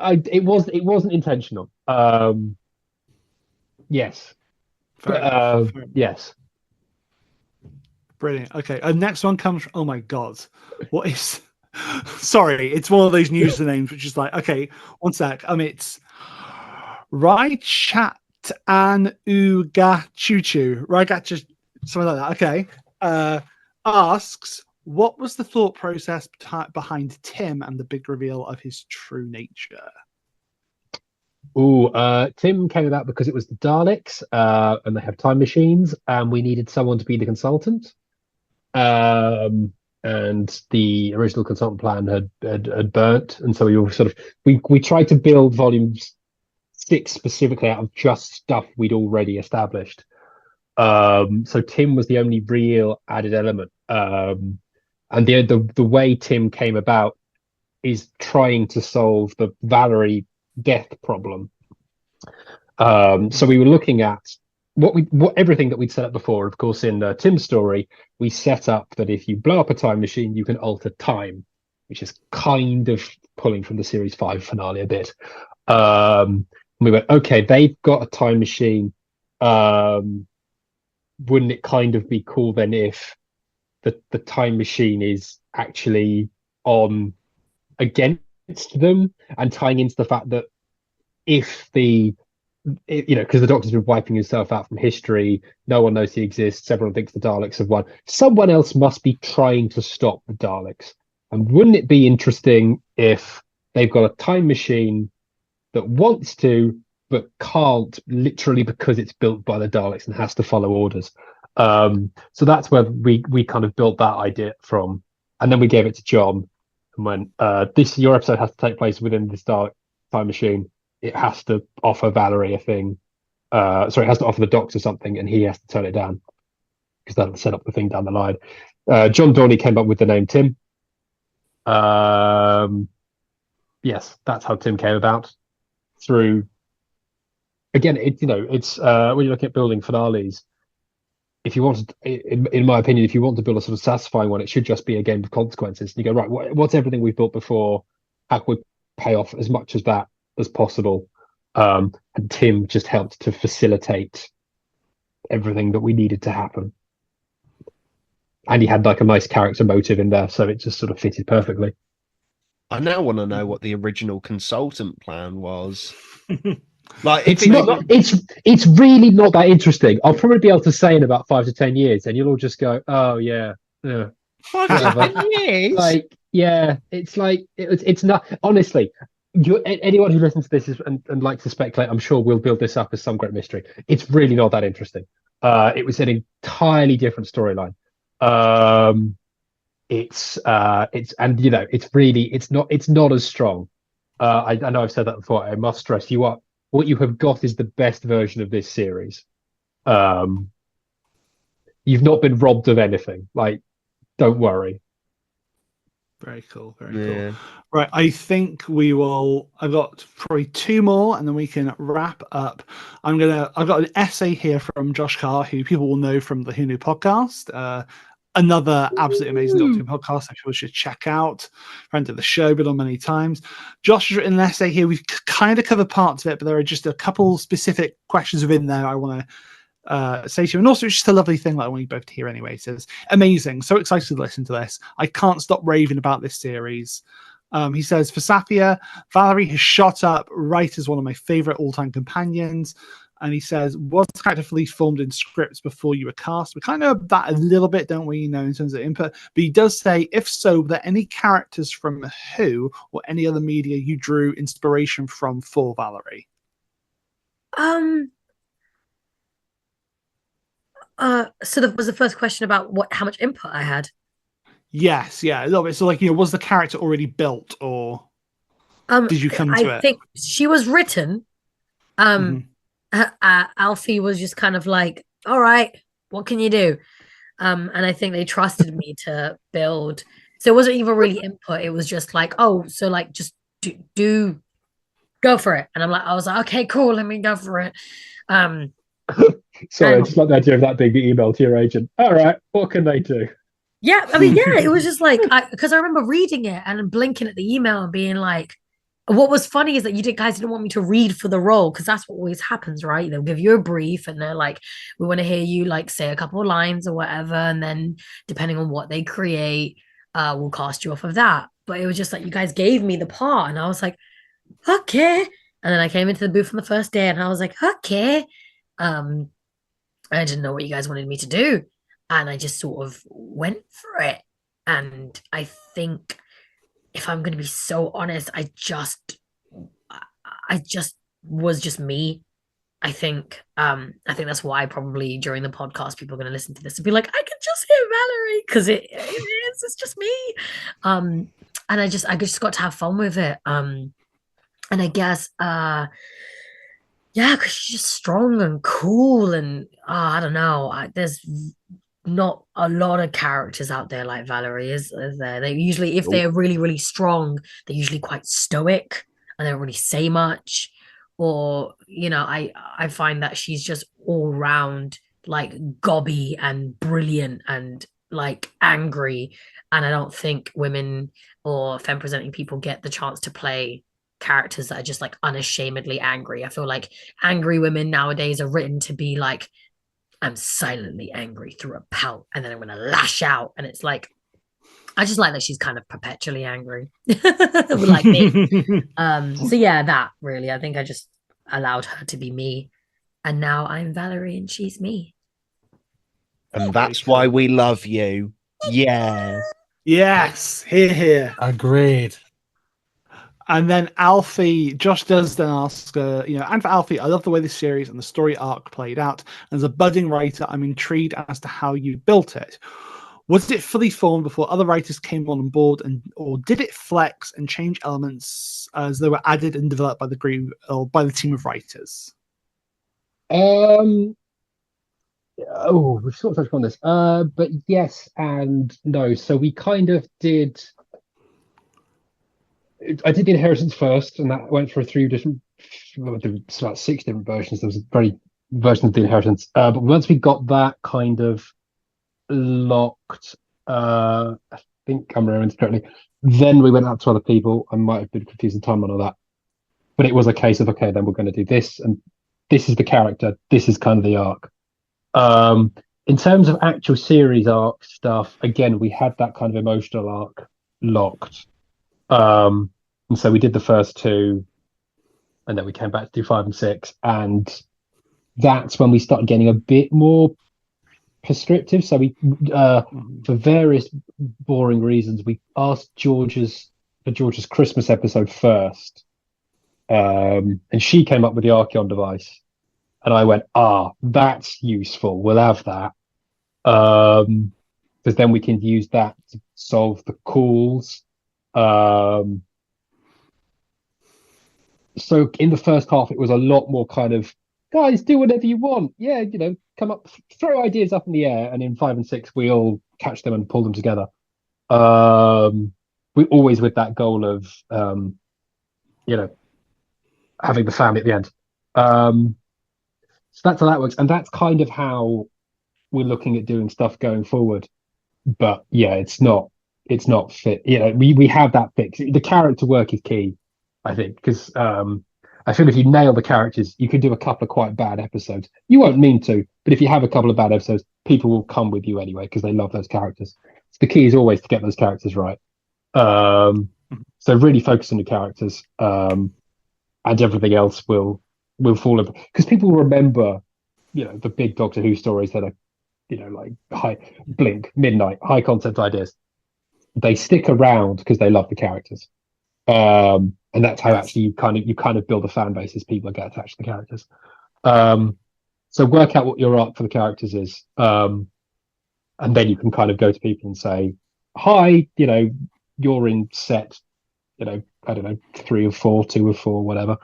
It wasn't intentional. Yes. Yes. Brilliant. Okay. Next one comes from, oh my God. What is sorry, it's one of those news names which is like, okay, one sec. It's Rai Chat and Uga Choo Choo. something like that. Okay. Asks, what was the thought process behind Tim and the big reveal of his true nature? Tim came about because it was the Daleks, and they have time machines, and we needed someone to be the consultant. And the original consultant plan had burnt, and so we were we tried to build volume 6 specifically out of just stuff we'd already established. So Tim was the only real added element. And the way Tim came about is trying to solve the Valarie death problem. So we were looking at everything that we'd set up before. Of course, in Tim's story, we set up that if you blow up a time machine, you can alter time, which is kind of pulling from the series 5 finale a bit. We went, okay, they've got a time machine. Wouldn't it kind of be cool then if the time machine is actually on against them, and tying into the fact that if because the Doctor's been wiping himself out from history, no one knows he exists, everyone thinks the Daleks have won. Someone else must be trying to stop the Daleks. And wouldn't it be interesting if they've got a time machine that wants to, but can't, literally because it's built by the Daleks and has to follow orders? So that's where we kind of built that idea from. And then we gave it to John and went, your episode has to take place within this Dalek time machine. It has to offer Valarie a thing. It has to offer the Doctor something, and he has to turn it down because that'll set up the thing down the line. John Dorney came up with the name Tim. Yes, that's how Tim came about. Through, again, it's when you're looking at building finales, if you want to, in my opinion, if you want to build a sort of satisfying one, it should just be a game of consequences. You go, right, what's everything we've built before? How can we pay off as much as that as possible? And Tim just helped to facilitate everything that we needed to happen. And he had like a nice character motive in there, so it just sort of fitted perfectly. I now want to know what the original consultant plan was. Like, it's really not that interesting. I'll probably be able to say in about 5 to 10 years, and you'll all just go, "Oh yeah, 5 to 10 years." Like, yeah, it's not, honestly. Anyone who listens to this and likes to speculate, I'm sure we'll build this up as some great mystery. It's really not that interesting. It was an entirely different storyline. It's not as strong. I know I've said that before. I must stress, what you have got is the best version of this series. You've not been robbed of anything. Like, don't worry. Very cool. Cool. Right, I think I've got probably 2 more, and then we can wrap up. I've got an essay here from Josh Carr, who people will know from the Who Knew podcast. Another absolutely amazing Doctor Who podcast that people should check out. Friend of the show, been on many times. Josh has written an essay here. We've kind of covered parts of it, but there are just a couple specific questions within there I want to say to you. And also, it's just a lovely thing that I want you both to hear anyway. It says, amazing. So excited to listen to this. I can't stop raving about this series. He says, for SAFIYYA, Valarie has shot up right as one of my favorite all-time companions. And he says, was the character fully formed in scripts before you were cast? We kind of know that a little bit, don't we, in terms of input? But he does say, if so, were there any characters from Who or any other media you drew inspiration from for Valarie? So that was the first question about how much input I had. Yes, yeah, a little bit. So, like, was the character already built, or did you come to it? I think she was written. ALFIE was just kind of like, all right, what can you do? And I think they trusted me to build. So it wasn't even really input. It was just like, so like just do go for it. And I was like, okay, cool, let me go for it. Sorry, I just like the idea of that being the email to your agent. All right, what can they do? Yeah, I mean, yeah, it was just like, because I remember reading it and blinking at the email and being like, what was funny is that guys didn't want me to read for the role, because that's what always happens, right? They'll give you a brief and they're like, we want to hear you like say a couple of lines or whatever, and then depending on what they create, we'll cast you off of that. But it was just like, you guys gave me the part and I was like, okay. And then I came into the booth on the first day and I was like, okay. I didn't know what you guys wanted me to do. and I just sort of went for it. And I think, if I'm going to be so honest, I just was just me. I think that's why probably during the podcast people are going to listen to this and be like, I can just hear Valarie, because it's just me. And I just got to have fun with it. And I guess yeah, because she's just strong and cool, and I don't know. There's not a lot of characters out there like Valarie, is there? They usually, if they're really, really strong, they're usually quite stoic and they don't really say much. Or, I find that she's just all round like gobby and brilliant and like angry. And I don't think women or femme presenting people get the chance to play characters that are just like unashamedly angry. I feel like angry women nowadays are written to be like, I'm silently angry through a pout, and then I'm going to lash out. And it's like, I just like that she's kind of perpetually angry, like me. So yeah, that really, I think I just allowed her to be me, and now I'm Valarie and she's me. And that's why we love you. Yeah. Yes, here. Agreed. And then Alfie, Josh does then ask, and for Alfie, I love the way this series and the story arc played out. As a budding writer, I'm intrigued as to how you built it. Was it fully formed before other writers came on board, or did it flex and change elements as they were added and developed by the group or by the team of writers? We sort of touched on this, but yes and no. So we kind of did. I did the Inheritance first, and that went for about 6 different versions. There was very versions of the Inheritance, but once we got that kind of locked, I think I'm remembering correctly, then we went out to other people. I might have been confusing time on all that, but it was a case of, okay, then we're going to do this, and this is the character, this is kind of the arc. In terms of actual series arc stuff, again, we had that kind of emotional arc locked. And so we did the first 2, and then we came back to do 5 and 6, and that's when we started getting a bit more prescriptive. So we, for various boring reasons, we asked George's Christmas episode first, and she came up with the Archeon device, and I went, that's useful. We'll have that, because then we can use that to solve the calls. So in the first half, it was a lot more kind of, guys, do whatever you want. Yeah, come up, throw ideas up in the air. And in 5 and 6, we all catch them and pull them together. We always with that goal of, having the family at the end. So that's how that works. And that's kind of how we're looking at doing stuff going forward. But yeah, it's not fit. We have that fix. The character work is key, I think, because I feel if you nail the characters, you can do a couple of quite bad episodes. You won't mean to, but if you have a couple of bad episodes, people will come with you anyway because they love those characters. So the key is always to get those characters right. So really focus on the characters, and everything else will fall in, because people remember, the big Doctor Who stories that are, like high Blink, Midnight, high concept ideas. They stick around because they love the characters, and that's how actually you kind of build a fan base as people get attached to the characters. So work out what your arc for the characters is, and then you can kind of go to people and say, "Hi, you're in set, I don't know, 3 of 4, 2 of 4, whatever.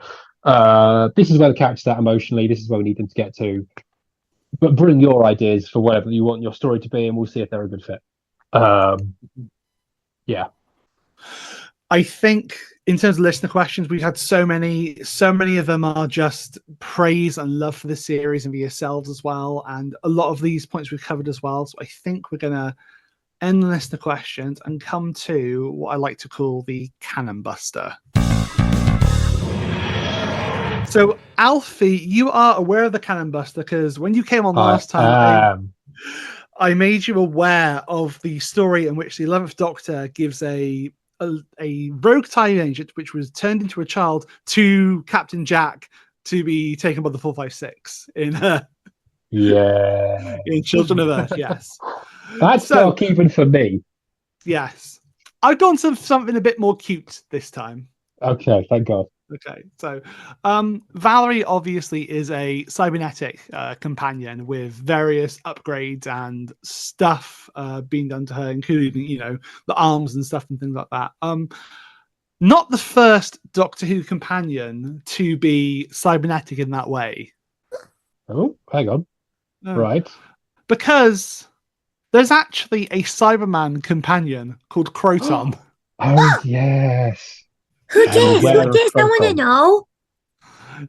This is where the characters are emotionally. This is where we need them to get to. But bring your ideas for whatever you want your story to be, and we'll see if they're a good fit." Yeah. I think in terms of listener questions, we've had so many of them are just praise and love for the series and for yourselves as well. And a lot of these points we've covered as well. So I think we're going to end the listener questions and come to what I like to call the Cannon Buster. So Alfie, you are aware of the Cannon Buster because when you came on last time, I made you aware of the story in which the 11th Doctor gives a rogue time agent, which was turned into a child, to Captain Jack to be taken by the 456 in Children of Earth. Yes. That's So- dark even for me. Yes. I've gone to something a bit more cute this time. Okay, thank God. Okay, so Valarie obviously is a cybernetic companion with various upgrades and stuff being done to her, including, the arms and stuff and things like that. Not the first Doctor Who companion to be cybernetic in that way. Oh, hang on. No. Right. Because there's actually a Cyberman companion called Croton. Oh, yes. Who I'm dis? aware Who of dis? I want to Croton. know.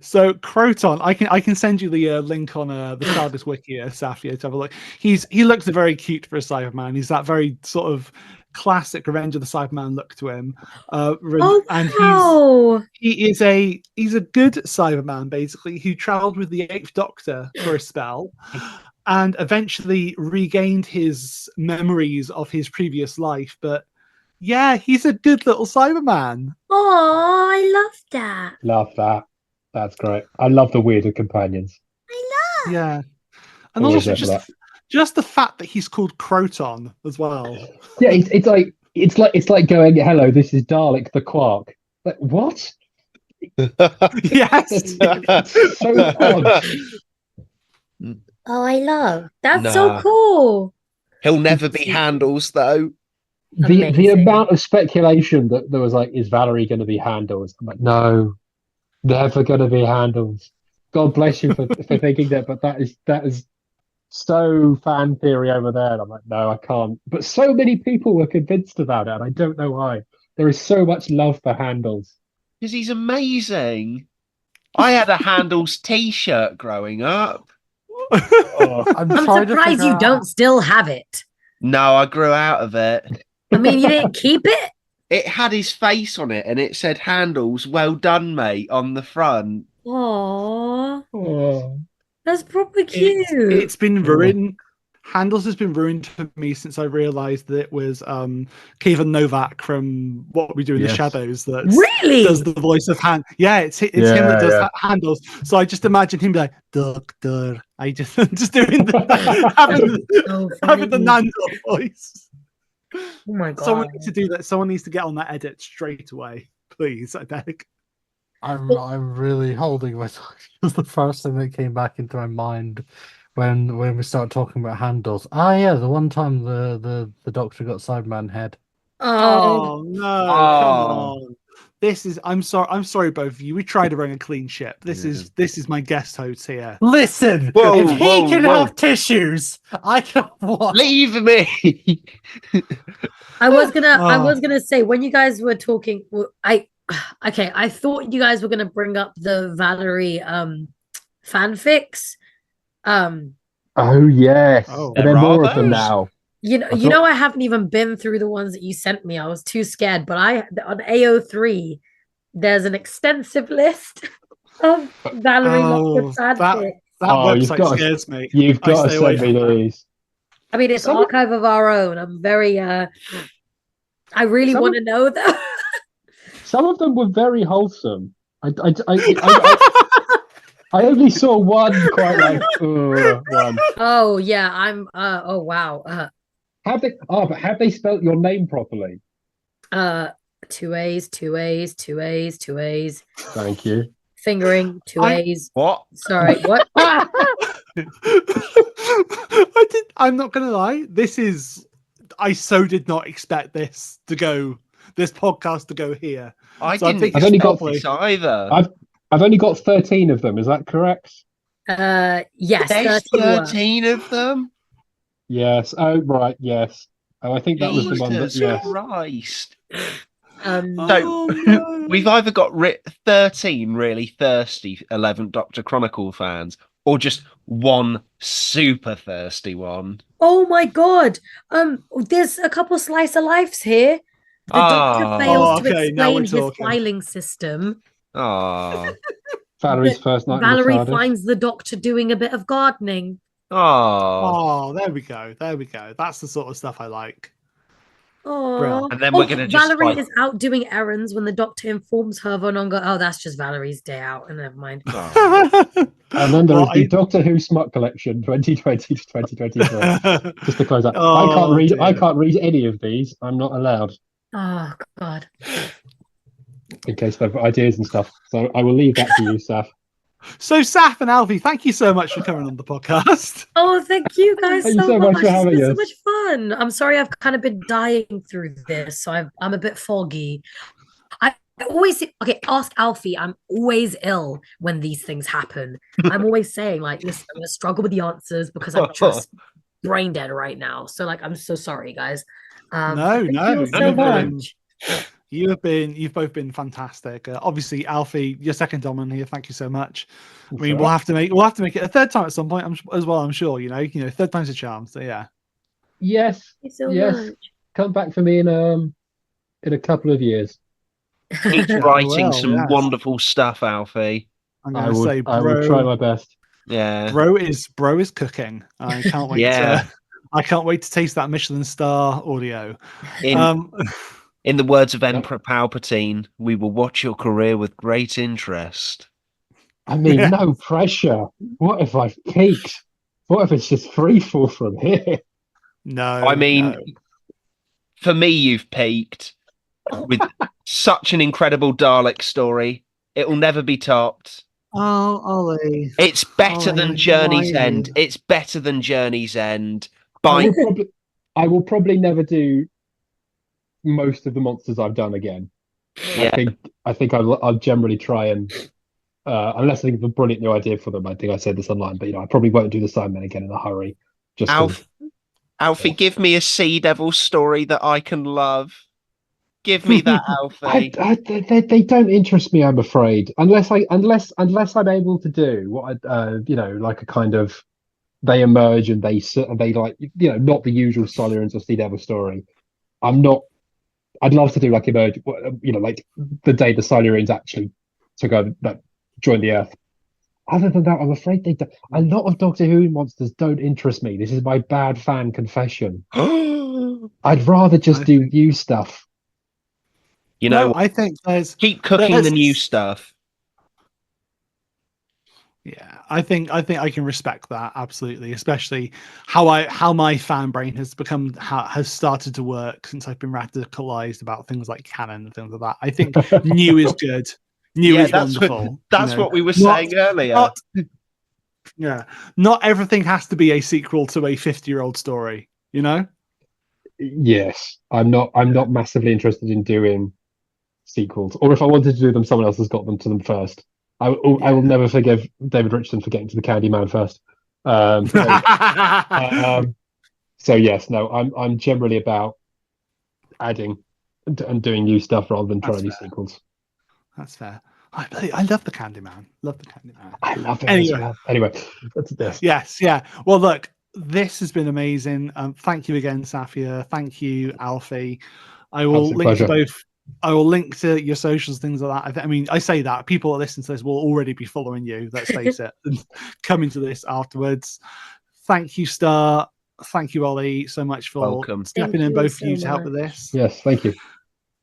So Croton, I can send you the link on the Stardust wiki, SAFIYYA, to have a look. He looks very cute for a Cyberman. He's that very sort of classic Revenge of the Cyberman look to him. And wow. he's a good Cyberman basically who travelled with the Eighth Doctor for a spell, and eventually regained his memories of his previous life. But yeah, he's a good little Cyberman. Oh, I love that. Love that. That's great. I love the weirder companions. Yeah, and Always also there for just the fact that he's called Croton as well. Yeah, it's like going, hello, this is Dalek the Quark. Like, what? Yes. It's so odd. Oh, I love. That's Nah. so cool. He'll never be Handles, though. The Amazing. amount of speculation that there was like, is Valarie going to be Handles? I'm like, no, never going to be Handles. God bless you for thinking that, but that is so fan theory over there. And I'm like, no, I can't. But so many people were convinced about it, and I don't know why. There is so much love for Handles. Because he's amazing. I had a Handles t-shirt growing up. Oh, I'm trying to surprised figure you out- don't still have it. No, I grew out of it. I mean, you didn't keep it? It had his face on it and it said Handles, well done, mate, on the front. Aww. oh. That's probably cute. It's been ruined. Handles has been ruined for me since I realised that it was Kevin Novak from What We Do in the Yes. Shadows that Really? does the voice of Hand. Yeah, it's him that does Handles. So I just imagine him be like, Doctor. I just doing having the Nando voice. Oh my god. Someone needs to do that. Someone needs to get on that edit straight away, please. I beg. I'm really holding my tongue. It was the first thing that came back into my mind when we started talking about Handles. Ah, yeah, the one time the Doctor got Cyberman head. Oh, Oh no! Come on. I'm sorry, both of you. We tried to run a clean ship. This is my guest host here. Listen, Whoa, if he whoa, can whoa. have tissues, I can what? Leave me. I was Oh. gonna say when you guys were talking, I thought you guys were gonna bring up the Valarie fanfics. Oh yes. Oh. And there are There are more of them those? now. You know, I haven't even been through the ones that you sent me. I was too scared. But on AO3, there's an extensive list of Valarie Lockwood fanfics. That Oh, you've website got to- scares me. You've I got to stay away send me from that. these. I mean, it's Some- archive of our own. I'm very I really Some- want to know them. Some of them were very wholesome. I only saw one quite like one. Oh yeah, I'm oh wow. Have they spelt your name properly? Two A's, two A's, two A's, two A's. Thank you. Fingering, two A's. What? Sorry, what? I'm not gonna lie. I so did not expect this podcast to go here. I So I didn't think I've only got- expect this either. I've only got 13 of them. Is that correct? Yes, There's 13 were. 13 of them? Yes. Oh, right. Yes. Oh, I think that was the one that. Jesus Yes. Christ. Um, So, Oh, no. We've either got 13 really thirsty 11th Doctor Chronicle fans, or just one super thirsty one. oh my god. There's a couple slice of lives here. The doctor Ah. fails to Okay, now we're explain his talking. filing system. Ah, Valerie's first night. in the Valarie TARDIS. finds the doctor doing a bit of gardening. ah. Oh, there we go. There we go. That's the sort of stuff I like. Oh, And then we're gonna just Valarie like- is out doing errands when the doctor informs her of an ongoing. Oh, that's just Valarie's day out. And never mind. And then there Well, is the Doctor Who Smut Collection 2020 to 2023. Just to close out. I Oh, can't read any of these. I'm not allowed. Oh God. In case they've got ideas and stuff. So I will leave that to you, Saf. So, Saf and Alfie, thank you so much for coming on the podcast. Oh, thank you guys Thank you so so much much. for It's having been so us. much fun. I'm sorry I've kind of been dying through this, so I'm a bit foggy. I always okay, ask Alfie. I'm always ill when these things happen. I'm always saying, like, listen, I'm gonna struggle with the answers because I'm just brain dead right now. So, like, I'm so sorry, guys. No, thank you all so you've been- much. you've both been fantastic. Obviously, Alfie, you're second dominant here. Thank you so much. I mean, all we'll right. have to make it a third time at some point as well. I'm sure. You know, third time's a charm. So yeah. Yes. Thank you so Yes. much. Come back for me in a couple of years. Keep Yeah, writing well, some yes. wonderful stuff, Alfie. I'm I gonna say, I will try bro, my best. Yeah. bro is cooking. I can't wait. Yeah. I can't wait to taste that Michelin star audio. In in the words of Emperor Palpatine, we will watch your career with great interest. I mean, Yeah. no pressure. What if I've peaked? What if it's just free fall from here? No, I mean, no. for me, you've peaked with such an incredible Dalek story. It will never be topped. Oh, Ollie. It's better Oh, than why Journey's you? End. It's better than Journey's End. I By will probably never do most of the monsters I've done again. yeah, I think I'll generally try and unless I think of a brilliant new idea for them. I think I said this online, but I probably won't do the Sidemen again in a hurry. Just 'cause- Alfie, give me a Sea Devil story that I can love. Give me that, Alfie. they don't interest me. I'm afraid, unless I'm able to do what like a kind of they emerge and they like not the usual Solarians or Sea Devil story. I'm not. I'd love to do like emerge, like the day the Silurians actually took over, like, joined the Earth. Other than that, I'm afraid they don't. A lot of Doctor Who monsters don't interest me. This is my bad fan confession. I'd rather just do new stuff. You know, No, I think there's keep cooking the new stuff. Yeah, I think I can respect that absolutely, especially how my fan brain has started to work since I've been radicalized about things like canon and things like that. I think new is good. New is wonderful. That's what we were saying earlier. Not everything has to be a sequel to a 50-year-old story, you know? Yes, I'm not massively interested in doing sequels, or if I wanted to do them, someone else has got them to them first. I will never forgive David Richardson for getting to the Candyman first. So yes, no, I'm generally about adding and doing new stuff rather than trying to do sequels. That's fair. I love the Candyman. Love the Candyman. I love it Anyway. as well. Anyway, that's this. Yes, yeah. Well, look, this has been amazing. Thank you again, SAFIYYA. Thank you, Alfie. I will Absolute link pleasure. to both. I will link to your socials, things like that. I mean, I say that people that listen to this will already be following you. Let's face it, and coming to this afterwards. Thank you, Star. Thank you, Ollie, so much for Welcome. stepping Thank in, you both so of you, to help with much. this. Yes, thank you.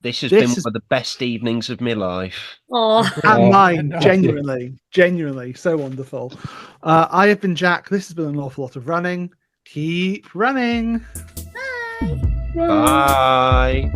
This has This been is- one of the best evenings of my life. Oh, And Oh, mine, thank you. genuinely, so wonderful. I have been Jack. This has been an awful lot of running. Keep running. Bye.